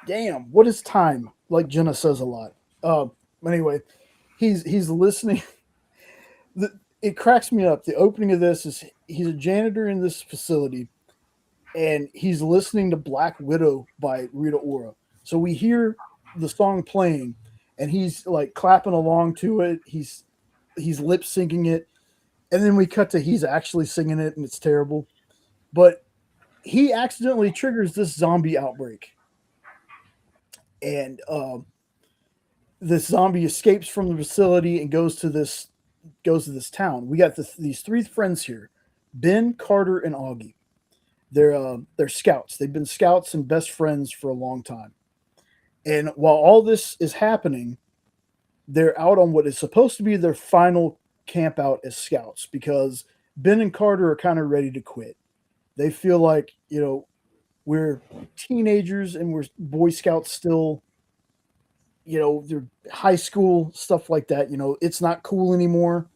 damn, what is time? Like Jenna says a lot. Anyway, he's listening. It cracks me up. The opening of this is he's a janitor in this facility, and he's listening to Black Widow by Rita Ora. So we hear the song playing, and he's like clapping along to it. He's lip syncing it, and then we cut to he's actually singing it, and it's terrible. But he accidentally triggers this zombie outbreak, and this zombie escapes from the facility and goes to this town. We got these three friends here: Ben, Carter, and Augie. They're scouts. They've been scouts and best friends for a long time. And while all this is happening, they're out on what is supposed to be their final camp out as scouts, because Ben and Carter are kind of ready to quit. They feel like, we're teenagers and we're Boy Scouts still, they're high school, stuff like that. It's not cool anymore.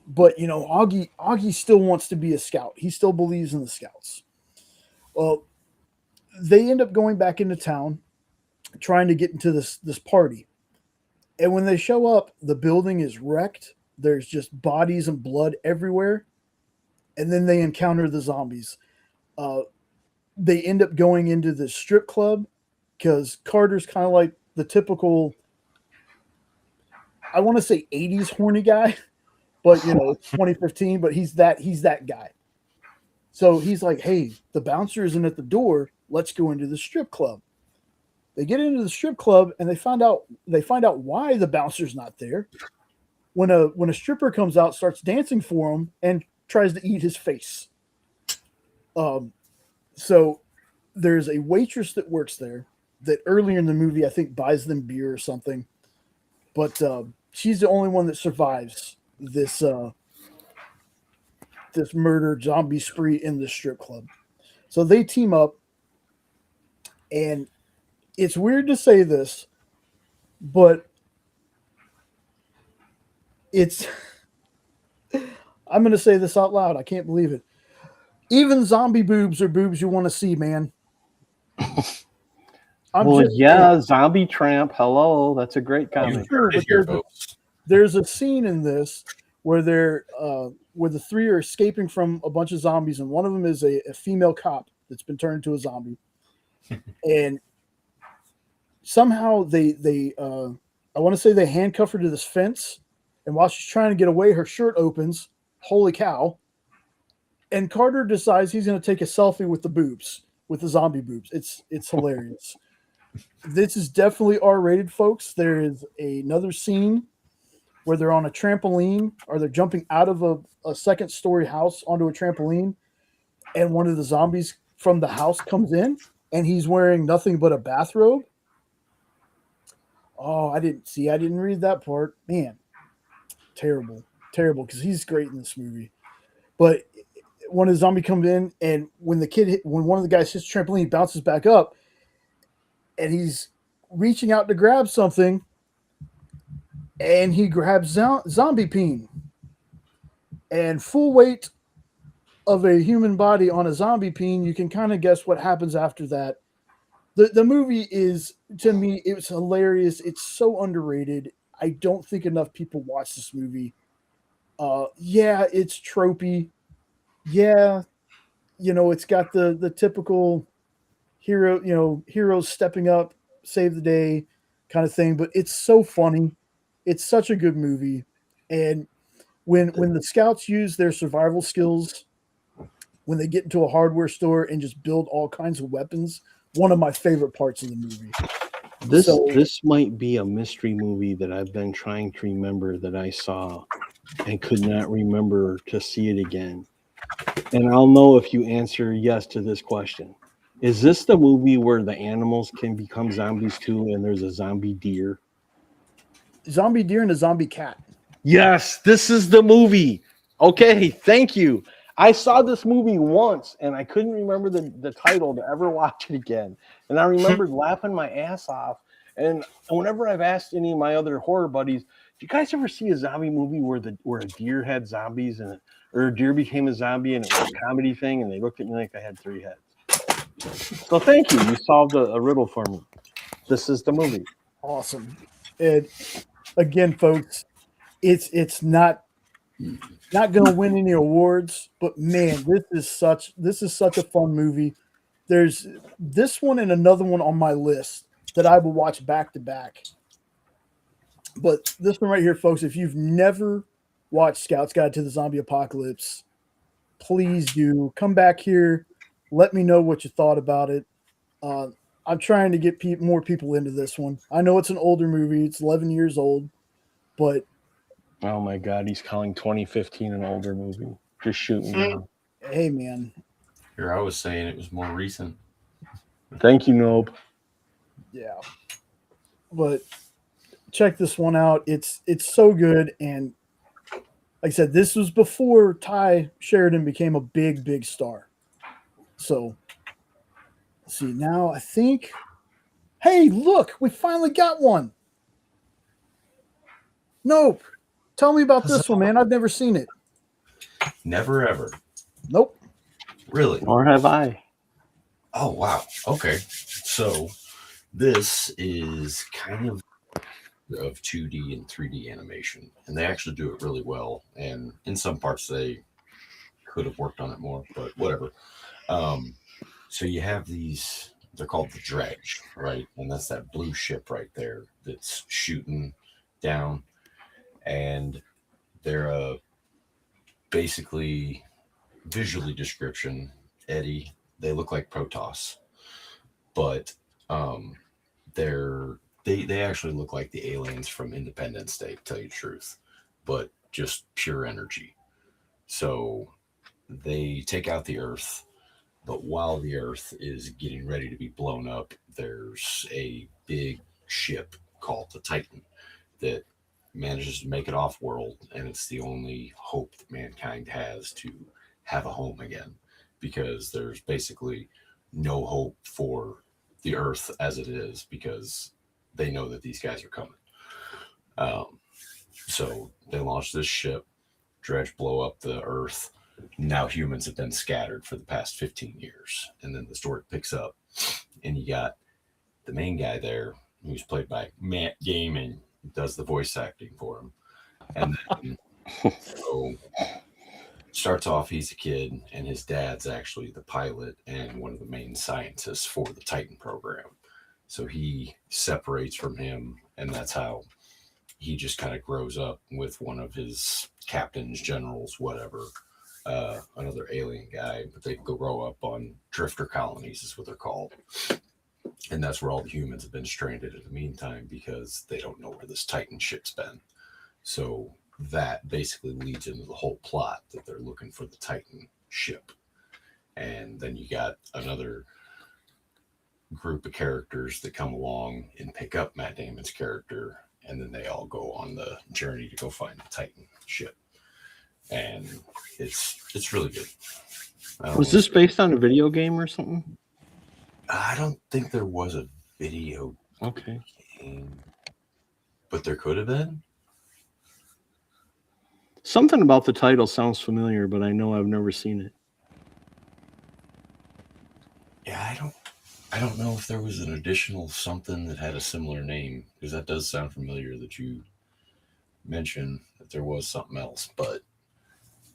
But, Augie still wants to be a scout. He still believes in the scouts. Well, they end up going back into town, trying to get into this party. And when they show up, the building is wrecked. There's just bodies and blood everywhere. And then they encounter the zombies. They end up going into the strip club, because Carter's kind of like the typical, I want to say 80s horny guy, but it's 2015, but he's that guy. So he's like, hey, the bouncer isn't at the door. Let's go into the strip club. They get into the strip club, and they find out why the bouncer's not there. When a stripper comes out, starts dancing for him, and tries to eat his face. So there's a waitress that works there that earlier in the movie I think buys them beer or something, but she's the only one that survives this murder zombie spree in the strip club. So they team up, and it's weird to say this, but it's I'm going to say this out loud. I can't believe it. Even zombie boobs are boobs you want to see, man. Zombie Tramp. Hello, that's a great comic. Sure, but there's a scene in this where where the three are escaping from a bunch of zombies, and one of them is a female cop that's been turned into a zombie, and somehow they I want to say they handcuff her to this fence, and while she's trying to get away, her shirt opens. Holy cow! And Carter decides he's going to take a selfie with the boobs, with the zombie boobs. It's hilarious. This is definitely R-rated, folks. There is another scene where they're on a trampoline, or they're jumping out of a second-story house onto a trampoline, and one of the zombies from the house comes in, and he's wearing nothing but a bathrobe. Oh, I didn't read that part. Man, terrible, because he's great in this movie. But when a zombie comes in, and when one of the guys hits the trampoline, he bounces back up, and he's reaching out to grab something, and he grabs zombie peen. And full weight of a human body on a zombie peen, you can kind of guess what happens after that. The movie is, to me, it was hilarious. It's so underrated. I don't think enough people watch this movie. Yeah, it's tropey. Yeah, it's got the typical hero, heroes stepping up, save the day kind of thing, but it's so funny. It's such a good movie. And when the scouts use their survival skills, when they get into a hardware store and just build all kinds of weapons, one of my favorite parts of the movie. This might be a mystery movie that I've been trying to remember that I saw and could not remember to see it again. And I'll know if you answer yes to this question. Is this the movie where the animals can become zombies too, and there's a zombie deer? Zombie deer and a zombie cat. Yes, this is the movie. Okay, thank you. I saw this movie once, and I couldn't remember the title to ever watch it again. And I remembered laughing my ass off. And whenever I've asked any of my other horror buddies, do you guys ever see a zombie movie where a deer had zombies or a deer became a zombie and it was a comedy thing, and they looked at me like I had three heads? So thank you. You solved a riddle for me. This is the movie. Awesome. And again, folks, it's not going to win any awards, but man, this is such a fun movie. There's this one and another one on my list that I will watch back to back. But this one right here, folks, if you've never watched Scout's Guide to the Zombie Apocalypse, please do come back here. Let me know what you thought about it. I'm trying to get more people into this one. I know it's an older movie. It's 11 years old, but Oh my God, he's calling 2015 an older movie. Just shooting down. hey, man. Here, I was saying it was more recent. Thank you, Nope. Yeah. But check this one out. It's so good. And like I said, this was before Ty Sheridan became a big, big star. So let's see now. I think, hey, look, we finally got one. Nope. Tell me about this one, man. I've never seen it. Never ever. Nope. Really? Or have I? Oh, wow. Okay. So this is kind of 2D and 3D animation, and they actually do it really well. And in some parts, they could have worked on it more, but whatever. So you have these, they're called the Dredge, right? And that's that blue ship right there that's shooting down. And they're basically visually description, Eddie, they look like Protoss, but they actually look like the aliens from Independence Day, to tell you the truth, but just pure energy. So they take out the Earth, but while the Earth is getting ready to be blown up, there's a big ship called the Titan that manages to make it off world, and it's the only hope that mankind has to have a home again, because there's basically no hope for the Earth as it is, because they know that these guys are coming. So they launch this ship, Dredge blow up the Earth. Now humans have been scattered for the past 15 years, and then the story picks up, and you got the main guy there, who's played by Matt Damon, does the voice acting for him. And then so starts off, he's a kid, and his dad's actually the pilot and one of the main scientists for the Titan program. So he separates from him, and that's how he just kind of grows up with one of his captains, generals, whatever, another alien guy. But they grow up on drifter colonies, is what they're called. And that's where all the humans have been stranded in the meantime, because they don't know where this Titan ship's been. So that basically leads into the whole plot, that they're looking for the Titan ship. And then you got another group of characters that come along and pick up Matt Damon's character, and then they all go on the journey to go find the Titan ship. And it's really good. Was this based on a video game or something? I don't think there was a video game, but there could have been. Something about the title sounds familiar, but I know I've never seen it. Yeah, I don't know if there was an additional something that had a similar name, because that does sound familiar that you mentioned that there was something else, but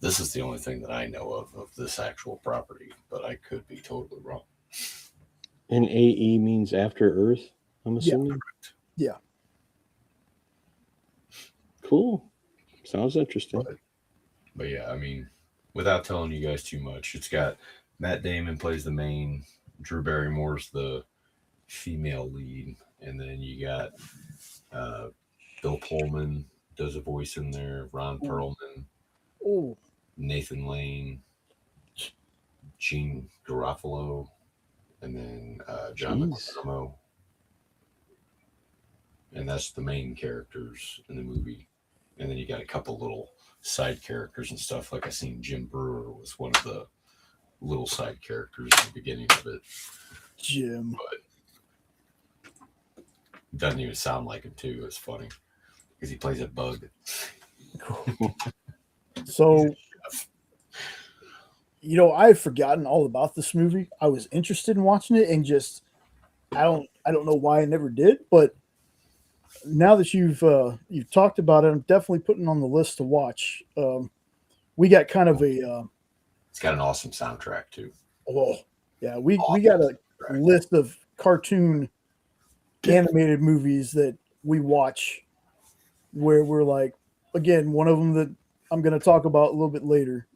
this is the only thing that I know of this actual property, but I could be totally wrong. And AE means after Earth, I'm assuming? Yeah. Cool. Sounds interesting. But yeah, I mean, without telling you guys too much, it's got Matt Damon plays the main, Drew Barrymore's the female lead, and then you got Bill Pullman does a voice in there, Ron Perlman, Nathan Lane, Gene Garofalo, and then John Leguizamo. And that's the main characters in the movie. And then you got a couple little side characters and stuff. Like I seen Jim Brewer was one of the little side characters in the beginning of it. Jim. But doesn't even sound like him too. It's funny because he plays a bug. So, I've forgotten all about this movie. I was interested in watching it, and just I I don't know why I never did, but now that you've talked about it, I'm definitely putting on the list to watch. We got kind of a It's got an awesome soundtrack too. oh yeah, we got a list of cartoon animated movies that we watch where we're like, again, one of them that I'm going to talk about a little bit later.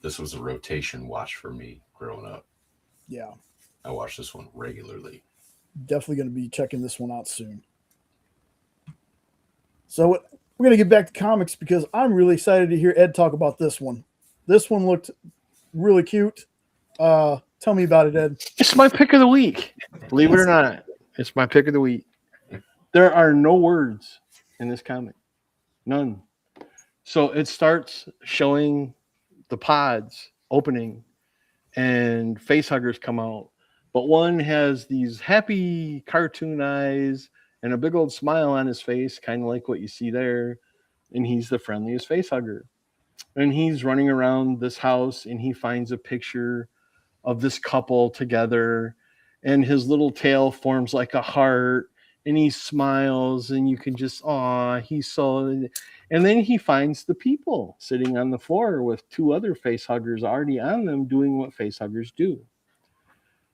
This was a rotation watch for me growing up. Yeah, I watched this one regularly. definitely going to be checking this one out soon. So we're going to get back to comics because I'm really excited to hear Ed talk about this one. This one looked really cute. Tell me about it, Ed. It's my pick of the week. Believe it or not, it's my pick of the week. There are no words in this comic. None. So it starts showing the pods opening and facehuggers come out. But one has these happy cartoon eyes and a big old smile on his face, kind of like what you see there. And he's the friendliest facehugger. And he's running around this house and he finds a picture of this couple together. And his little tail forms like a heart. And he smiles and you can just, he's so... And then he finds the people sitting on the floor with two other facehuggers already on them doing what facehuggers do.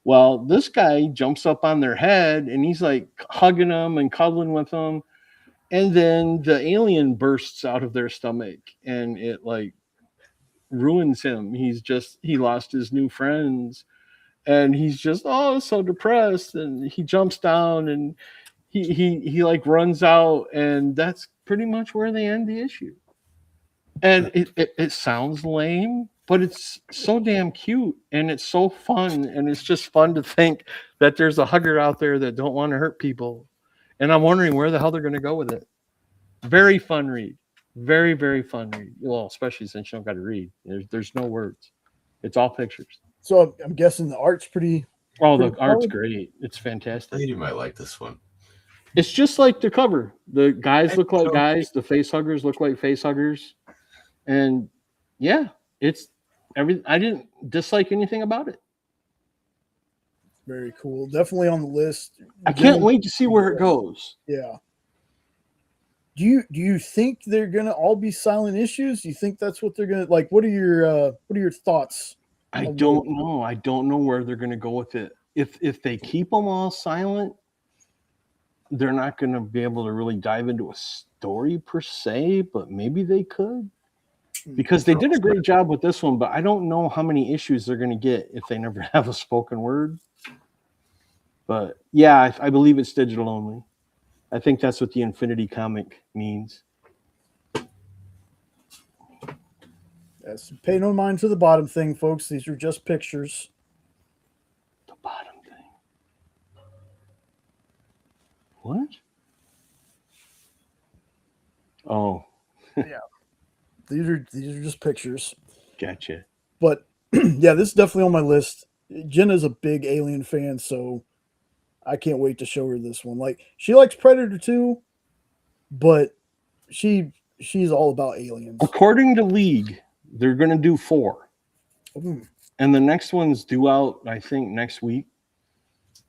Well, this guy jumps up on their head and he's like hugging them and cuddling with them. And then the alien bursts out of their stomach and it like ruins him. He lost his new friends and he's just, so depressed. And he jumps down and he like runs out, and that's pretty much where they end the issue. And it sounds lame, but it's so damn cute and it's so fun, and it's just fun to think that there's a hugger out there that don't want to hurt people. And I'm wondering where the hell they're going to go with it. Very fun read. Very, very fun read. Well, especially since you don't got to read. There's no words. It's all pictures. So I'm guessing the art's pretty. Oh, the art's great. It's fantastic. You might like this one. It's just like the cover. The guys look like guys. The facehuggers look like facehuggers. And yeah, it's I didn't dislike anything about it. Very cool. Definitely on the list. I can't wait to see where it goes. Yeah. Do you think they're gonna all be silent issues? Do you think that's what they're gonna like? What are your thoughts? I don't know. I don't know where they're gonna go with it. If they keep them all silent, they're not gonna be able to really dive into a story per se, but maybe they could. Because they did a great job with this one, but I don't know how many issues they're going to get if they never have a spoken word. But yeah, I believe it's digital only. I think that's what the Infinity comic means. Yes, pay no mind to the bottom thing, folks. These are just pictures. The bottom thing. What? Oh. Yeah. These are just pictures. Gotcha. But yeah, this is definitely on my list. Jenna's a big Alien fan, so I can't wait to show her this one. Like, she likes Predator too, but she's all about aliens. According to League, they're going to do 4. Mm. And the next one's due out, I think, next week.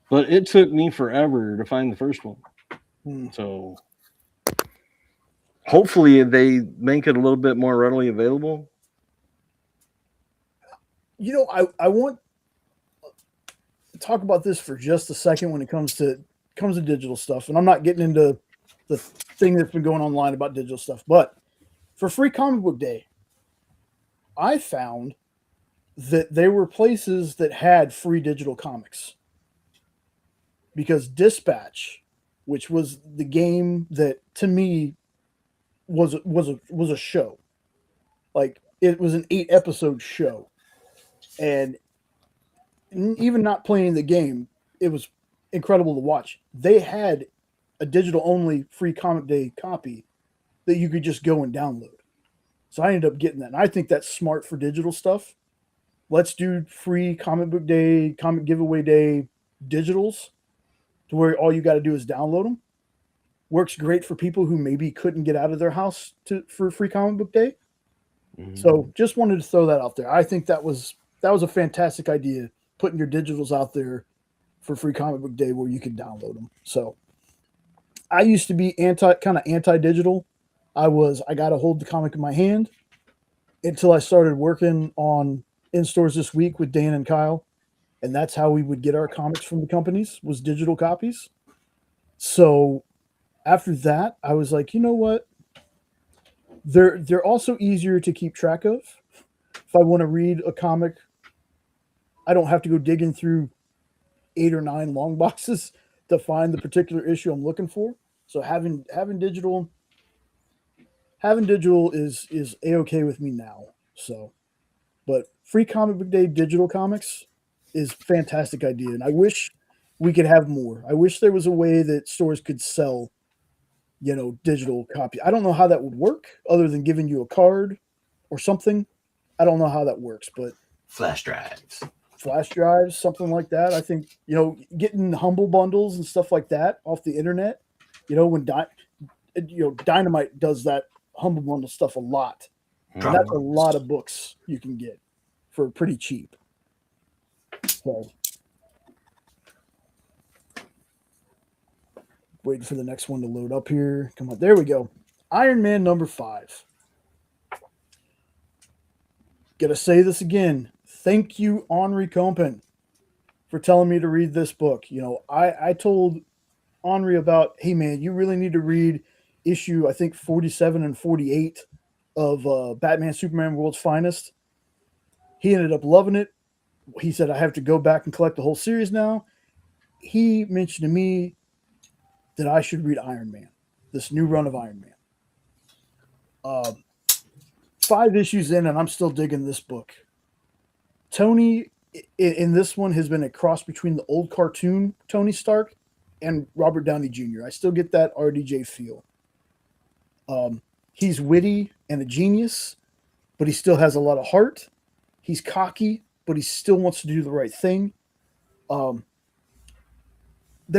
But it took me forever to find the first one. Mm. So hopefully they make it a little bit more readily available. You know, I want to talk about this for just a second when it comes to digital stuff. And I'm not getting into the thing that's been going online about digital stuff. But for Free Comic Book Day, I found that there were places that had free digital comics. Because Dispatch, which was the game that to me was a show. Like, it was an 8-episode show. And even not playing the game, it was incredible to watch. They had a digital only Free Comic Day copy that you could just go and download. So I ended up getting that. And I think that's smart for digital stuff. Let's do Free Comic Book Day, Comic Giveaway Day digitals to where all you got to do is download them. Works great for people who maybe couldn't get out of their house for Free Comic Book Day. Mm-hmm. So just wanted to throw that out there. I think that was a fantastic idea, putting your digitals out there for Free Comic Book Day where you could download them. So I used to be anti-digital. I got to hold the comic in my hand until I started working on in stores this week with Dan and Kyle. And that's how we would get our comics from the companies, was digital copies. So after that, I was like, you know what? They're also easier to keep track of. If I want to read a comic, I don't have to go digging through 8 or 9 long boxes to find the particular issue I'm looking for. So having digital is a-okay with me now. So, but Free Comic Book Day digital comics is a fantastic idea, and I wish we could have more. I wish there was a way that stores could sell, digital copy. I don't know how that would work other than giving you a card or something. I don't know how that works, but flash drives, something like that. I think, getting humble bundles and stuff like that off the internet, when Dynamite does that humble bundle stuff a lot. And that's a lot of books you can get for pretty cheap. So waiting for the next one to load up here. Come on, there we go. Iron Man number 5. Gotta say this again. Thank you, Henri Compen, for telling me to read this book. I told Henri about, hey man, you really need to read issue, I think 47 and 48 of Batman Superman World's Finest. He ended up loving it. He said, I have to go back and collect the whole series now. He mentioned to me that I should read Iron Man, this new run of Iron Man. 5 issues in, and I'm still digging this book. Tony, in this one, has been a cross between the old cartoon Tony Stark and Robert Downey Jr. I still get that RDJ feel. He's witty and a genius, but he still has a lot of heart. He's cocky, but he still wants to do the right thing. There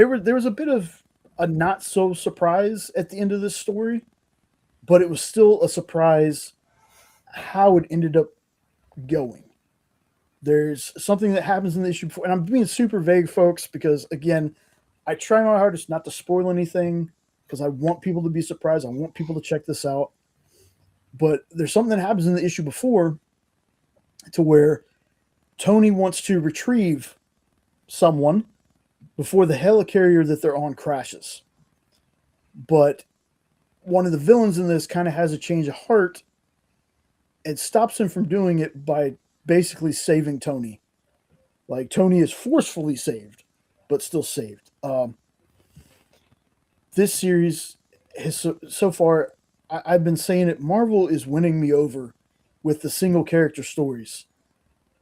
was a bit of a not so surprise at the end of this story, but it was still a surprise how it ended up going. There's something that happens in the issue before, and I'm being super vague, folks, because again, I try my hardest not to spoil anything because I want people to be surprised. I want people to check this out. But there's something that happens in the issue before to where Tony wants to retrieve someone before the helicarrier that they're on crashes. But one of the villains in this kind of has a change of heart and stops him from doing it by basically saving Tony. Like, Tony is forcefully saved, but still saved. This series has so far, I've been saying it, Marvel is winning me over with the single character stories.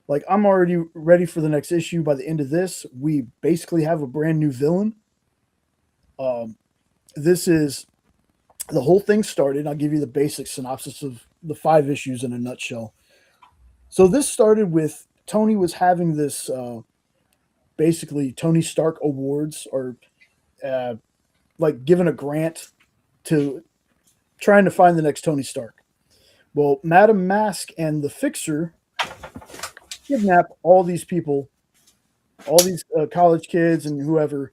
Like, I'm already ready for the next issue. By the end of this, we basically have a brand new villain. This is the whole thing started. I'll give you the basic synopsis of the 5 issues in a nutshell. So this started with Tony was having this basically Tony Stark Awards, or like given a grant to trying to find the next Tony Stark. Well, Madame Mask and the Fixer kidnap all these people, all these college kids and whoever,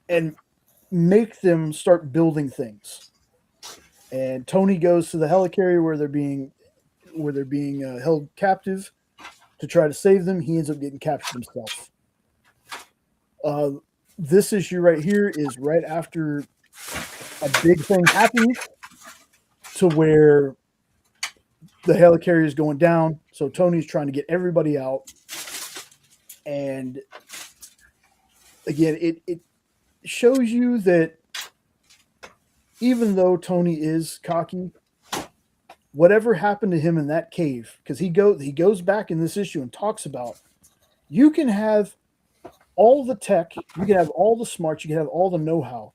and make them start building things. And Tony goes to the helicarrier where they're being held captive to try to save them. He ends up getting captured himself. This issue right here is right after a big thing happens to where the helicarrier is going down. So Tony's trying to get everybody out. And again, it shows you that even though Tony is cocky, whatever happened to him in that cave, because he goes back in this issue and talks about, you can have all the tech, you can have all the smarts, you can have all the know-how.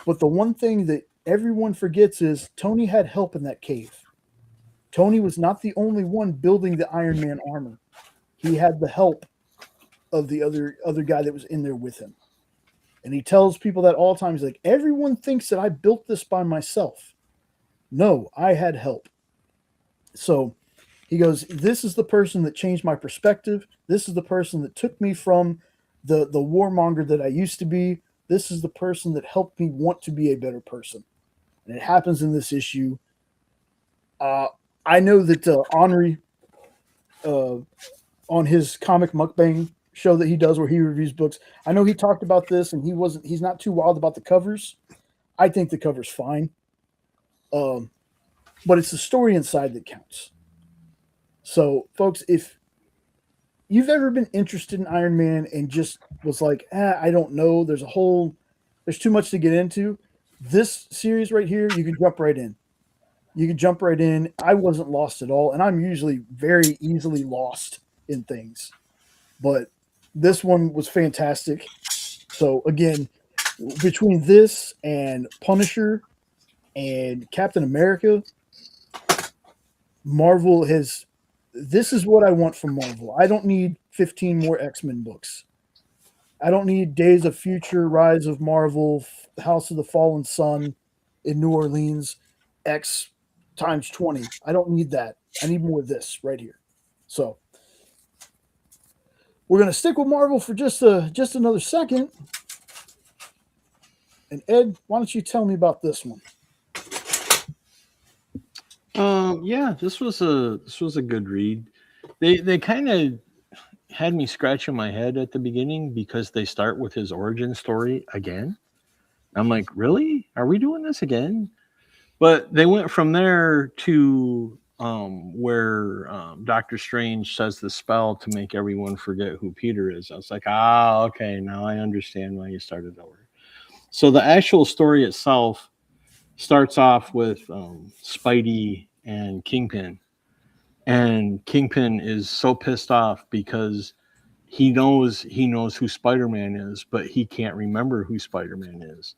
But the one thing that everyone forgets is Tony had help in that cave. Tony was not the only one building the Iron Man armor. He had the help of the other guy that was in there with him. And he tells people that all the time. He's like, everyone thinks that I built this by myself. No, I had help. So he goes, this is the person that changed my perspective. This is the person that took me from the warmonger that I used to be. This is the person that helped me want to be a better person. And it happens in this issue. I know that Henri, on his comic mukbang show that he does where he reviews books, I know he talked about this, and he's not too wild about the covers. I think the cover's fine. But it's the story inside that counts. So, folks, if you've ever been interested in Iron Man and just was like, I don't know, there's too much to get into, this series right here, you can jump right in. You can jump right in. I wasn't lost at all, and I'm usually very easily lost in things. But this one was fantastic. So, again, between this and Punisher and Captain America, Marvel has... This is what I want from Marvel. I don't need 15 more X-Men books. I don't need Days of Future, Rise of Marvel, House of the Fallen Sun in New Orleans, X times 20. I don't need that. I need more of this right here. So we're going to stick with Marvel for just another second. And Ed, why don't you tell me about this one? Yeah, this was a good read. They kind of had me scratching my head at the beginning because they start with his origin story again. I'm like, really? Are we doing this again? But they went from there to where Doctor Strange says the spell to make everyone forget who Peter is. I was like, okay, now I understand why you started over. So the actual story itself starts off with Spidey and Kingpin. And Kingpin is so pissed off because he knows who Spider-Man is, but he can't remember who Spider-Man is.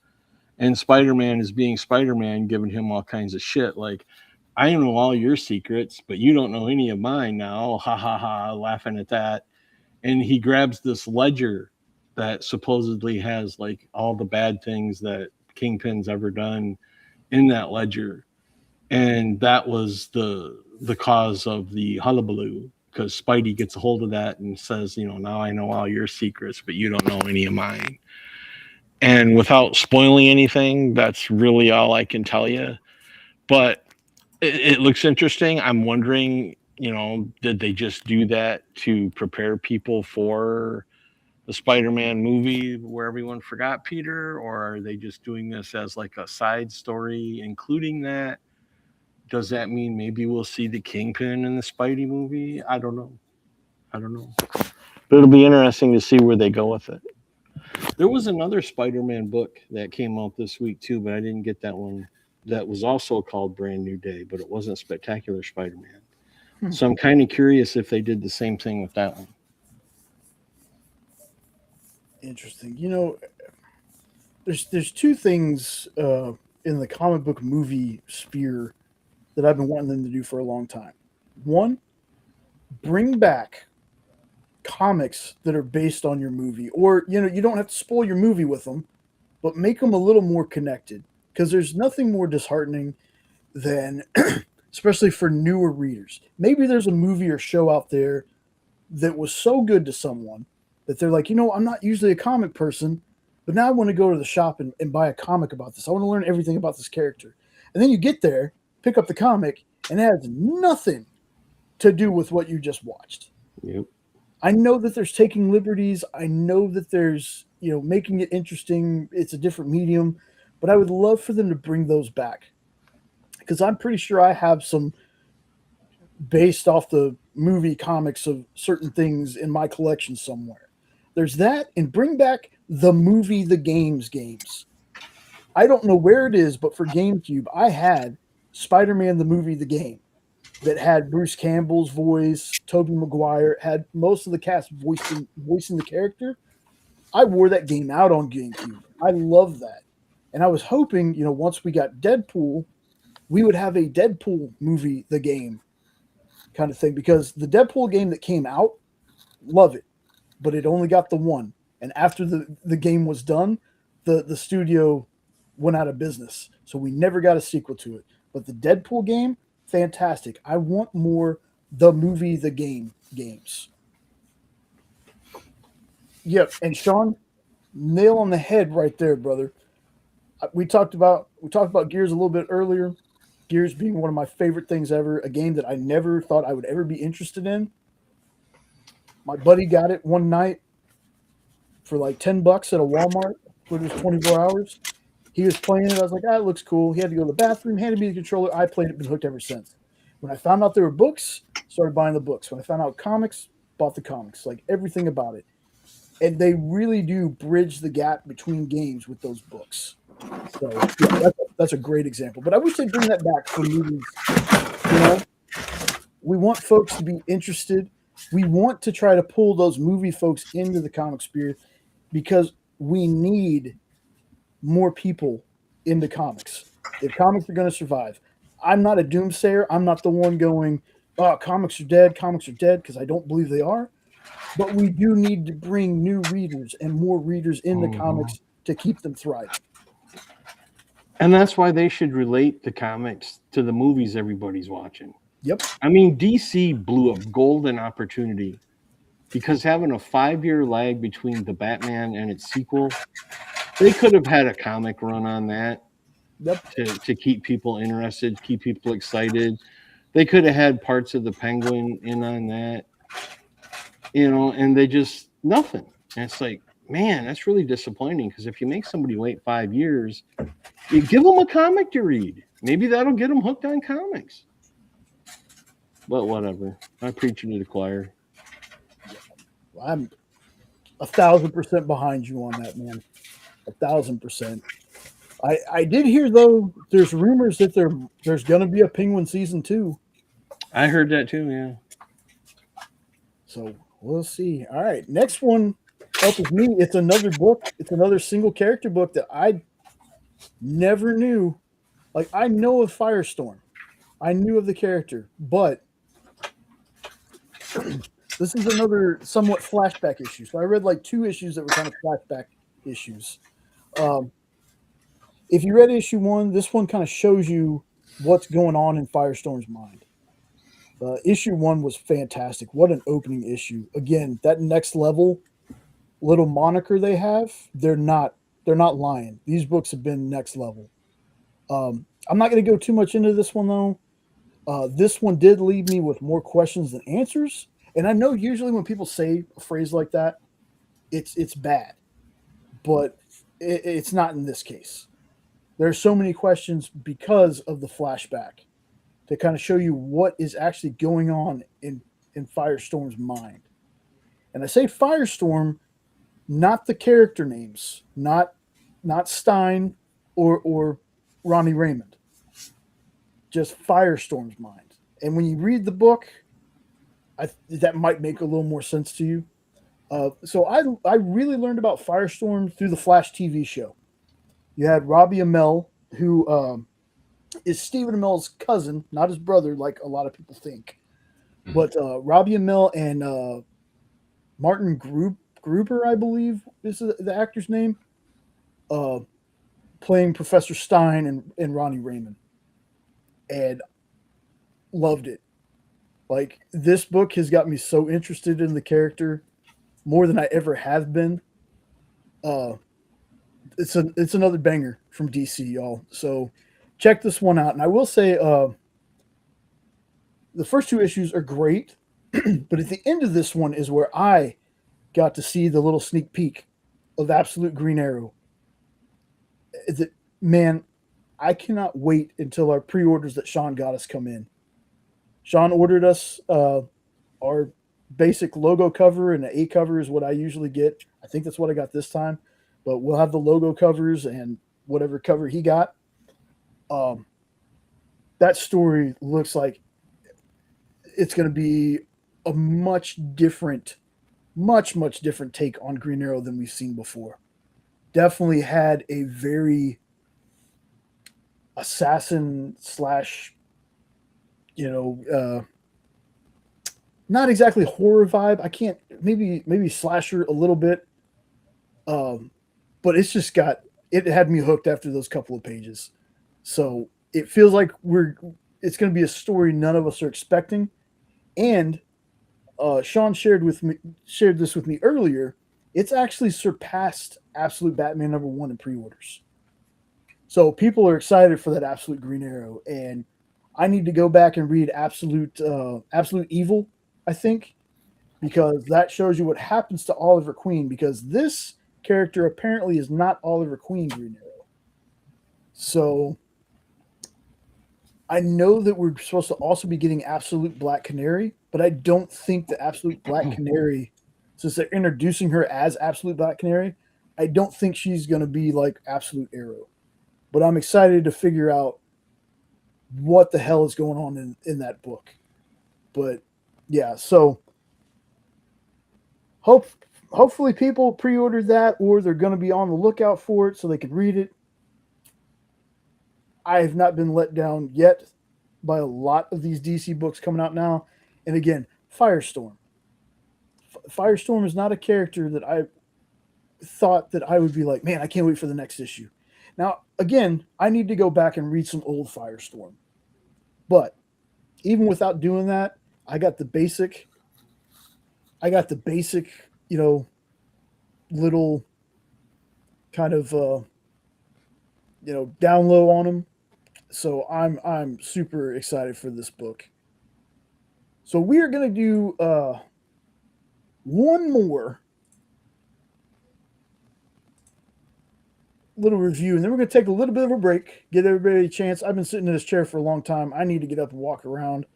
And Spider-Man is being Spider-Man, giving him all kinds of shit. Like, I know all your secrets, but you don't know any of mine now. Ha ha ha, laughing at that. And he grabs this ledger that supposedly has like all the bad things that Kingpin's ever done in that ledger. And that was the cause of the hullabaloo, because Spidey gets a hold of that and says, now I know all your secrets, but you don't know any of mine. And without spoiling anything, that's really all I can tell you. But it looks interesting. I'm wondering, did they just do that to prepare people for the Spider-Man movie where everyone forgot Peter? Or are they just doing this as like a side story, including that? Does that mean maybe we'll see the Kingpin in the Spidey movie? I don't know. But it'll be interesting to see where they go with it. There was another Spider-Man book that came out this week too, but I didn't get that one. That was also called Brand New Day, but it wasn't Spectacular Spider-Man. So I'm kind of curious if they did the same thing with that one. Interesting. There's two things in the comic book movie sphere that I've been wanting them to do for a long time. One, bring back comics that are based on your movie, or you don't have to spoil your movie with them, but make them a little more connected, because there's nothing more disheartening than especially for newer readers, maybe there's a movie or show out there that was so good to someone that they're like, I'm not usually a comic person, but now I want to go to the shop and buy a comic about this. I want to learn everything about this character. And then you get there, pick up the comic, and it has nothing to do with what you just watched. Yep. I know that there's taking liberties. I know that there's, making it interesting. It's a different medium, but I would love for them to bring those back, because I'm pretty sure I have some based off the movie comics of certain things in my collection somewhere. There's that, and bring back the movie, the games. I don't know where it is, but for GameCube, I had Spider-Man, the movie, the game, that had Bruce Campbell's voice, Tobey Maguire, had most of the cast voicing the character. I wore that game out on GameCube. I love that. And I was hoping, once we got Deadpool, we would have a Deadpool movie, the game kind of thing, because the Deadpool game that came out, love it, but it only got the one. And after the game was done, the studio went out of business. So we never got a sequel to it. But the Deadpool game, fantastic. I want more the movie, the game games. Yep, and Sean, nail on the head right there, brother. We talked about Gears a little bit earlier. Gears being one of my favorite things ever, a game that I never thought I would ever be interested in. My buddy got it one night for like $10 at a Walmart for just 24 hours. He was playing it. I was like, it looks cool. He had to go to the bathroom, handed me the controller. I played it, been hooked ever since. When I found out there were books, started buying the books. When I found out comics, bought the comics, like everything about it. And they really do bridge the gap between games with those books. So yeah, that's a great example. But I wish they'd bring that back for movies. You know, we want folks to be interested. We want to try to pull those movie folks into the comic spirit because we need more people into comics. If comics are going to survive, I'm not a doomsayer. I'm not the one going, "Oh, comics are dead, because I don't believe they are. But we do need to bring new readers and more readers in the comics to keep them thriving. And that's why they should relate the comics to the movies everybody's watching. Yep. I mean, DC blew a golden opportunity because having a 5-year lag between the Batman and its sequel, they could have had a comic run on that. Yep. To keep people interested, keep people excited. They could have had parts of the Penguin in on that, you know, and they just nothing. And it's like, man, that's really disappointing because if you make somebody wait 5 years, you give them a comic to read. Maybe that'll get them hooked on comics. But whatever. I'm preaching to the choir. I'm 1,000% behind you on that, man. 1,000%. I did hear though there's rumors that there's going to be a Penguin season 2. I heard that too, yeah. So we'll see. All right, next one up is me. It's another book. It's another single character book that I never knew. Like I know of Firestorm, I knew of the character, but this is another somewhat flashback issue. So I read like 2 issues that were kind of flashback issues. If you read issue 1, this one kind of shows you what's going on in Firestorm's mind. Issue 1 was fantastic. What an opening issue. Again, that next level little moniker they have, they're not lying. These books have been next level. I'm not going to go too much into this one though. This one did leave me with more questions than answers. And I know usually when people say a phrase like that, it's bad, but it's not in this case. There are so many questions because of the flashback to kind of show you what is actually going on in Firestorm's mind. And I say Firestorm, not the character names, not Stein or Ronnie Raymond, just Firestorm's mind. And when you read the book, that might make a little more sense to you. So I really learned about Firestorm through the Flash TV show. You had Robbie Amell, who is Stephen Amell's cousin, not his brother, like a lot of people think. Mm-hmm. But Robbie Amell and Martin Gruber, I believe, is the actor's name, playing Professor Stein and Ronnie Raymond. And loved it. Like, this book has got me so interested in the character more than I ever have been. It's another banger from DC, y'all. So check this one out. And I will say the first 2 issues are great, but at the end of this one is where I got to see the little sneak peek of Absolute Green Arrow. Man, I cannot wait until our pre-orders that Sean got us come in. Sean ordered us our basic logo cover, and the A cover is what I usually get. I think that's what I got this time. But we'll have the logo covers and whatever cover he got. That story looks like it's going to be a much different take on Green Arrow than we've seen before. Definitely had a very assassin / not exactly horror vibe. I can't, maybe slasher a little bit. But it's just it had me hooked after those couple of pages. So it feels like it's going to be a story none of us are expecting. And Sean shared this with me earlier. it's actually surpassed Absolute Batman #1 in pre-orders. So people are excited for that Absolute Green Arrow, and I need to go back and read Absolute Evil, I think, because that shows you what happens to Oliver Queen, because this character apparently is not Oliver Queen Green Arrow. So I know that we're supposed to also be getting Absolute Black Canary, but I don't think the Absolute Black Canary, since they're introducing her as Absolute Black Canary, I don't think she's going to be like Absolute Arrow. But I'm excited to figure out what the hell is going on in that book. But yeah, so hopefully people pre-ordered that, or they're going to be on the lookout for it so they can read it. I have not been let down yet by a lot of these DC books coming out now. And again, Firestorm. Firestorm is not a character that I thought that I would be like, man, I can't wait for the next issue. Now, again, I need to go back and read some old Firestorm. But even without doing that, I got the basic, little kind of, down low on them. So I'm super excited for this book. So we are going to do one more little review, and then we're going to take a little bit of a break, give everybody a chance. I've been sitting in this chair for a long time. I need to get up and walk around,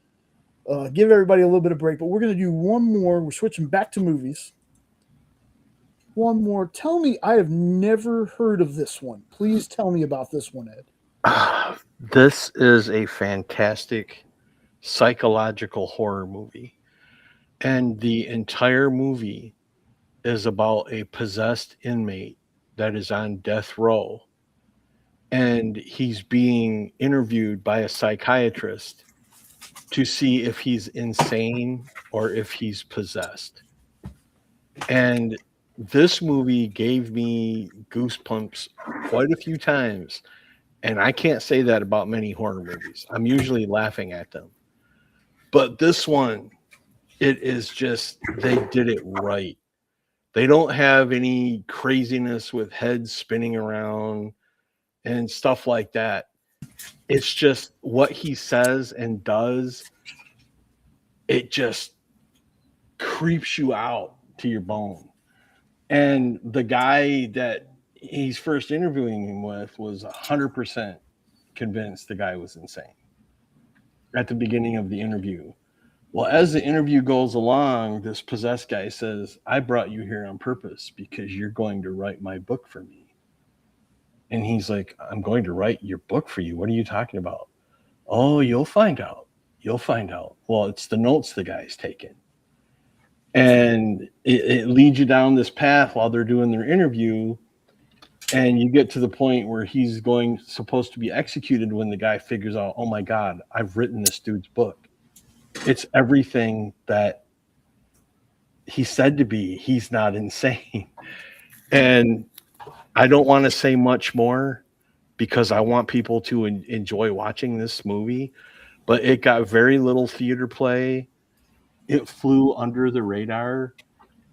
give everybody a little bit of break. But we're going to do one more. We're switching back to movies. One more. Tell me, I have never heard of this one. Please tell me about this one, Ed. This is a fantastic psychological horror movie. And the entire movie is about a possessed inmate that is on death row. And he's being interviewed by a psychiatrist to see if he's insane or if he's possessed. And this movie gave me goosebumps quite a few times. And I can't say that about many horror movies. I'm usually laughing at them. But this one, it is just, they did it right. They don't have any craziness with heads spinning around and stuff like that. It's just what he says and does. It just creeps you out to your bone. And the guy that he's first interviewing him with was 100% convinced the guy was insane at the beginning of the interview. Well, as the interview goes along, this possessed guy says, I brought you here on purpose because you're going to write my book for me. And he's like, I'm going to write your book for you. What are you talking about? Oh, you'll find out. You'll find out. Well, it's the notes the guy's taking. And it leads you down this path while they're doing their interview. And you get to the point where he's supposed to be executed when the guy figures out, oh my God, I've written this dude's book. It's everything that he said to be. He's not insane. And I don't want to say much more because I want people to enjoy watching this movie, but it got very little theater play. It flew under the radar,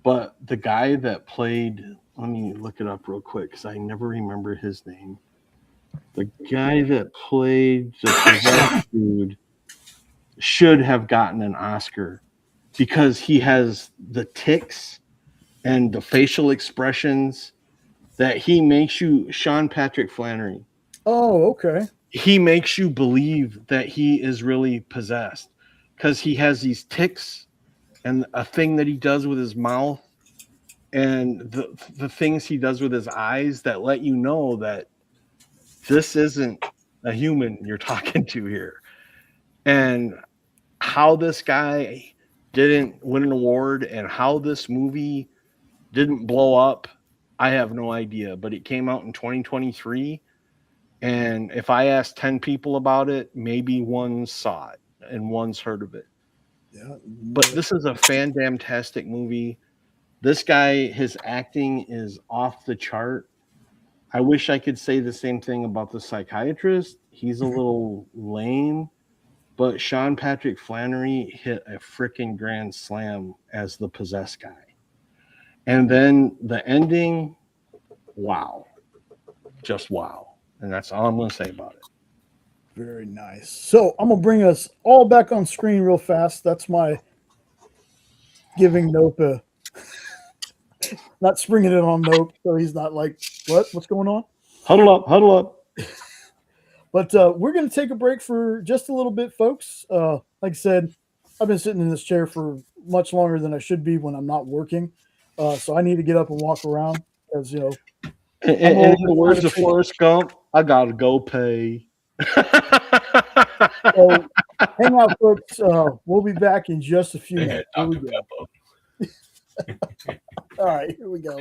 but the guy that played, let me look it up real quick because I never remember his name. The guy that played the possessed dude should have gotten an Oscar because he has the tics and the facial expressions that he makes you, Sean Patrick Flannery. Oh, okay. He makes you believe that he is really possessed because he has these tics and a thing that he does with his mouth and the things he does with his eyes that let you know that this isn't a human you're talking to here. And how this guy didn't win an award and how this movie didn't blow up, I have no idea. But it came out in 2023. And if I asked 10 people about it, maybe one saw it and one's heard of it. Yeah. But this is a fan-damtastic movie. This guy, his acting is off the chart. I wish I could say the same thing about the psychiatrist. He's a little lame. But Sean Patrick Flannery hit a freaking grand slam as the possessed guy. And then the ending, wow. Just wow. And that's all I'm going to say about it. Very nice. So I'm gonna bring us all back on screen real fast. That's my giving Nope a not springing it on Nope, so he's not like, what's going on? Huddle up, huddle up. But we're gonna take a break for just a little bit, folks. Like I said, I've been sitting in this chair for much longer than I should be when I'm not working. So I need to get up and walk around, as you know. And in the words of Forrest Gump, I gotta go pay. So hang out, folks. We'll be back in just a few minutes. Here we Dr. go. Pepper. All right, here we go.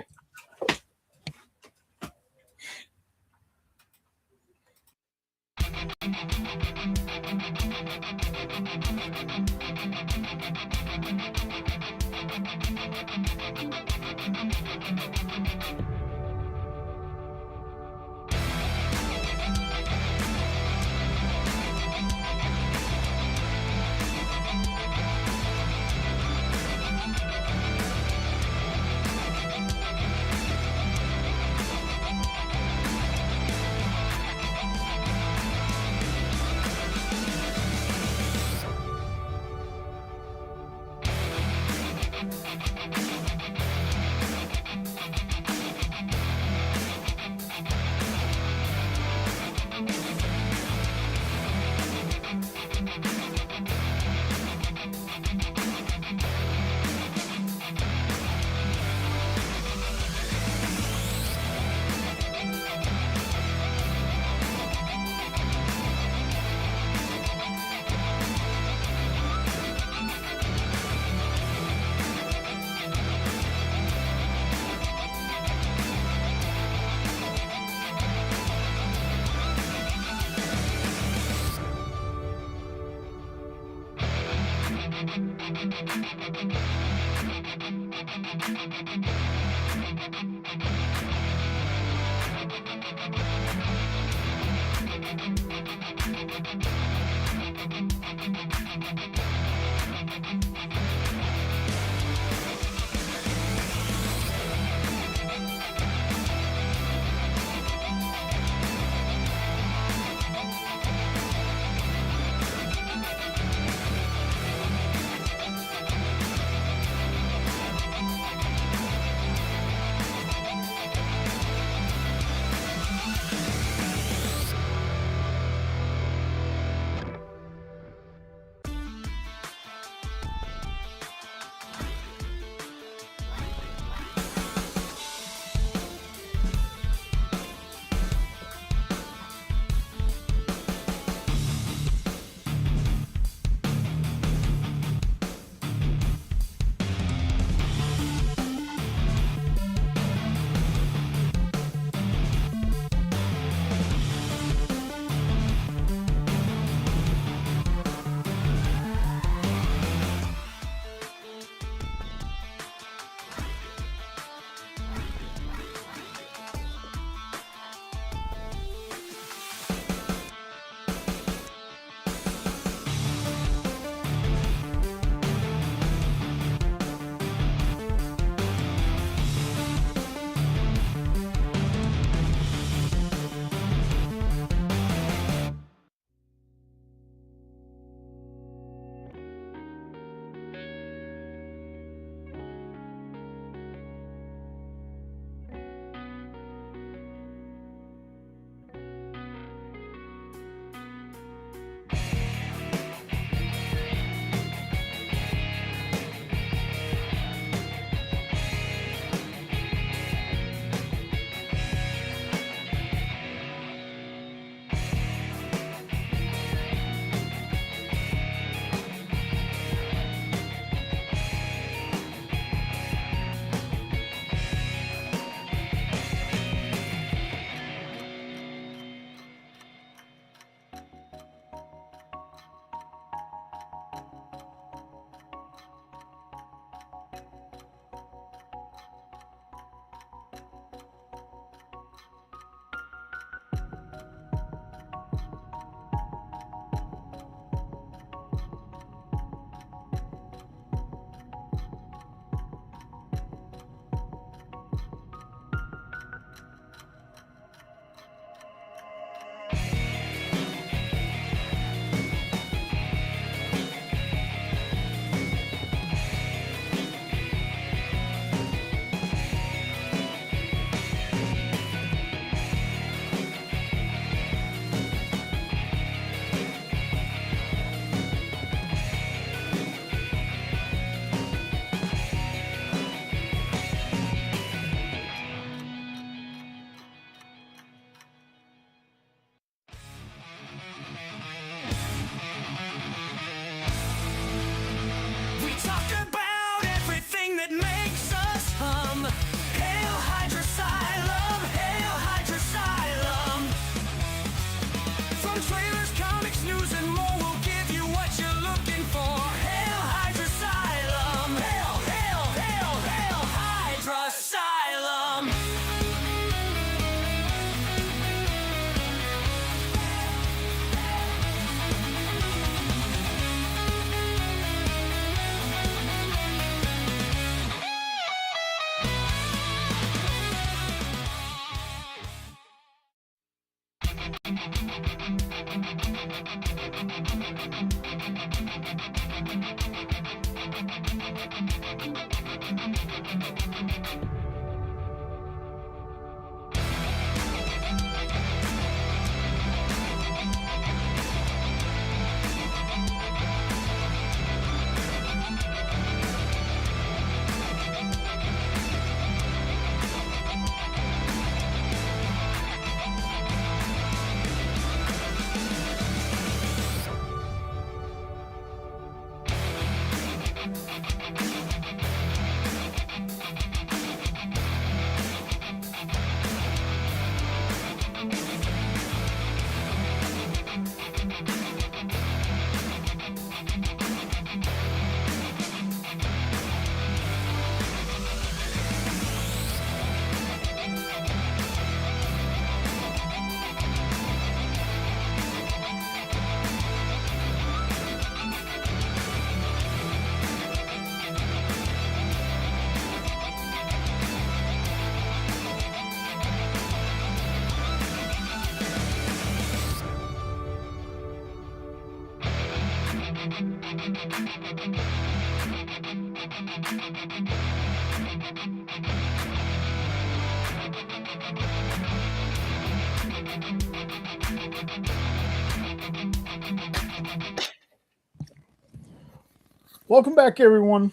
Welcome back, everyone.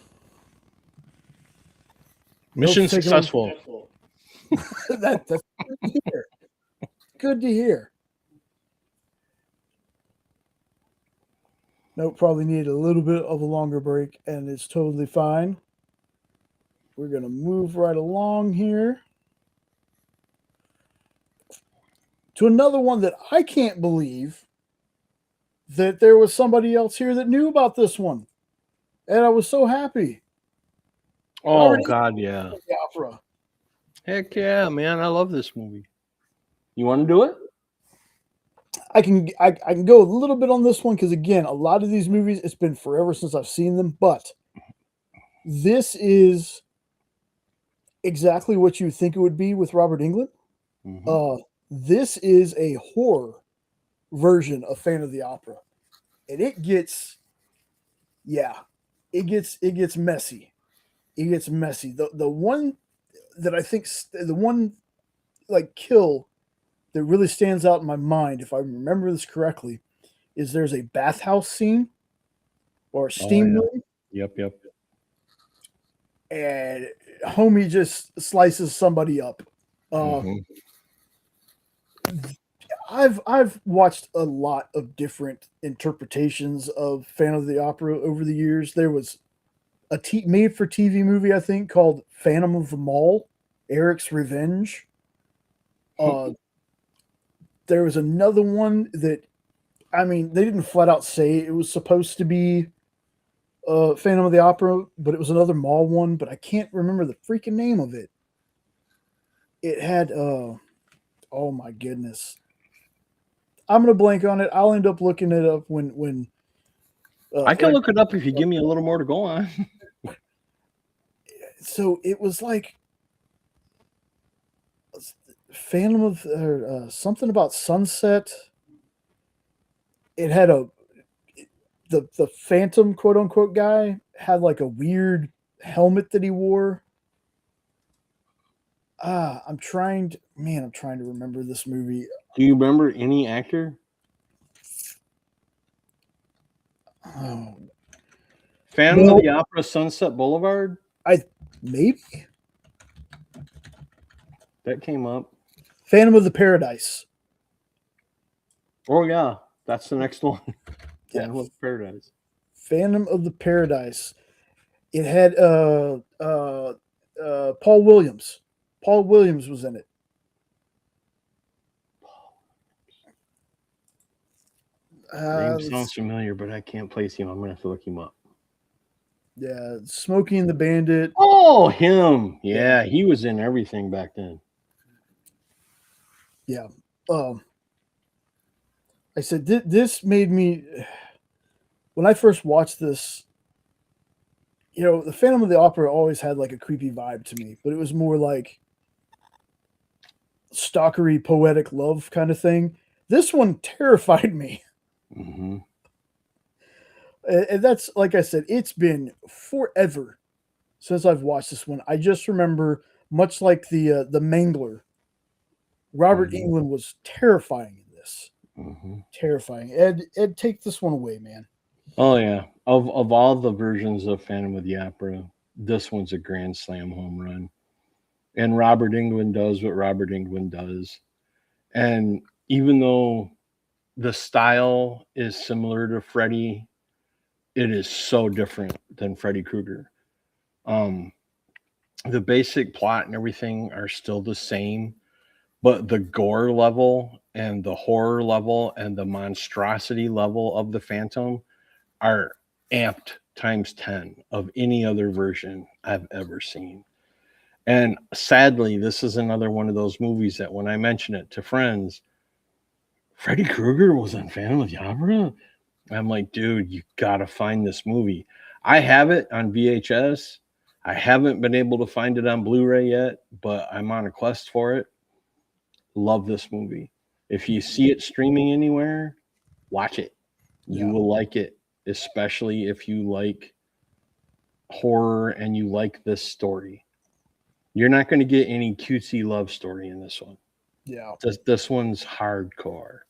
Mission Taking successful. That's good to hear. Good to hear. Nope, probably needed a little bit of a longer break, and it's totally fine. We're going to move right along here to another one that I can't believe that there was somebody else here that knew about this one. And I was so happy. Oh, Robert God, yeah. The opera. Heck yeah, man. I love this movie. You want to do it? I can go a little bit on this one because, again, a lot of these movies, it's been forever since I've seen them, but this is exactly what you would think it would be with Robert Englund. Mm-hmm. This is a horror version of Phantom of the Opera, and it gets messy. It gets messy. The one that I think the one like kill that really stands out in my mind, if I remember this correctly, is there's a bathhouse scene or a steam room. Yep. And homie just slices somebody up. I've watched a lot of different interpretations of Phantom of the Opera over the years. There was a made for TV movie, I think, called Phantom of the Mall, Eric's Revenge. There was another one that, I mean, they didn't flat out say it was supposed to be Phantom of the Opera, but it was another mall one, but I can't remember the freaking name of it. It had, oh my goodness. I'm going to blank on it. I'll end up looking it up when I can look it up if you give me a little more to go on. So it was like Phantom of something about sunset. It had the Phantom quote unquote guy had like a weird helmet that he wore. I'm trying to remember this movie. Do you remember any actor? Oh, Phantom of the Opera, Sunset Boulevard? Maybe. That came up. Phantom of the Paradise. Oh, yeah. That's the next one. Yeah. Phantom of the Paradise. Phantom of the Paradise. It had Paul Williams. Paul Williams was in it. Name sounds familiar, but I can't place him. I'm going to have to look him up. Yeah, Smokey and the Bandit. Oh, him. Yeah, he was in everything back then. Yeah. I said, this made me, when I first watched this, you know, the Phantom of the Opera always had like a creepy vibe to me, but it was more like stalkery, poetic love kind of thing. This one terrified me. Mm-hmm. And that's, like I said, it's been forever since I've watched this one. I just remember, much like the Mangler, Robert Mhm. Englund was terrifying in this. Mm-hmm. Terrifying. Ed, take this one away, man. Oh yeah, of all the versions of Phantom of the Opera, this one's a grand slam home run. And Robert Englund does what Robert Englund does. And even though the style is similar to Freddy, it is so different than Freddy Krueger. The basic plot and everything are still the same, but the gore level and the horror level and the monstrosity level of the Phantom are amped times 10 of any other version I've ever seen. And sadly, this is another one of those movies that when I mention it to friends, Freddy Krueger was on Phantom of the Opera? I'm like, dude, you gotta find this movie. I have it on VHS. I haven't been able to find it on Blu-ray yet, but I'm on a quest for it. Love this movie. If you see it streaming anywhere, watch it. You will like it, especially if you like horror and you like this story. You're not going to get any cutesy love story in this one. Yeah. This one's hardcore.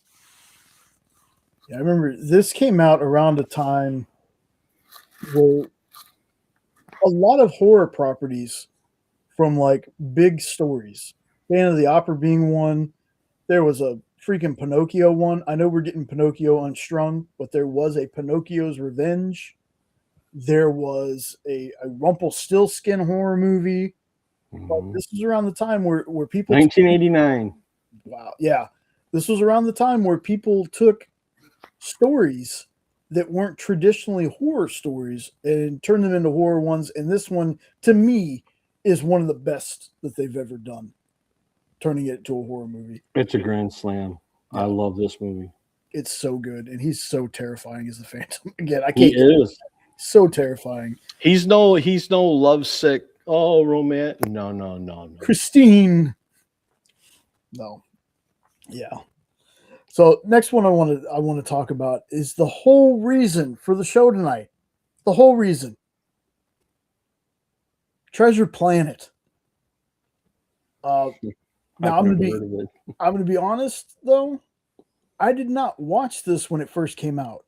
Yeah, I remember this came out around a time where a lot of horror properties from like big stories, Phantom of the Opera being one. There was a freaking Pinocchio one. I know we're getting Pinocchio unstrung, but there was a Pinocchio's Revenge. There was a Rumpelstiltskin horror movie. But this was around the time where people 1989. Wow. Yeah. This was around the time where people took stories that weren't traditionally horror stories and turned them into horror ones. And this one, to me, is one of the best that they've ever done, turning it into a horror movie. It's a grand slam. Yeah. I love this movie. It's so good. And he's so terrifying as the Phantom. Again, I He can't. is. So terrifying. He's no lovesick. Oh, romantic. No. Christine. No. Yeah. So next one I want to talk about is the whole reason for the show tonight. The whole reason. Treasure Planet. Now I'm gonna be honest though. I did not watch this when it first came out.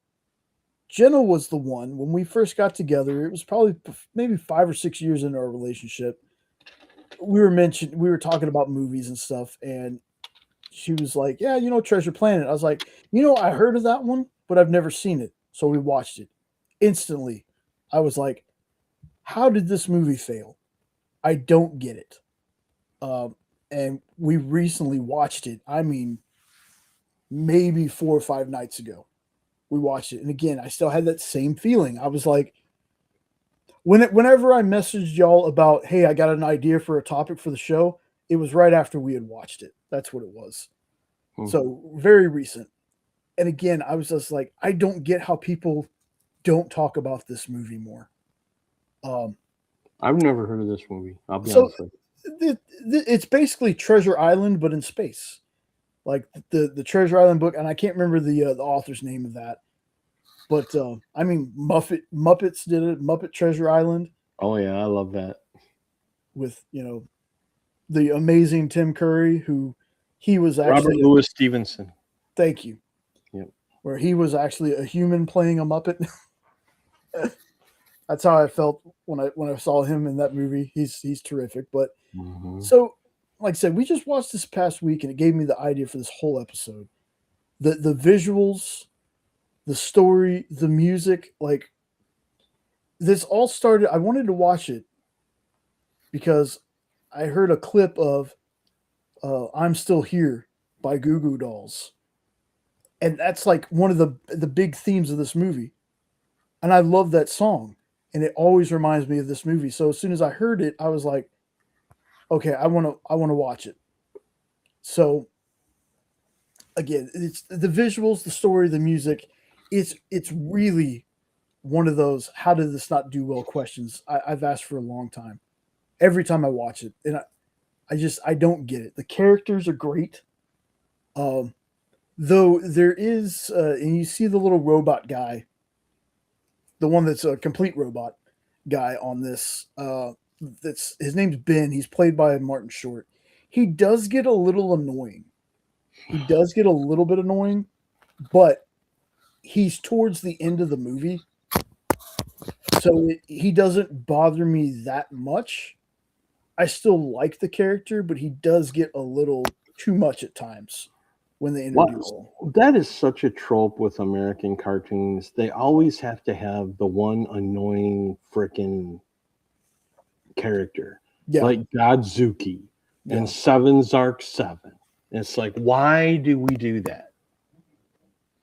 Jenna was the one when we first got together. It was probably maybe 5 or 6 years into our relationship. We were talking about movies and stuff, and she was like, yeah, Treasure Planet. I was like, I heard of that one, but I've never seen it. So we watched it. Instantly, I was like, how did this movie fail? I don't get it. And we recently watched it. I mean, maybe 4 or 5 nights ago. We watched it. And again, I still had that same feeling. I was like, whenever I messaged y'all about, hey, I got an idea for a topic for the show, it was right after we had watched it. That's what it was. So very recent. And again, I was just like, I don't get how people don't talk about this movie more. I've never heard of this movie. I'll be honest with you. It's basically Treasure Island, but in space. Like the Treasure Island book, and I can't remember the author's name of that. But I mean, Muppets did it. Muppet Treasure Island. Oh yeah, I love that. With the amazing Tim Curry, who he was actually Robert Louis Stevenson. Thank you. Yep. Where he was actually a human playing a Muppet. That's how I felt when I saw him in that movie. He's terrific. But so, like I said, we just watched this past week, and it gave me the idea for this whole episode. The visuals, the story, the music, like this all started. I wanted to watch it because I heard a clip of "I'm Still Here" by Goo Goo Dolls, and that's like one of the big themes of this movie. And I love that song, and it always reminds me of this movie. So as soon as I heard it, I was like, okay, I want to watch it. So again, it's the visuals, the story, the music. It's really one of those how did this not do well questions I've asked for a long time. Every time I watch it, and I don't get it. The characters are great. Though there is, and you see the little robot guy, the one that's a complete robot guy on this. That's his name's Ben. He's played by Martin Short. He does get a little annoying. He does get a little bit annoying, but he's towards the end of the movie, so he doesn't bother me that much. I still like the character, but he does get a little too much at times when they introduce him. That is such a trope with American cartoons. They always have to have the one annoying freaking character, like Godzuki and Seven Zark 7. It's like, why do we do that?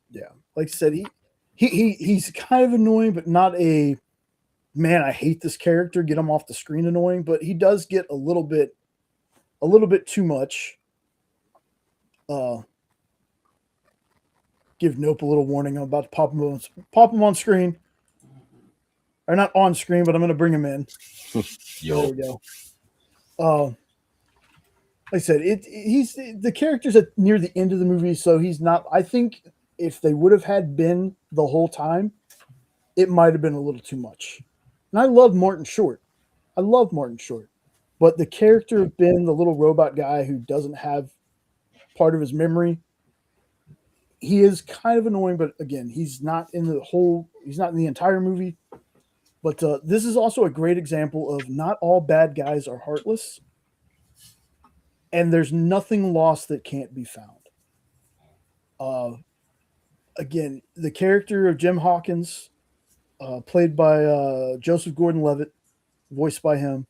Yeah, like I said, he's kind of annoying, but not a man. I hate this character. Get him off the screen annoying, but he does get a little bit too much. Give Nope a little warning. I'm about to pop him on screen, or not on screen, but I'm going to bring him in. There we go. Like I said, he's the character's at near the end of the movie, so he's not. I think if they would have had Ben the whole time, it might have been a little too much. And I love Martin Short. But the character of Ben, the little robot guy who doesn't have part of his memory, he is kind of annoying. But again, he's not in the entire movie. But this is also a great example of not all bad guys are heartless. And there's nothing lost that can't be found. Again, the character of Jim Hawkins, played by Joseph Gordon-Levitt, voiced by him.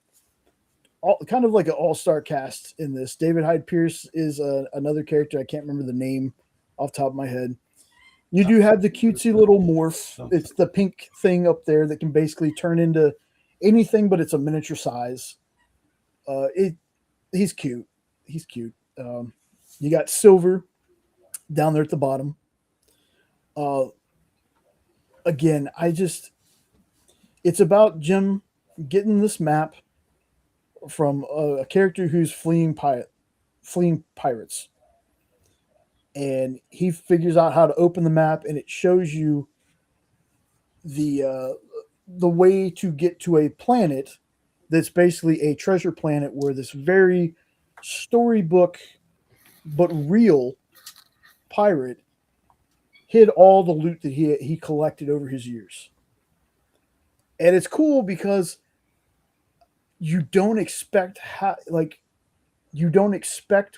Kind of like an all-star cast in this. David Hyde Pierce is another character. I can't remember the name off the top of my head. You do have the cutesy little morph. It's the pink thing up there that can basically turn into anything, but it's a miniature size. He's cute. You got Silver down there at the bottom. Again, it's about Jim getting this map from a character who's fleeing pirates. And he figures out how to open the map, and it shows you the way to get to a planet that's basically a treasure planet where this very storybook but real pirate hid all the loot that he collected over his years. And it's cool because you don't expect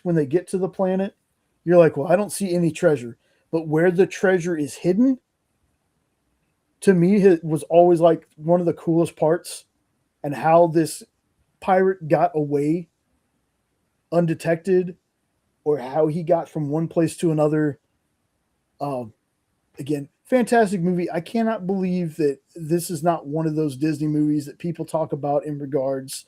when they get to the planet, you're like, well, I don't see any treasure. But where the treasure is hidden, to me, it was always like one of the coolest parts, and how this pirate got away undetected, or how he got from one place to another. Again, fantastic movie. I cannot believe that this is not one of those Disney movies that people talk about in regards,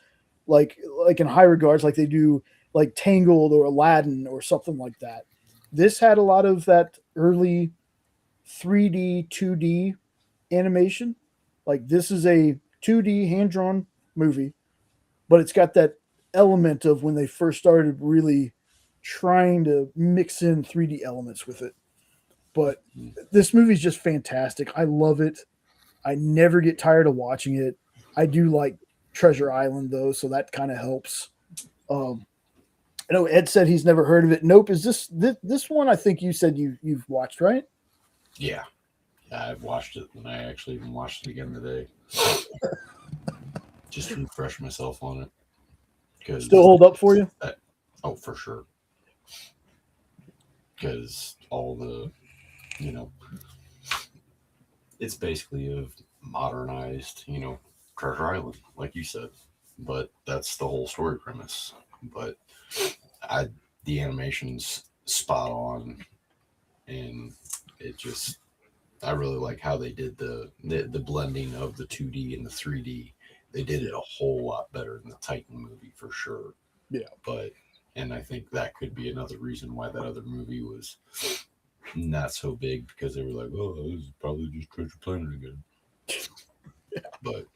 like in high regards, like they do like Tangled or Aladdin or something like that. This had a lot of that early 3D, 2D animation. Like this is a 2D hand-drawn movie, but it's got that element of when they first started really trying to mix in 3D elements with it. But this movie is just fantastic. I love it. I never get tired of watching it. I do like Treasure Island though, so that kind of helps. I know Ed said he's never heard of it. Nope. Is this one? I think you said you've watched, right? Yeah, I've watched it, and I actually even watched it again today, just to refresh myself on it. Still hold up for you? Oh, for sure. Because all the, it's basically a modernized, Treasure Island, like you said. But that's the whole story premise. But the animation's spot on, and I really like how they did the blending of the 2D and the 3D. They did it a whole lot better than the Titan movie for sure. Yeah. And I think that could be another reason why that other movie was not so big, because they were like, oh, this is probably just Treasure Planet again. Yeah. But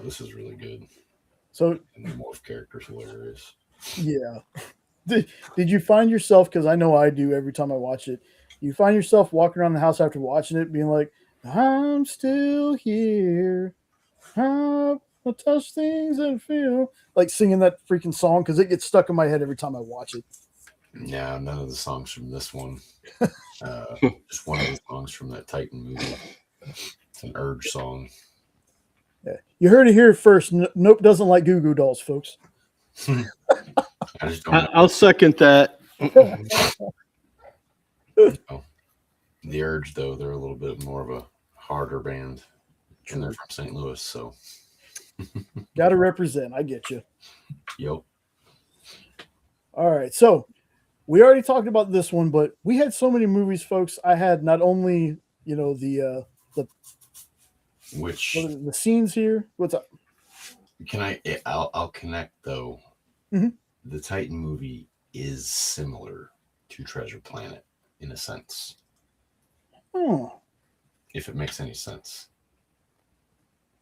this is really good. So, and the morph character's hilarious. Yeah. Did you find yourself, because I know I do every time I watch it, you find yourself walking around the house after watching it being like, I'm still here. I touch things and feel like singing that freaking song because it gets stuck in my head every time I watch it. Yeah, none of the songs from this one. Just one of the songs from that Titan movie. It's an Urge song. Yeah. You heard it here first. Nope doesn't like Goo Goo Dolls, folks. I just don't know. I'll second that. The Urge, though, they're a little bit more of a harder band. And they're from St. Louis, so. Gotta represent. I get you. Yep. All right. So we already talked about this one, but we had so many movies, folks. I had not only, the scenes here. What's up? I'll connect though. Mm-hmm. The Titan movie is similar to Treasure Planet in a sense. Oh. If it makes any sense.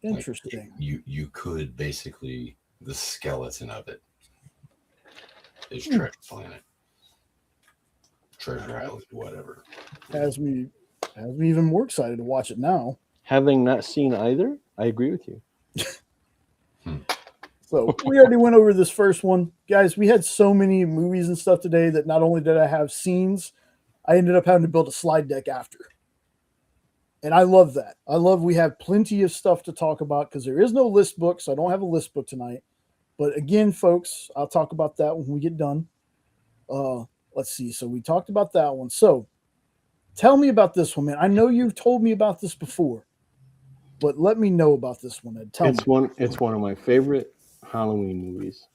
Interesting. Like you could basically, the skeleton of it is Treasure Planet. Treasure Island, whatever. Has me even more excited to watch it now. Having not seen either, I agree with you. So we already went over this first one. Guys, we had so many movies and stuff today that not only did I have scenes, I ended up having to build a slide deck after. And I love that. I love we have plenty of stuff to talk about because there is no list book, so I don't have a list book tonight. But again, folks, I'll talk about that when we get done. Let's see. So we talked about that one. So tell me about this one, man. I know you've told me about this before, but let me know about this one, Ed. It's one of my favorite Halloween movies.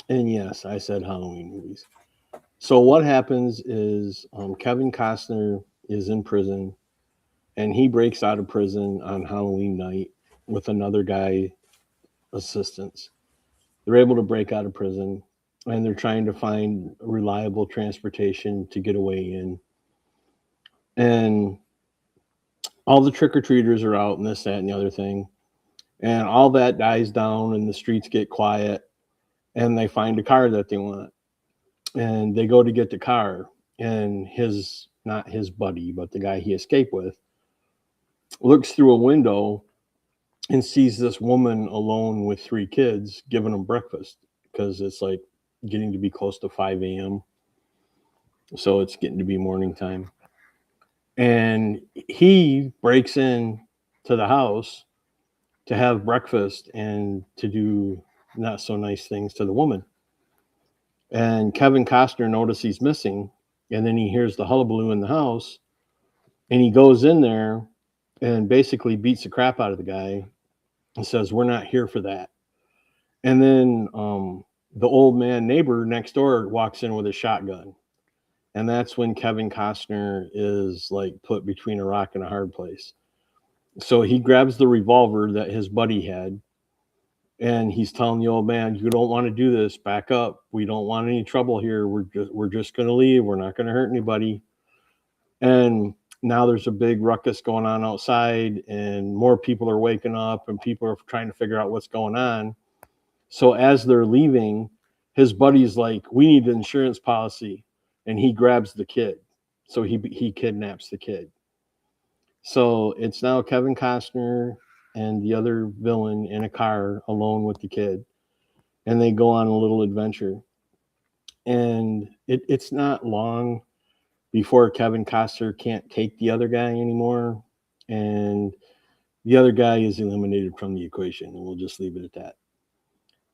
And yes, I said Halloween movies. So what happens is Kevin Costner is in prison, and he breaks out of prison on Halloween night with another guy, assistants. They're able to break out of prison, and they're trying to find reliable transportation to get away in. And all the trick-or-treaters are out and this, that, and the other thing. And all that dies down and the streets get quiet, and they find a car that they want. And they go to get the car, and not his buddy, but the guy he escaped with, looks through a window and sees this woman alone with 3 kids giving them breakfast because it's like getting to be close to 5 a.m. So it's getting to be morning time. And he breaks in to the house to have breakfast and to do not so nice things to the woman. And Kevin Costner notices he's missing, and then he hears the hullabaloo in the house, and he goes in there and basically beats the crap out of the guy and says, "We're not here for that." And then the old man neighbor next door walks in with a shotgun. And that's when Kevin Costner is like put between a rock and a hard place. So he grabs the revolver that his buddy had, and he's telling the old man, "You don't want to do this. Back up. We don't want any trouble here. We're just going to leave. We're not going to hurt anybody." And now there's a big ruckus going on outside, and more people are waking up, and people are trying to figure out what's going on. So as they're leaving, his buddy's like, "We need an insurance policy," and he grabs the kid. So he kidnaps the kid. So it's now Kevin Costner and the other villain in a car alone with the kid, and they go on a little adventure. And it's not long before Kevin Costner can't take the other guy anymore, and the other guy is eliminated from the equation, and we'll just leave it at that.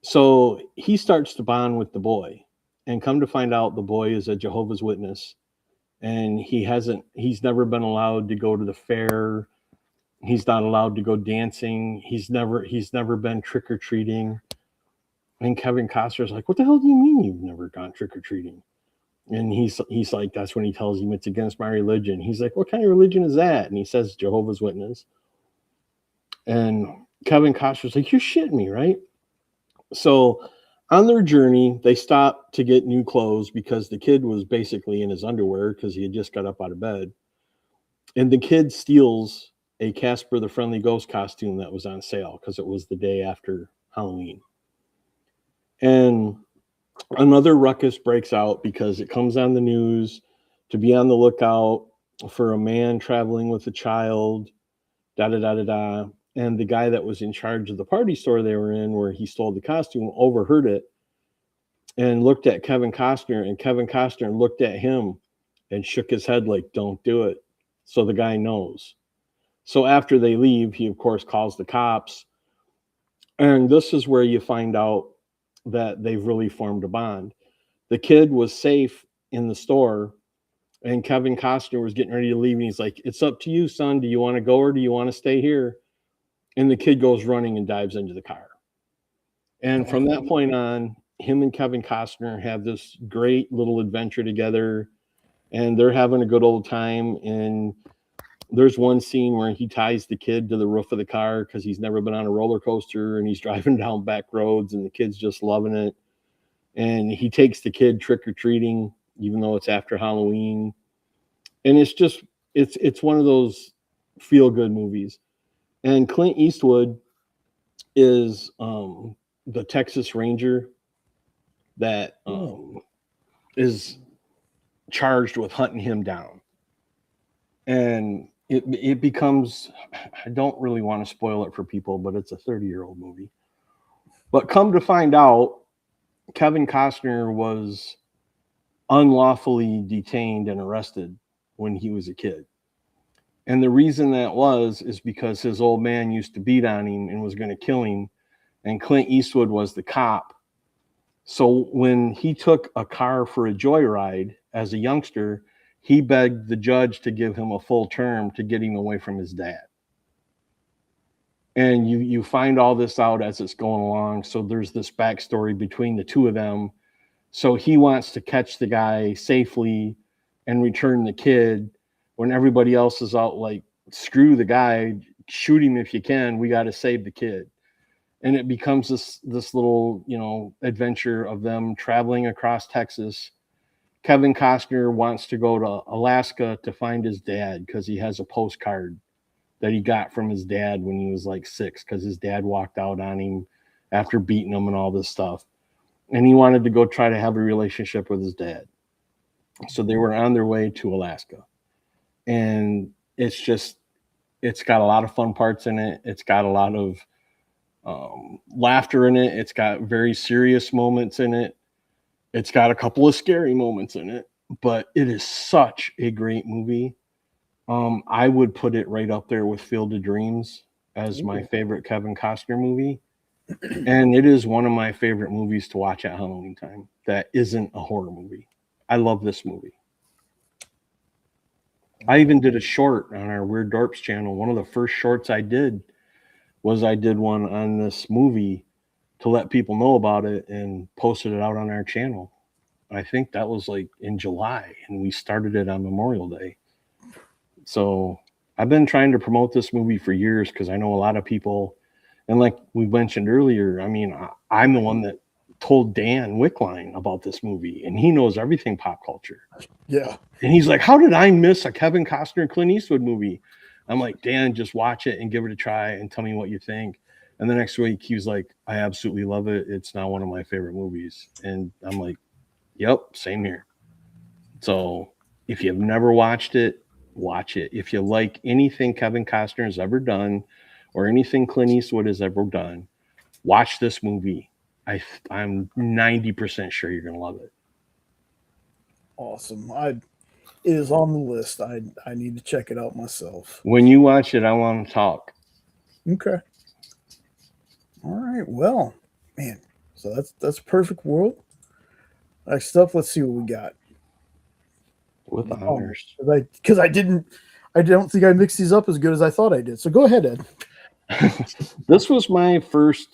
So he starts to bond with the boy, and come to find out the boy is a Jehovah's Witness, and he's never been allowed to go to the fair. He's not allowed to go dancing. He's never been trick-or-treating. And Kevin Costner's like, "What the hell do you mean you've never gone trick-or-treating?" And he's like, that's when he tells him it's against my religion. He's like, "What kind of religion is that?" And he says, "Jehovah's Witness." And Kevin Costner's like, "You're shitting me, right?" So on their journey, they stop to get new clothes because the kid was basically in his underwear because he had just got up out of bed. And the kid steals a Casper the Friendly Ghost costume that was on sale because it was the day after Halloween. And another ruckus breaks out because it comes on the news to be on the lookout for a man traveling with a child, da da da da da. And the guy that was in charge of the party store they were in, where he stole the costume, overheard it and looked at Kevin Costner, and Kevin Costner looked at him and shook his head like, don't do it. So the guy knows. So after they leave, he, of course, calls the cops. And this is where you find out that they've really formed a bond. The kid was safe in the store, and Kevin Costner was getting ready to leave. And he's like, it's up to you, son. Do you want to go or do you want to stay here? And the kid goes running and dives into the car. And from that point on, him and Kevin Costner have this great little adventure together, and they're having a good old time. And there's one scene where he ties the kid to the roof of the car because he's never been on a roller coaster, and he's driving down back roads, and the kid's just loving it. And he takes the kid trick-or-treating, even though it's after Halloween. And it's just, it's one of those feel-good movies. And Clint Eastwood is the Texas Ranger that is charged with hunting him down. And it becomes, I don't really want to spoil it for people, but it's a 30-year-old movie. But come to find out, Kevin Costner was unlawfully detained and arrested when he was a kid. And the reason that is because his old man used to beat on him and was going to kill him. And Clint Eastwood was the cop. So when he took a car for a joyride as a youngster, he begged the judge to give him a full term to get him away from his dad. And you find all this out as it's going along. So there's this backstory between the two of them. So he wants to catch the guy safely and return the kid when everybody else is out like, screw the guy, shoot him if you can, we got to save the kid. And it becomes this little, adventure of them traveling across Texas. Kevin Costner wants to go to Alaska to find his dad because he has a postcard that he got from his dad when he was like 6, because his dad walked out on him after beating him and all this stuff. And he wanted to go try to have a relationship with his dad. So they were on their way to Alaska. And it's got a lot of fun parts in it. It's got a lot of laughter in it. It's got very serious moments in it. It's got a couple of scary moments in it, but it is such a great movie. I would put it right up there with Field of Dreams as my favorite Kevin Costner movie. And it is one of my favorite movies to watch at Halloween time that isn't a horror movie. I love this movie. I even did a short on our Weird Dorps channel. One of the first shorts I did was I did one on this movie to let people know about it and posted it out on our channel. I think that was like in July, and we started it on Memorial Day. So I've been trying to promote this movie for years because I know a lot of people, and like we mentioned earlier, I mean, I'm the one that told Dan Wickline about this movie, and he knows everything pop culture. Yeah. And he's like, how did I miss a Kevin Costner Clint Eastwood movie? I'm like, Dan, just watch it and give it a try and tell me what you think. And the next week he was like, I absolutely love it. It's now one of my favorite movies. And I'm like, yep, same here. So if you've never watched it, watch it. If you like anything Kevin Costner has ever done or anything Clint Eastwood has ever done, watch this movie. I'm 90% sure you're going to love it. Awesome. It is on the list. I need to check it out myself. When you watch it, I want to talk. Okay. All right. Well, man. So that's Perfect World. Next up, let's see what we got. With honors. Because I don't think I mixed these up as good as I thought I did. So go ahead, Ed. This was my first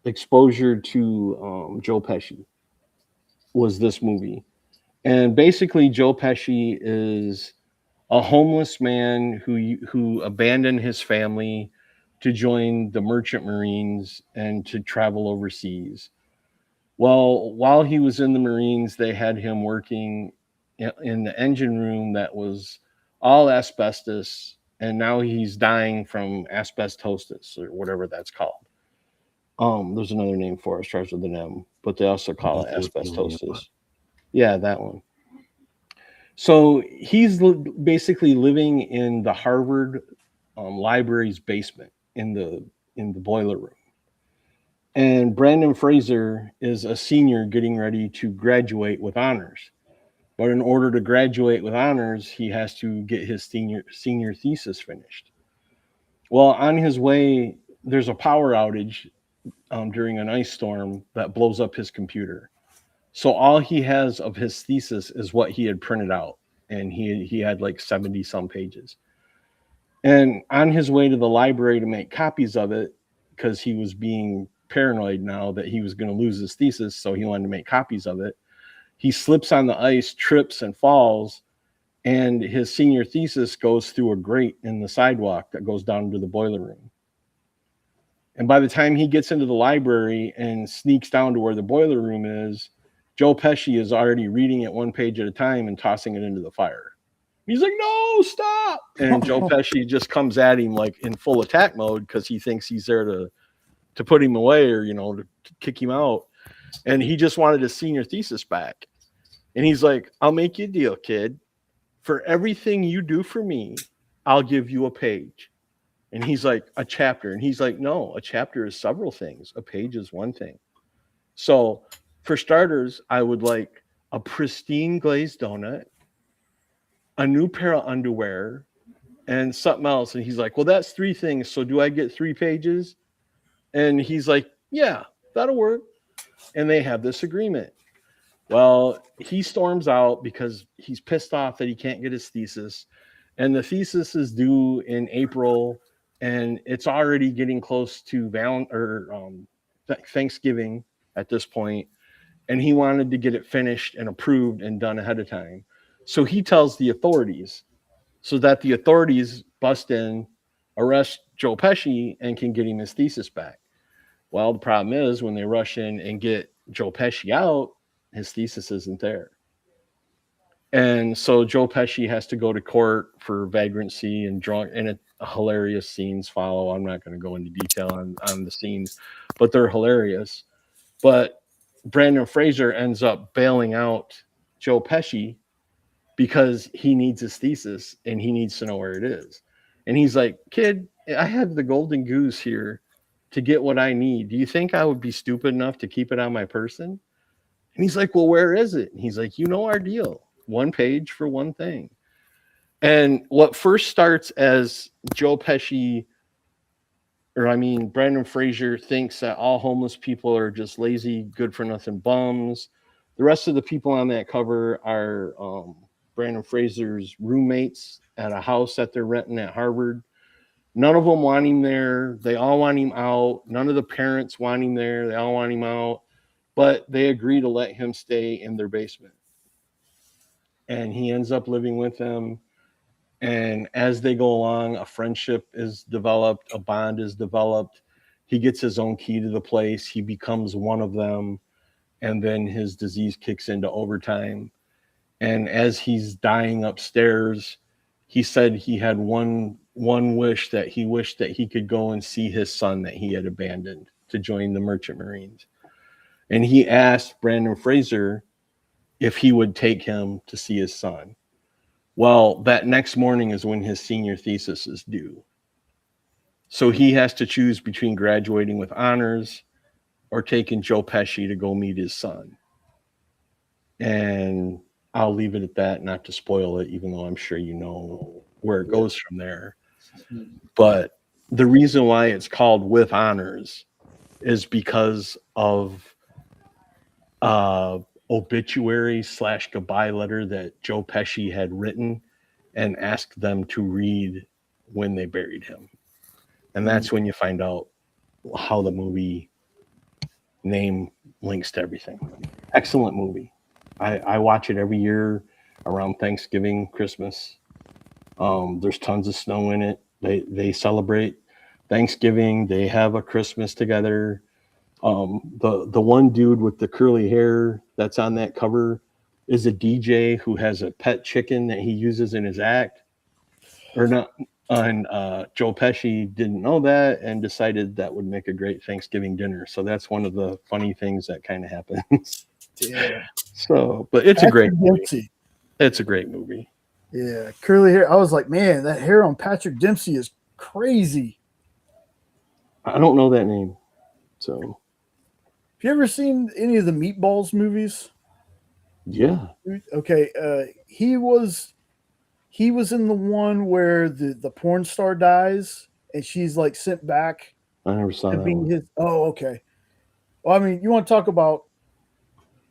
exposure to Joe Pesci. Was this movie. And basically Joe Pesci is a homeless man who abandoned his family to join the Merchant Marines and to travel overseas. Well, while he was in the Marines, they had him working in the engine room that was all asbestos, and now he's dying from asbestosis or whatever that's called. There's another name for it, starts with an M, but they also call it Mesothelioma. asbestosis. Yeah, that one. So he's basically living in the Harvard library's basement in the boiler room. And Brandon Fraser is a senior getting ready to graduate with honors. But in order to graduate with honors, he has to get his senior thesis finished. Well, on his way, there's a power outage during an ice storm that blows up his computer. So all he has of his thesis is what he had printed out, and he had like 70 some pages. And on his way to the library to make copies of it, because he was being paranoid now that he was going to lose his thesis, so he wanted to make copies of it, he slips on the ice, trips, and falls, and his senior thesis goes through a grate in the sidewalk that goes down to the boiler room. And by the time he gets into the library and sneaks down to where the boiler room is, Joe Pesci is already reading it one page at a time and tossing it into the fire. He's like, no, stop. And Joe Pesci just comes at him like in full attack mode because he thinks he's there to put him away or, to kick him out. And he just wanted his senior thesis back. And he's like, I'll make you a deal, kid. For everything you do for me, I'll give you a page. And he's like, a chapter. And he's like, no, a chapter is several things. A page is one thing. So for starters, I would like a pristine glazed donut, a new pair of underwear, and something else. And he's like, well, that's 3 things. So do I get 3 pages? And he's like, yeah, that'll work. And they have this agreement. Well, he storms out because he's pissed off that he can't get his thesis. And the thesis is due in April, and it's already getting close to Thanksgiving at this point. And he wanted to get it finished and approved and done ahead of time. So he tells the authorities so that the authorities bust in, arrest Joe Pesci, and can get him his thesis back. Well, the problem is when they rush in and get Joe Pesci out, his thesis isn't there. And so Joe Pesci has to go to court for vagrancy and drunk, and hilarious scenes follow. I'm not going to go into detail on the scenes, but they're hilarious. But Brandon Fraser ends up bailing out Joe Pesci because he needs his thesis and he needs to know where it is. And he's like, kid, I have the golden goose here to get what I need. Do you think I would be stupid enough to keep it on my person? And he's like, well, where is it? And he's like, our deal. 1 page for 1 thing. And what first starts as Brandon Fraser thinks that all homeless people are just lazy, good for nothing bums. The rest of the people on that cover are Brandon Fraser's roommates at a house that they're renting at Harvard. None of them want him there. They all want him out. None of the parents want him there. They all want him out. But they agree to let him stay in their basement. And he ends up living with them. And as they go along, a friendship is developed, a bond is developed. He gets his own key to the place. He becomes one of them. And then his disease kicks into overtime. And as he's dying upstairs, he said he had one wish, that he wished that he could go and see his son that he had abandoned to join the Merchant Marines. And he asked Brandon Fraser if he would take him to see his son. Well, that next morning is when his senior thesis is due. So he has to choose between graduating with honors or taking Joe Pesci to go meet his son. And I'll leave it at that, not to spoil it, even though I'm sure you know where it goes from there. But the reason why it's called With Honors is because of obituary / goodbye letter that Joe Pesci had written and asked them to read when they buried him. And that's when you find out how the movie name links to everything. Excellent movie. I watch it every year around Thanksgiving, Christmas. There's tons of snow in it. They celebrate Thanksgiving. They have a Christmas together. The one dude with the curly hair that's on that cover is a DJ who has a pet chicken that he uses in his act. Or not. And Joe Pesci didn't know that and decided that would make a great Thanksgiving dinner. So that's one of the funny things that kind of happens. Yeah. So, but it's a great Patrick movie. Dempsey. It's a great movie. Yeah, curly hair. I was like, man, that hair on Patrick Dempsey is crazy. I don't know that name. So, Have you ever seen any of the Meatballs movies? yeah. Okay, he was in the one where the porn star dies and she's like sent back I never saw to that be one. his. Oh, okay. Well, I mean, you want to talk about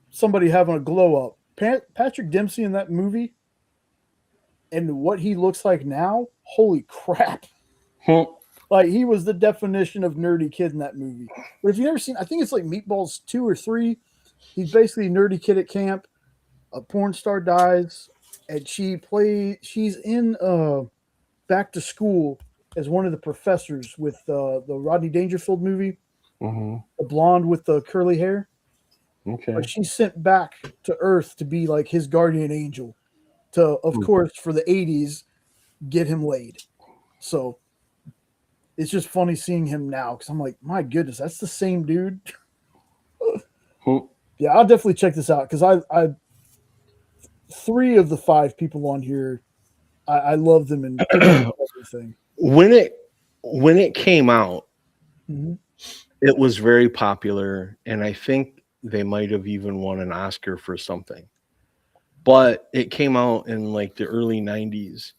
somebody having a glow up? Patrick Dempsey in that movie and what he looks like now. Holy crap! Like he was the definition of nerdy kid in that movie. But if you've never seen, I think it's like Meatballs 2 or 3. He's basically a nerdy kid at camp. A porn star dies, and she's in Back to School as one of the professors with the Rodney Dangerfield movie, Mm-hmm. the blonde with the curly hair. Okay. But she's sent back to Earth to be like his guardian angel to, of course, for the 80s, get him laid. So it's just funny seeing him now because I'm like, my goodness, that's the same dude. Yeah, I'll definitely check this out because I 3 of the 5 people on here, I love them in pretty much everything. When it came out, Mm-hmm. it was very popular, and I think they might have even won an Oscar for something. But it came out in like the early 90s,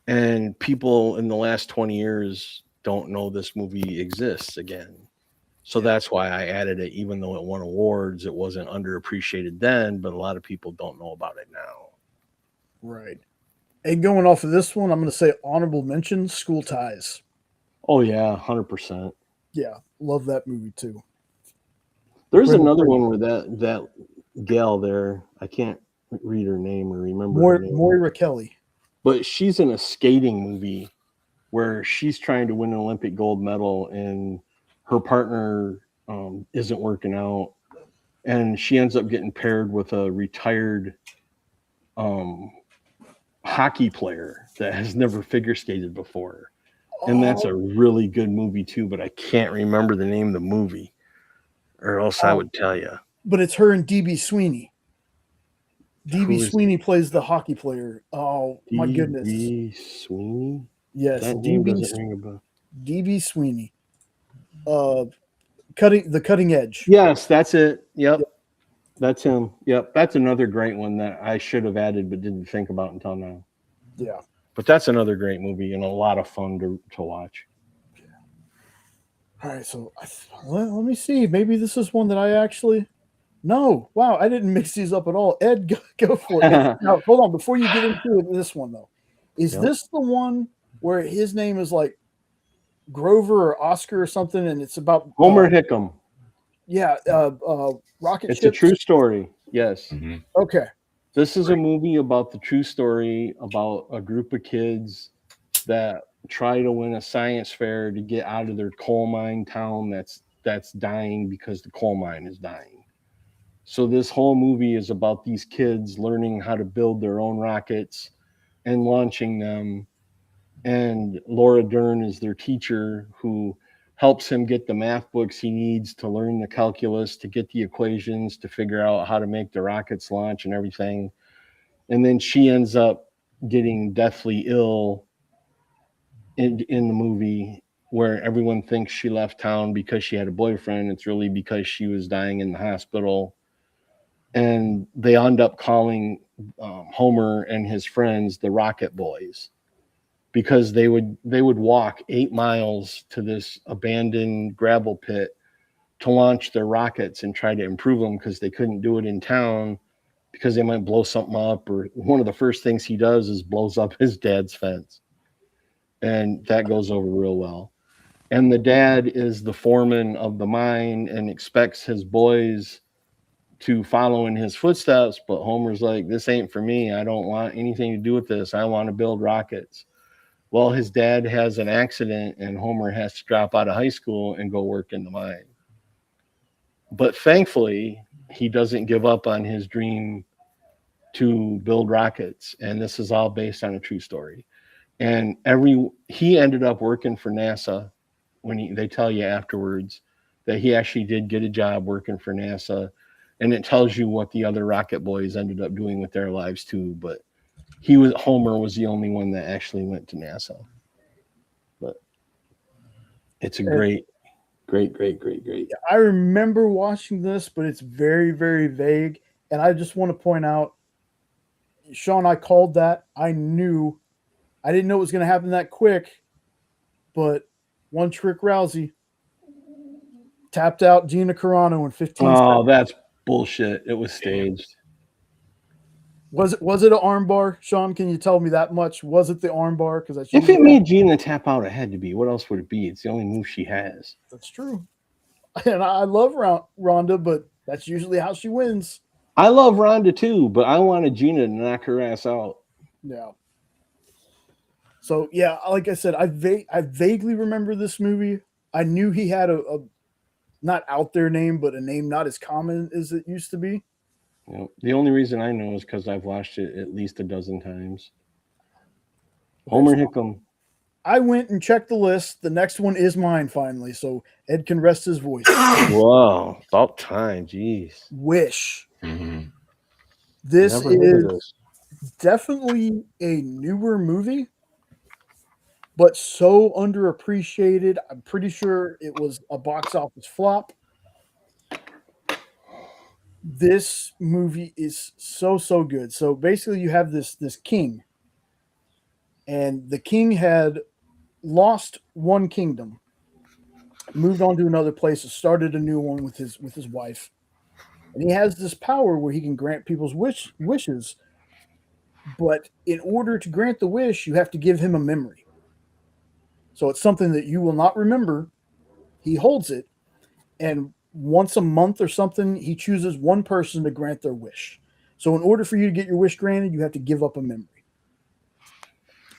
and people in the last 20 years don't know this movie exists again. So that's why I added it, even though it won awards. It wasn't underappreciated then, but a lot of people don't know about it now. Right. And going off of this one, I'm going to say honorable mention, School Ties. Oh, yeah, 100%. Yeah, love that movie too. There's another one where that gal there, I can't read her name or remember her name. Moira Kelly. But she's in a skating movie where she's trying to win an Olympic gold medal and her partner isn't working out. And she ends up getting paired with a retired hockey player that has never figure skated before. And that's a really good movie too, but I can't remember the name of the movie, or else I would tell you. But it's her and DB Sweeney. DB Sweeney plays the hockey player. Oh my goodness. DB Sweeney? Yes, That name doesn't ring a bell. DB Sweeney. Cutting Edge. Yes, that's it. Yep. That's him. Yep. That's another great one that I should have added but didn't think about until now. Yeah. But that's another great movie and a lot of fun to watch. Yeah. All right, so let me see. Maybe this is one that I actually. No, wow, I didn't mix these up at all. Ed, go for it. Now, hold on. Before you get into this one, though, is this the one where his name is like Grover or Oscar or something, and it's about Homer Hickam? Yeah, rocket It's ships. a true story. Yes. Mm-hmm. Okay. This is a movie about the true story about a group of kids that try to win a science fair to get out of their coal mine town that's dying because the coal mine is dying. So this whole movie is about these kids learning how to build their own rockets and launching them. And Laura Dern is their teacher who helps him get the math books he needs to learn the calculus, to get the equations, to figure out how to make the rockets launch and everything. And then she ends up getting deathly ill in the movie, where everyone thinks she left town because she had a boyfriend. It's really because she was dying in the hospital. And they end up calling Homer and his friends the Rocket Boys, because they would walk 8 miles to this abandoned gravel pit to launch their rockets and try to improve them, because they couldn't do it in town because they might blow something up. Or one of the first things he does is blows up his dad's fence, and that goes over real well. And the dad is the foreman of the mine and expects his boys to follow in his footsteps, but Homer's like, this ain't for me. I don't want anything to do with this. I want to build rockets. Well, his dad has an accident and Homer has to drop out of high school and go work in the mine. But thankfully, he doesn't give up on his dream to build rockets. And this is all based on a true story. And he ended up working for NASA when they tell you afterwards that he actually did get a job working for NASA, and it tells you what the other rocket boys ended up doing with their lives too. But Homer was the only one that actually went to NASA. But it's a great. I remember watching this, but it's very, very vague. And I just want to point out, Sean, I called that. I didn't know it was going to happen that quick, but One Trick Rousey tapped out Gina Carano in 15 seconds. Oh, that's bullshit. It was staged. Was it an armbar, Sean? Can you tell me that much? Was it the armbar? Because if it made Gina tap out, it had to be. What else would it be? It's the only move she has. That's true. And I love Rhonda, but that's usually how she wins. I love Rhonda too, but I wanted Gina to knock her ass out. Yeah. So yeah, like I said, I vaguely remember this movie. I knew he had a not out there name, but a name not as common as it used to be. You know, the only reason I know is because I've watched it at least a dozen times. Homer Hickam. I went and checked the list. The next one is mine finally, so Ed can rest his voice. Whoa, about time, jeez. Wish. Mm-hmm. This is definitely a newer movie, but so underappreciated. I'm pretty sure it was a box office flop. This movie is so good. So basically you have this king, and the king had lost one kingdom, moved on to another place, started a new one with his wife. And he has this power where he can grant people's wishes, but in order to grant the wish, you have to give him a memory. So it's something that you will not remember. He holds it, and once a month or something, he chooses one person to grant their wish. So in order for you to get your wish granted, you have to give up a memory.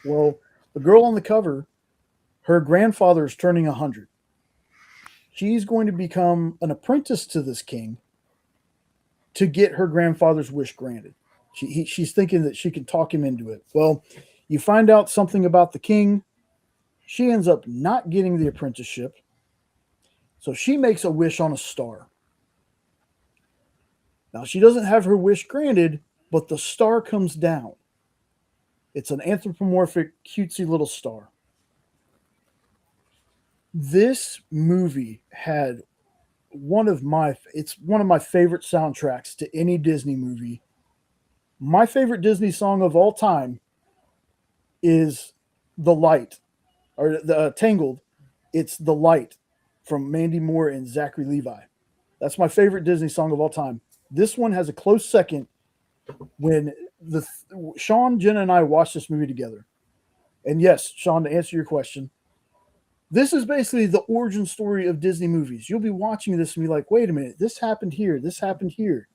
Well, the girl on the cover, her grandfather is turning 100. She's going to become an apprentice to this king to get her grandfather's wish granted. She's thinking that she can talk him into it. Well, you find out something about the king. She ends up not getting the apprenticeship. So she makes a wish on a star. Now, she doesn't have her wish granted, but the star comes down. It's an anthropomorphic, cutesy little star. This movie had one of my favorite soundtracks to any Disney movie. My favorite Disney song of all time is The Light, or the Tangled. It's The Light from Mandy Moore and Zachary Levi. That's my favorite Disney song of all time. This one has a close second when Sean, Jenna, and I watched this movie together. And yes, Sean, to answer your question, this is basically the origin story of Disney movies. You'll be watching this and be like, wait a minute, this happened here, this happened here.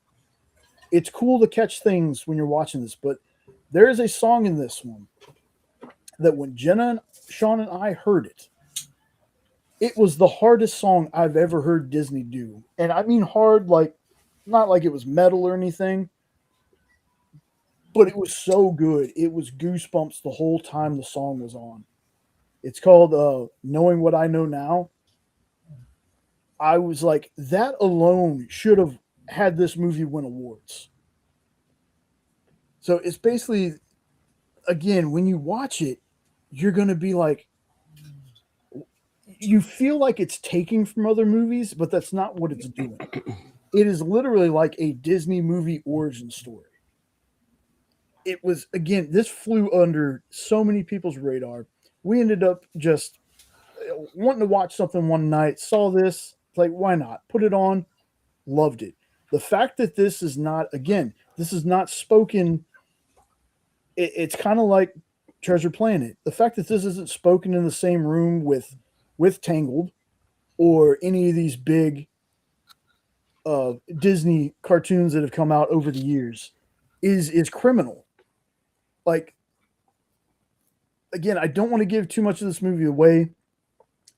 It's cool to catch things when you're watching this, but there is a song in this one that when Jenna, Sean, and I heard it, it was the hardest song I've ever heard Disney do. And I mean hard, like, not like it was metal or anything, but it was so good. It was goosebumps the whole time the song was on. It's called Knowing What I Know Now. I was like, that alone should have had this movie win awards. So it's basically, again, when you watch it, you're going to be like, you feel like it's taking from other movies, but that's not what it's doing. It is literally like a Disney movie origin story. It was, again, this flew under so many people's radar. We ended up just wanting to watch something one night, saw this, like, why not? Put it on, loved it. The fact that this is not, again, this is not spoken, it's kind of like Treasure Planet. The fact that this isn't spoken in the same room with Tangled or any of these big Disney cartoons that have come out over the years is criminal. Like, again, I don't want to give too much of this movie away,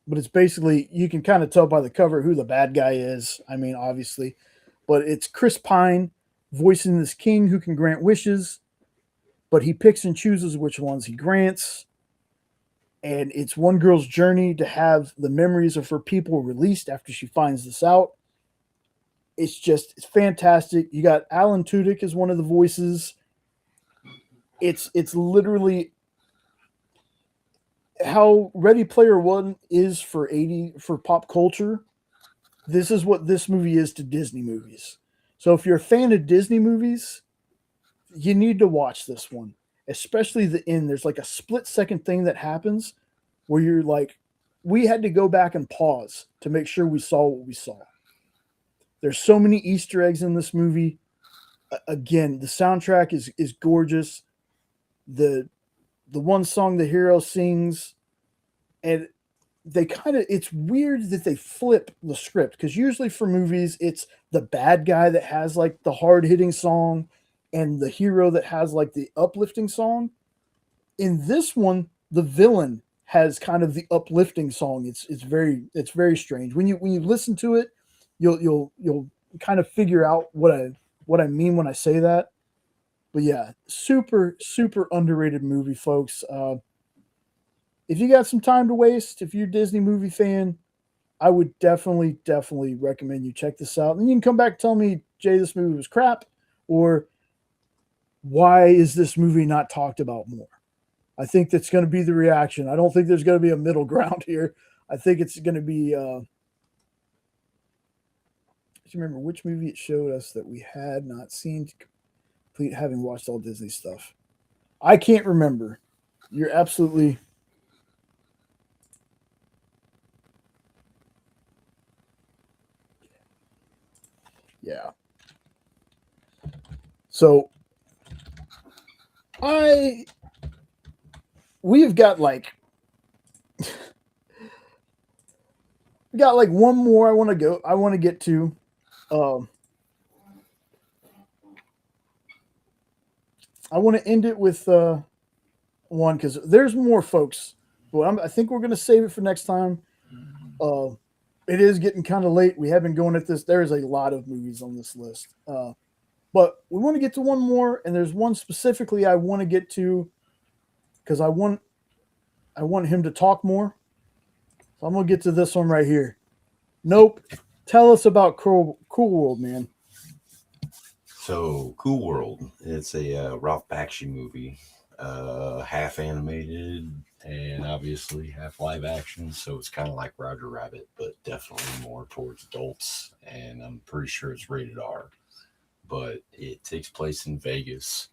but it's basically, you can kind of tell by the cover who the bad guy is. I mean, obviously, but it's Chris Pine voicing this king who can grant wishes, but he picks and chooses which ones he grants. and it's one girl's journey to have the memories of her people released after she finds this out. It's fantastic. You got Alan Tudyk as one of the voices. It's literally how Ready Player One is for pop culture. This is what this movie is to Disney movies. So if you're a fan of Disney movies, you need to watch this one, especially the end. There's like a split-second thing that happens where you're like, we had to go back and pause to make sure we saw what we saw. There's so many Easter eggs in this movie. Again, the soundtrack is gorgeous. The one song the hero sings, and it's weird that they flip the script, because usually for movies it's the bad guy that has like the hard-hitting song and the hero that has like the uplifting song. In this one, the villain has kind of the uplifting song. It's very strange. When you listen to it, you'll kind of figure out what I mean when I say that. But yeah, super underrated movie, folks. If you got some time to waste, if you're a Disney movie fan, I would definitely recommend you check this out. And you can come back and tell me, Jay, this movie was crap, or why is this movie not talked about more? I think that's going to be the reaction. I don't think there's going to be a middle ground here. I think it's going to be. Do you remember which movie it showed us that we had not seen, complete having watched all Disney stuff? I can't remember. You're absolutely. Yeah. So we've got like one more I want to get to. I want to end it with one, because there's more, folks, but I think we're going to save it for next time. It is getting kind of late. We have been going at this. There's a lot of movies on this list. But we want to get to one more, and there's one specifically I want to get to because I want him to talk more. So I'm going to get to this one right here. Nope. Tell us about Cool World, man. So, Cool World, it's a Ralph Bakshi movie, half animated and obviously half live action. So it's kind of like Roger Rabbit, but definitely more towards adults. And I'm pretty sure it's rated R. But it takes place in Vegas.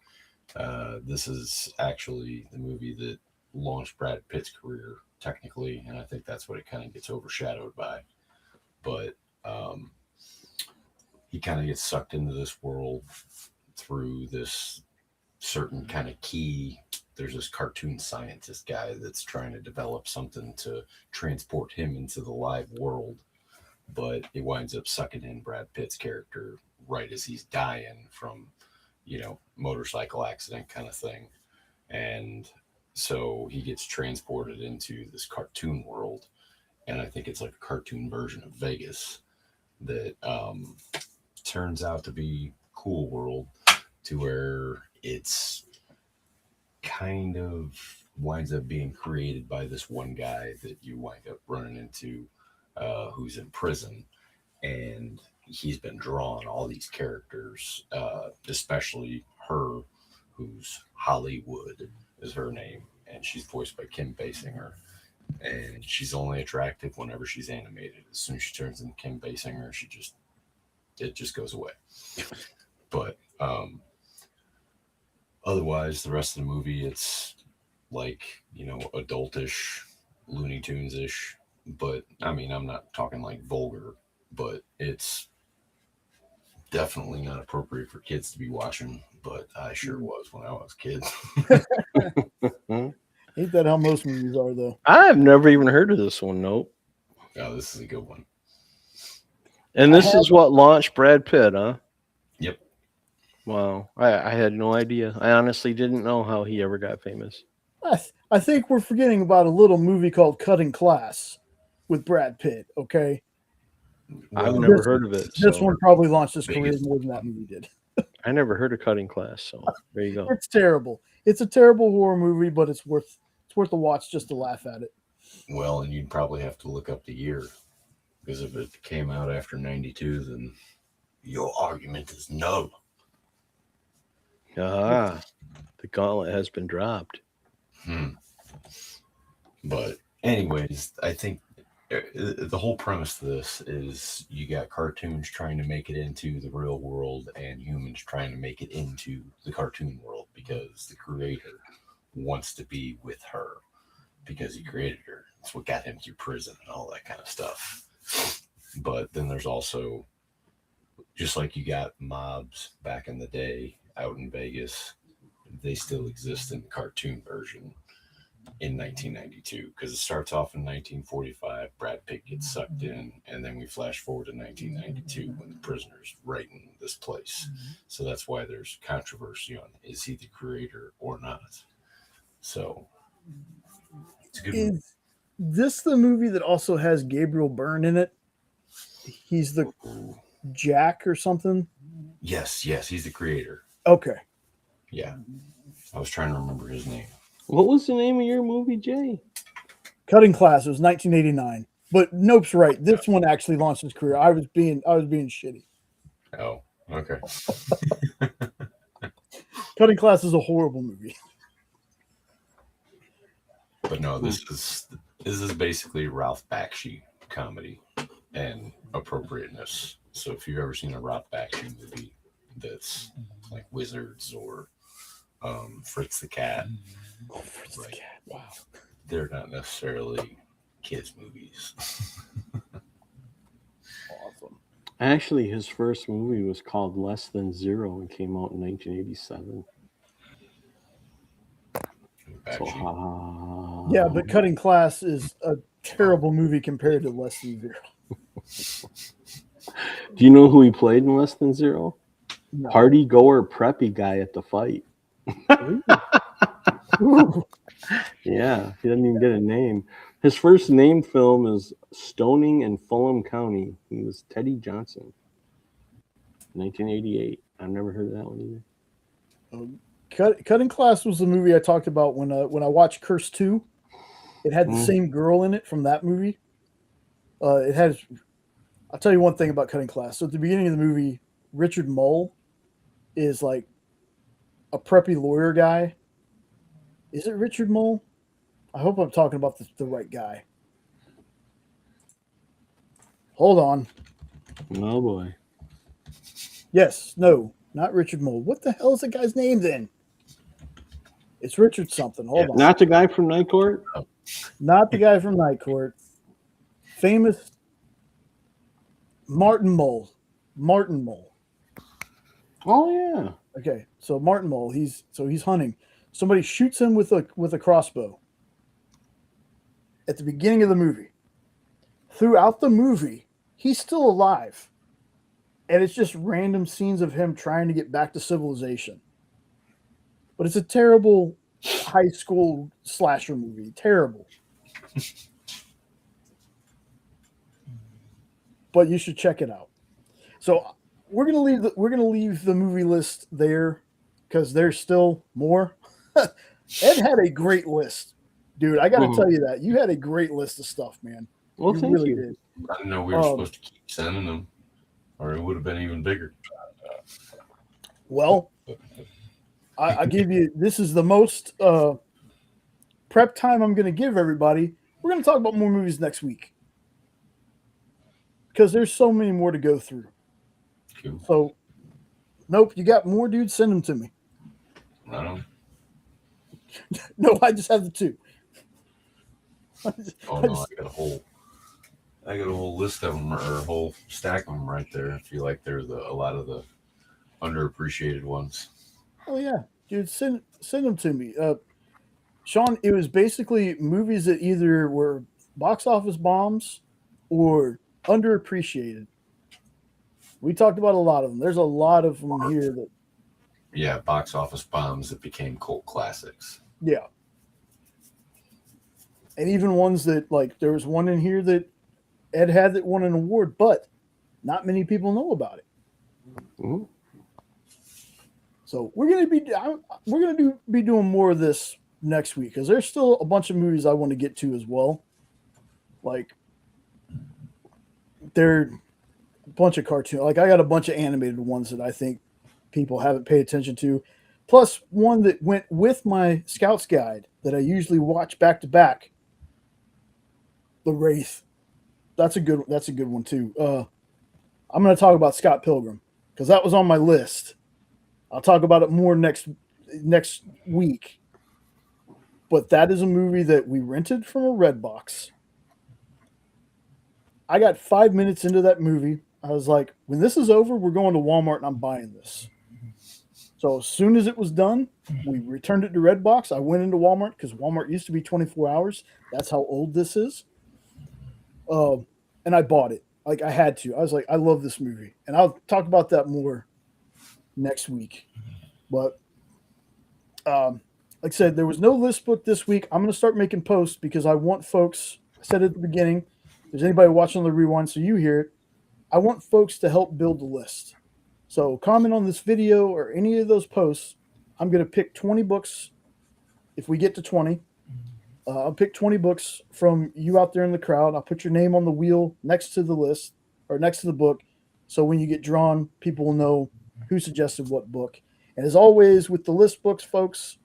This is actually the movie that launched Brad Pitt's career, technically, and I think that's what it kind of gets overshadowed by. But he kind of gets sucked into this world through this certain kind of key. There's this cartoon scientist guy that's trying to develop something to transport him into the live world, but it winds up sucking in Brad Pitt's character right as he's dying from, motorcycle accident kind of thing. And so he gets transported into this cartoon world, and I think it's like a cartoon version of Vegas that turns out to be Cool World, to where it's kind of winds up being created by this one guy that you wind up running into who's in prison. And he's been drawing all these characters, especially her, who's Hollywood is her name, and she's voiced by Kim Basinger. And she's only attractive whenever she's animated. As soon as she turns into Kim Basinger, it just goes away. But otherwise, the rest of the movie, it's like, adultish, Looney Tunes-ish. But, I mean, I'm not talking like vulgar, but it's definitely not appropriate for kids to be watching. But I sure was when I was a kid. Ain't that how most movies are, though? I've never even heard of this one. Nope. Oh, this is a good one. And this is what launched Brad Pitt, huh? Yep. Wow. I had no idea. I honestly didn't know how he ever got famous. I think we're forgetting about a little movie called Cutting Class with Brad Pitt, okay? I've never heard of it. This one probably launched his career more than that movie did. I never heard of Cutting Class, so there you go. It's terrible. It's a terrible horror movie, but it's worth It's worth a watch just to laugh at it. Well, and you'd probably have to look up the year, because if it came out after 92, then your argument is null. The gauntlet has been dropped. But anyways, I think the whole premise to this is you got cartoons trying to make it into the real world and humans trying to make it into the cartoon world, because the creator wants to be with her because he created her. That's what got him through prison and all that kind of stuff. But then there's also, just like you got mobs back in the day out in Vegas, they still exist in the cartoon version in 1992, because it starts off in 1945. Brad Pitt gets sucked in, and then we flash forward to 1992 when the prisoner's right in this place. So that's why there's controversy on, is he the creator or not? So it's a good movie. Is this the movie that also has Gabriel Byrne in it? He's the Jack or something? Yes, he's the creator. Okay. Yeah. I was trying to remember his name. What was the name of your movie, Jay? Cutting Class. It was 1989. But Nope's right. This one actually launched his career. I was being shitty. Oh, okay. Cutting Class is a horrible movie. But no, this is basically Ralph Bakshi comedy and appropriateness. So if you've ever seen a Ralph Bakshi movie that's like Wizards or Fritz the Cat, Fritz the Cat. Wow. They're not necessarily kids' movies. Awesome. Actually, his first movie was called Less Than Zero and came out in 1987. Yeah, but Cutting Class is a terrible movie compared to Less Than Zero. Do you know who he played in Less Than Zero? No. Party goer preppy guy at the fight. Yeah, he doesn't even get a name. His first named film is Stoning in Fulham County. He was Teddy Johnson. 1988. I've never heard of that one either. Cutting Class was the movie I talked about when I watched Curse 2. It had the same girl in it from that movie. It has. I'll tell you one thing about Cutting Class. So at the beginning of the movie, Richard Mull is like a preppy lawyer guy. Is it Richard Mull? I hope I'm talking about the right guy. Hold on. Oh boy. Yes, no, not Richard Mull. What the hell is the guy's name then? It's Richard something. Hold on. Not the guy from Night Court? Not the guy from Night Court. Famous Martin Mull. Martin Mull. Oh yeah. Okay, so Martin Mull, he's hunting. Somebody shoots him with a crossbow at the beginning of the movie. Throughout the movie, he's still alive. And it's just random scenes of him trying to get back to civilization. But it's a terrible high school slasher movie. Terrible. But you should check it out. So we're gonna leave the movie list there because there's still more. Ed had a great list, dude. I got to tell you that you had a great list of stuff, man. Well, you thank really you. did. I didn't know we were supposed to keep sending them, or it would have been even bigger. Well, I give you. This is the most prep time I'm going to give everybody. We're going to talk about more movies next week because there's so many more to go through. Cool. So, nope, you got more, dude? Send them to me. Right on. No, I just have the two. I got a whole list of them, or a whole stack of them right there. I feel like there's a lot of the underappreciated ones. Oh yeah, dude, send them to me. Sean, it was basically movies that either were box office bombs or underappreciated. We talked about a lot of them. There's a lot of them here that. Yeah, box office bombs that became cult classics. Yeah. And even ones that, like, there was one in here that Ed had that won an award, but not many people know about it. So we're gonna be doing more of this next week because there's still a bunch of movies I want to get to as well. Like, they're a bunch of cartoons. Like, I got a bunch of animated ones that I think people haven't paid attention to. Plus, one that went with my Scouts Guide that I usually watch back to back. The Wraith. That's a good one too. I'm going to talk about Scott Pilgrim because that was on my list. I'll talk about it more next week. But that is a movie that we rented from a Redbox. I got 5 minutes into that movie. I was like, when this is over, we're going to Walmart and I'm buying this. So as soon as it was done, we returned it to Redbox. I went into Walmart because Walmart used to be 24 hours. That's how old this is. And I bought it. Like, I had to. I was like, I love this movie. And I'll talk about that more next week. But like I said, there was no list book this week. I'm going to start making posts because I want folks, I said at the beginning, if there's anybody watching on the rewind so you hear it, I want folks to help build the list. So comment on this video or any of those posts. I'm going to pick 20 books if we get to 20. I'll pick 20 books from you out there in the crowd. I'll put your name on the wheel next to the list or next to the book. So when you get drawn, people will know who suggested what book. And as always with the list books, folks,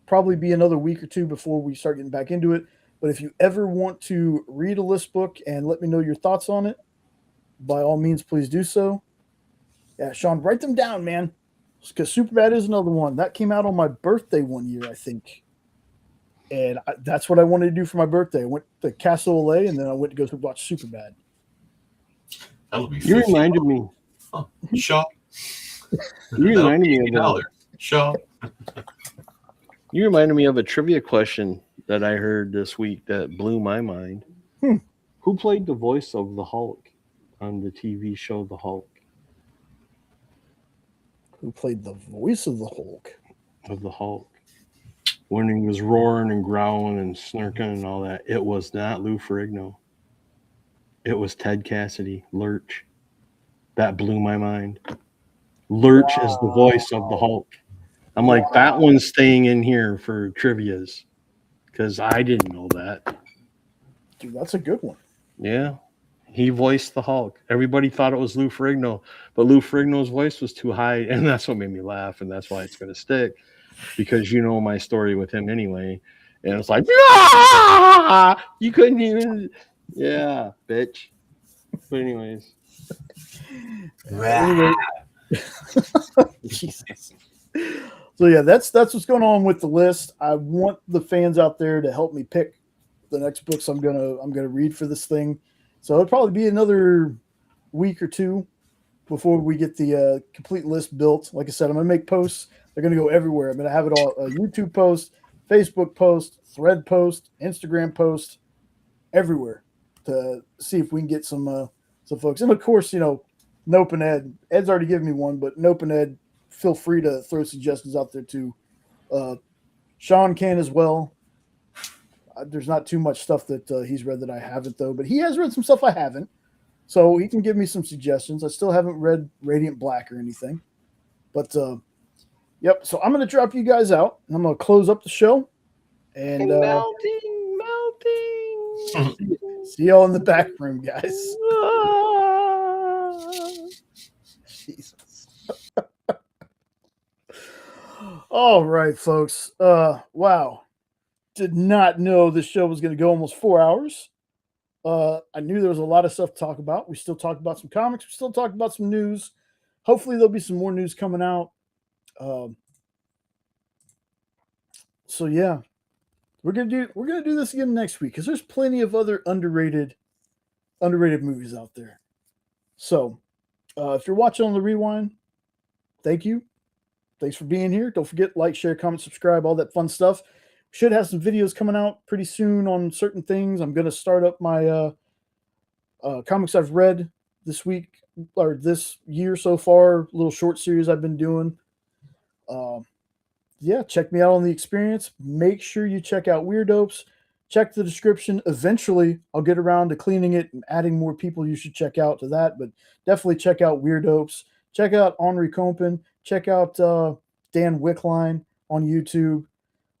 probably be another week or two before we start getting back into it. But if you ever want to read a list book and let me know your thoughts on it, by all means, please do so. Yeah, Sean, write them down, man. Because Superbad is another one. That came out on my birthday one year, I think. And that's what I wanted to do for my birthday. I went to Castle LA, and then I went to go watch Superbad. That'll be You reminded me. Oh, Shaw. You reminded me of Shaw. You reminded me of a trivia question that I heard this week that blew my mind. Who played the voice of the Hulk on the TV show The Hulk? Who played the voice of the Hulk? Of the Hulk. When he was roaring and growling and snarking and all that, it was not Lou Ferrigno. It was Ted Cassidy, Lurch. That blew my mind. Lurch is the voice of the Hulk. I'm like, that one's staying in here for trivias because I didn't know that. Dude, that's a good one. Yeah. He voiced the Hulk. Everybody thought it was Lou Ferrigno, but Lou Ferrigno's voice was too high, and that's what made me laugh, and that's why it's going to stick. Because you know my story with him anyway. And it's like, you couldn't even. Yeah, bitch. But anyways. Jesus. So yeah, that's what's going on with the list. I want the fans out there to help me pick the next books I'm gonna read for this thing. So it'll probably be another week or two before we get the complete list built. Like I said, I'm gonna make posts. They're going to go everywhere. I'm going to have it all a YouTube post, Facebook post, thread post, Instagram post, everywhere to see if we can get some folks. And of course, Nope and Ed. Ed's already given me one, but Nope and Ed, feel free to throw suggestions out there too. Sean can as well. There's not too much stuff that he's read that I haven't, though, but he has read some stuff I haven't. So he can give me some suggestions. I still haven't read Radiant Black or anything. But, yep. So I'm going to drop you guys out, and I'm going to close up the show. And melting. See y'all in the back room, guys. Jesus. All right, folks. Wow. Did not know this show was going to go almost 4 hours. I knew there was a lot of stuff to talk about. We still talked about some comics. We still talked about some news. Hopefully there'll be some more news coming out. So yeah, we're gonna do this again next week because there's plenty of other underrated movies out there. So if you're watching on the rewind, thank you. Thanks for being here. Don't forget, like, share, comment, subscribe, all that fun stuff. Should have some videos coming out pretty soon on certain things. I'm going to start up my comics I've read this week or this year so far, little short series I've been doing. Yeah, check me out on The Experience. Make sure you check out Weirdopes. Check the description. Eventually, I'll get around to cleaning it and adding more people you should check out to that, but definitely check out Weirdopes. Check out Henri Compen. Check out Dan Wickline on YouTube.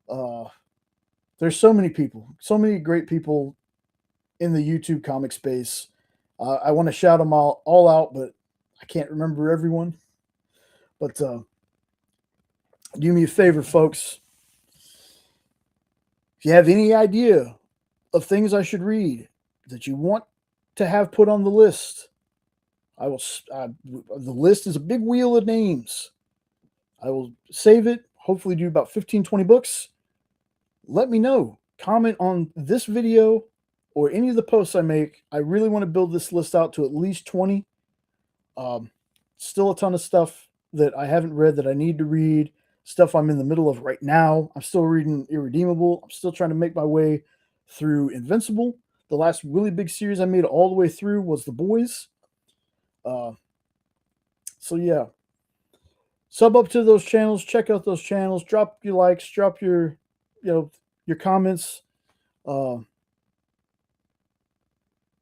There's so many people, so many great people in the YouTube comic space. I want to shout them all out, but I can't remember everyone. But do me a favor, folks. If you have any idea of things I should read that you want to have put on the list, I will. The list is a big wheel of names. I will save it. Hopefully do about 15, 20 books. Let me know. Comment on this video or any of the posts I make. I really want to build this list out to at least 20. Still a ton of stuff that I haven't read that I need to read. Stuff I'm in the middle of right now. I'm still reading Irredeemable. I'm still trying to make my way through Invincible. The last really big series I made all the way through was The Boys. So yeah. Sub up to those channels. Check out those channels. Drop your likes. Drop your comments.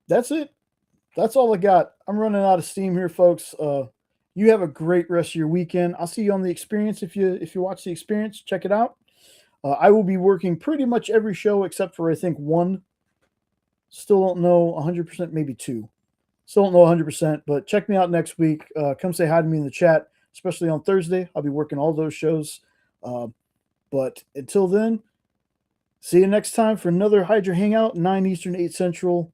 That's it. That's all I got. I'm running out of steam here, folks. You have a great rest of your weekend. I'll see you on the Experience. If you watch the Experience, check it out. I will be working pretty much every show except for I think one. Still don't know 100%, maybe two. Still don't know 100%, but check me out next week. Come say hi to me in the chat, especially on Thursday. I'll be working all those shows. But until then, see you next time for another Hydra Hangout, 9 Eastern, 8 Central,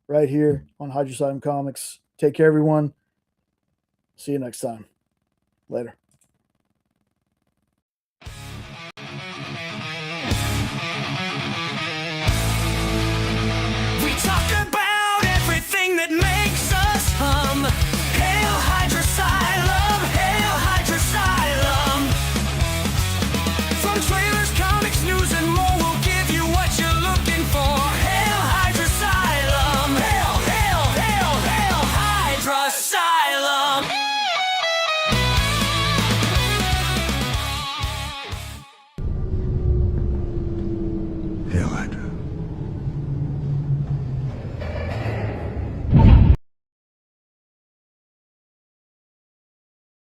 right here on Hydra Comics. Take care, everyone. See you next time. Later.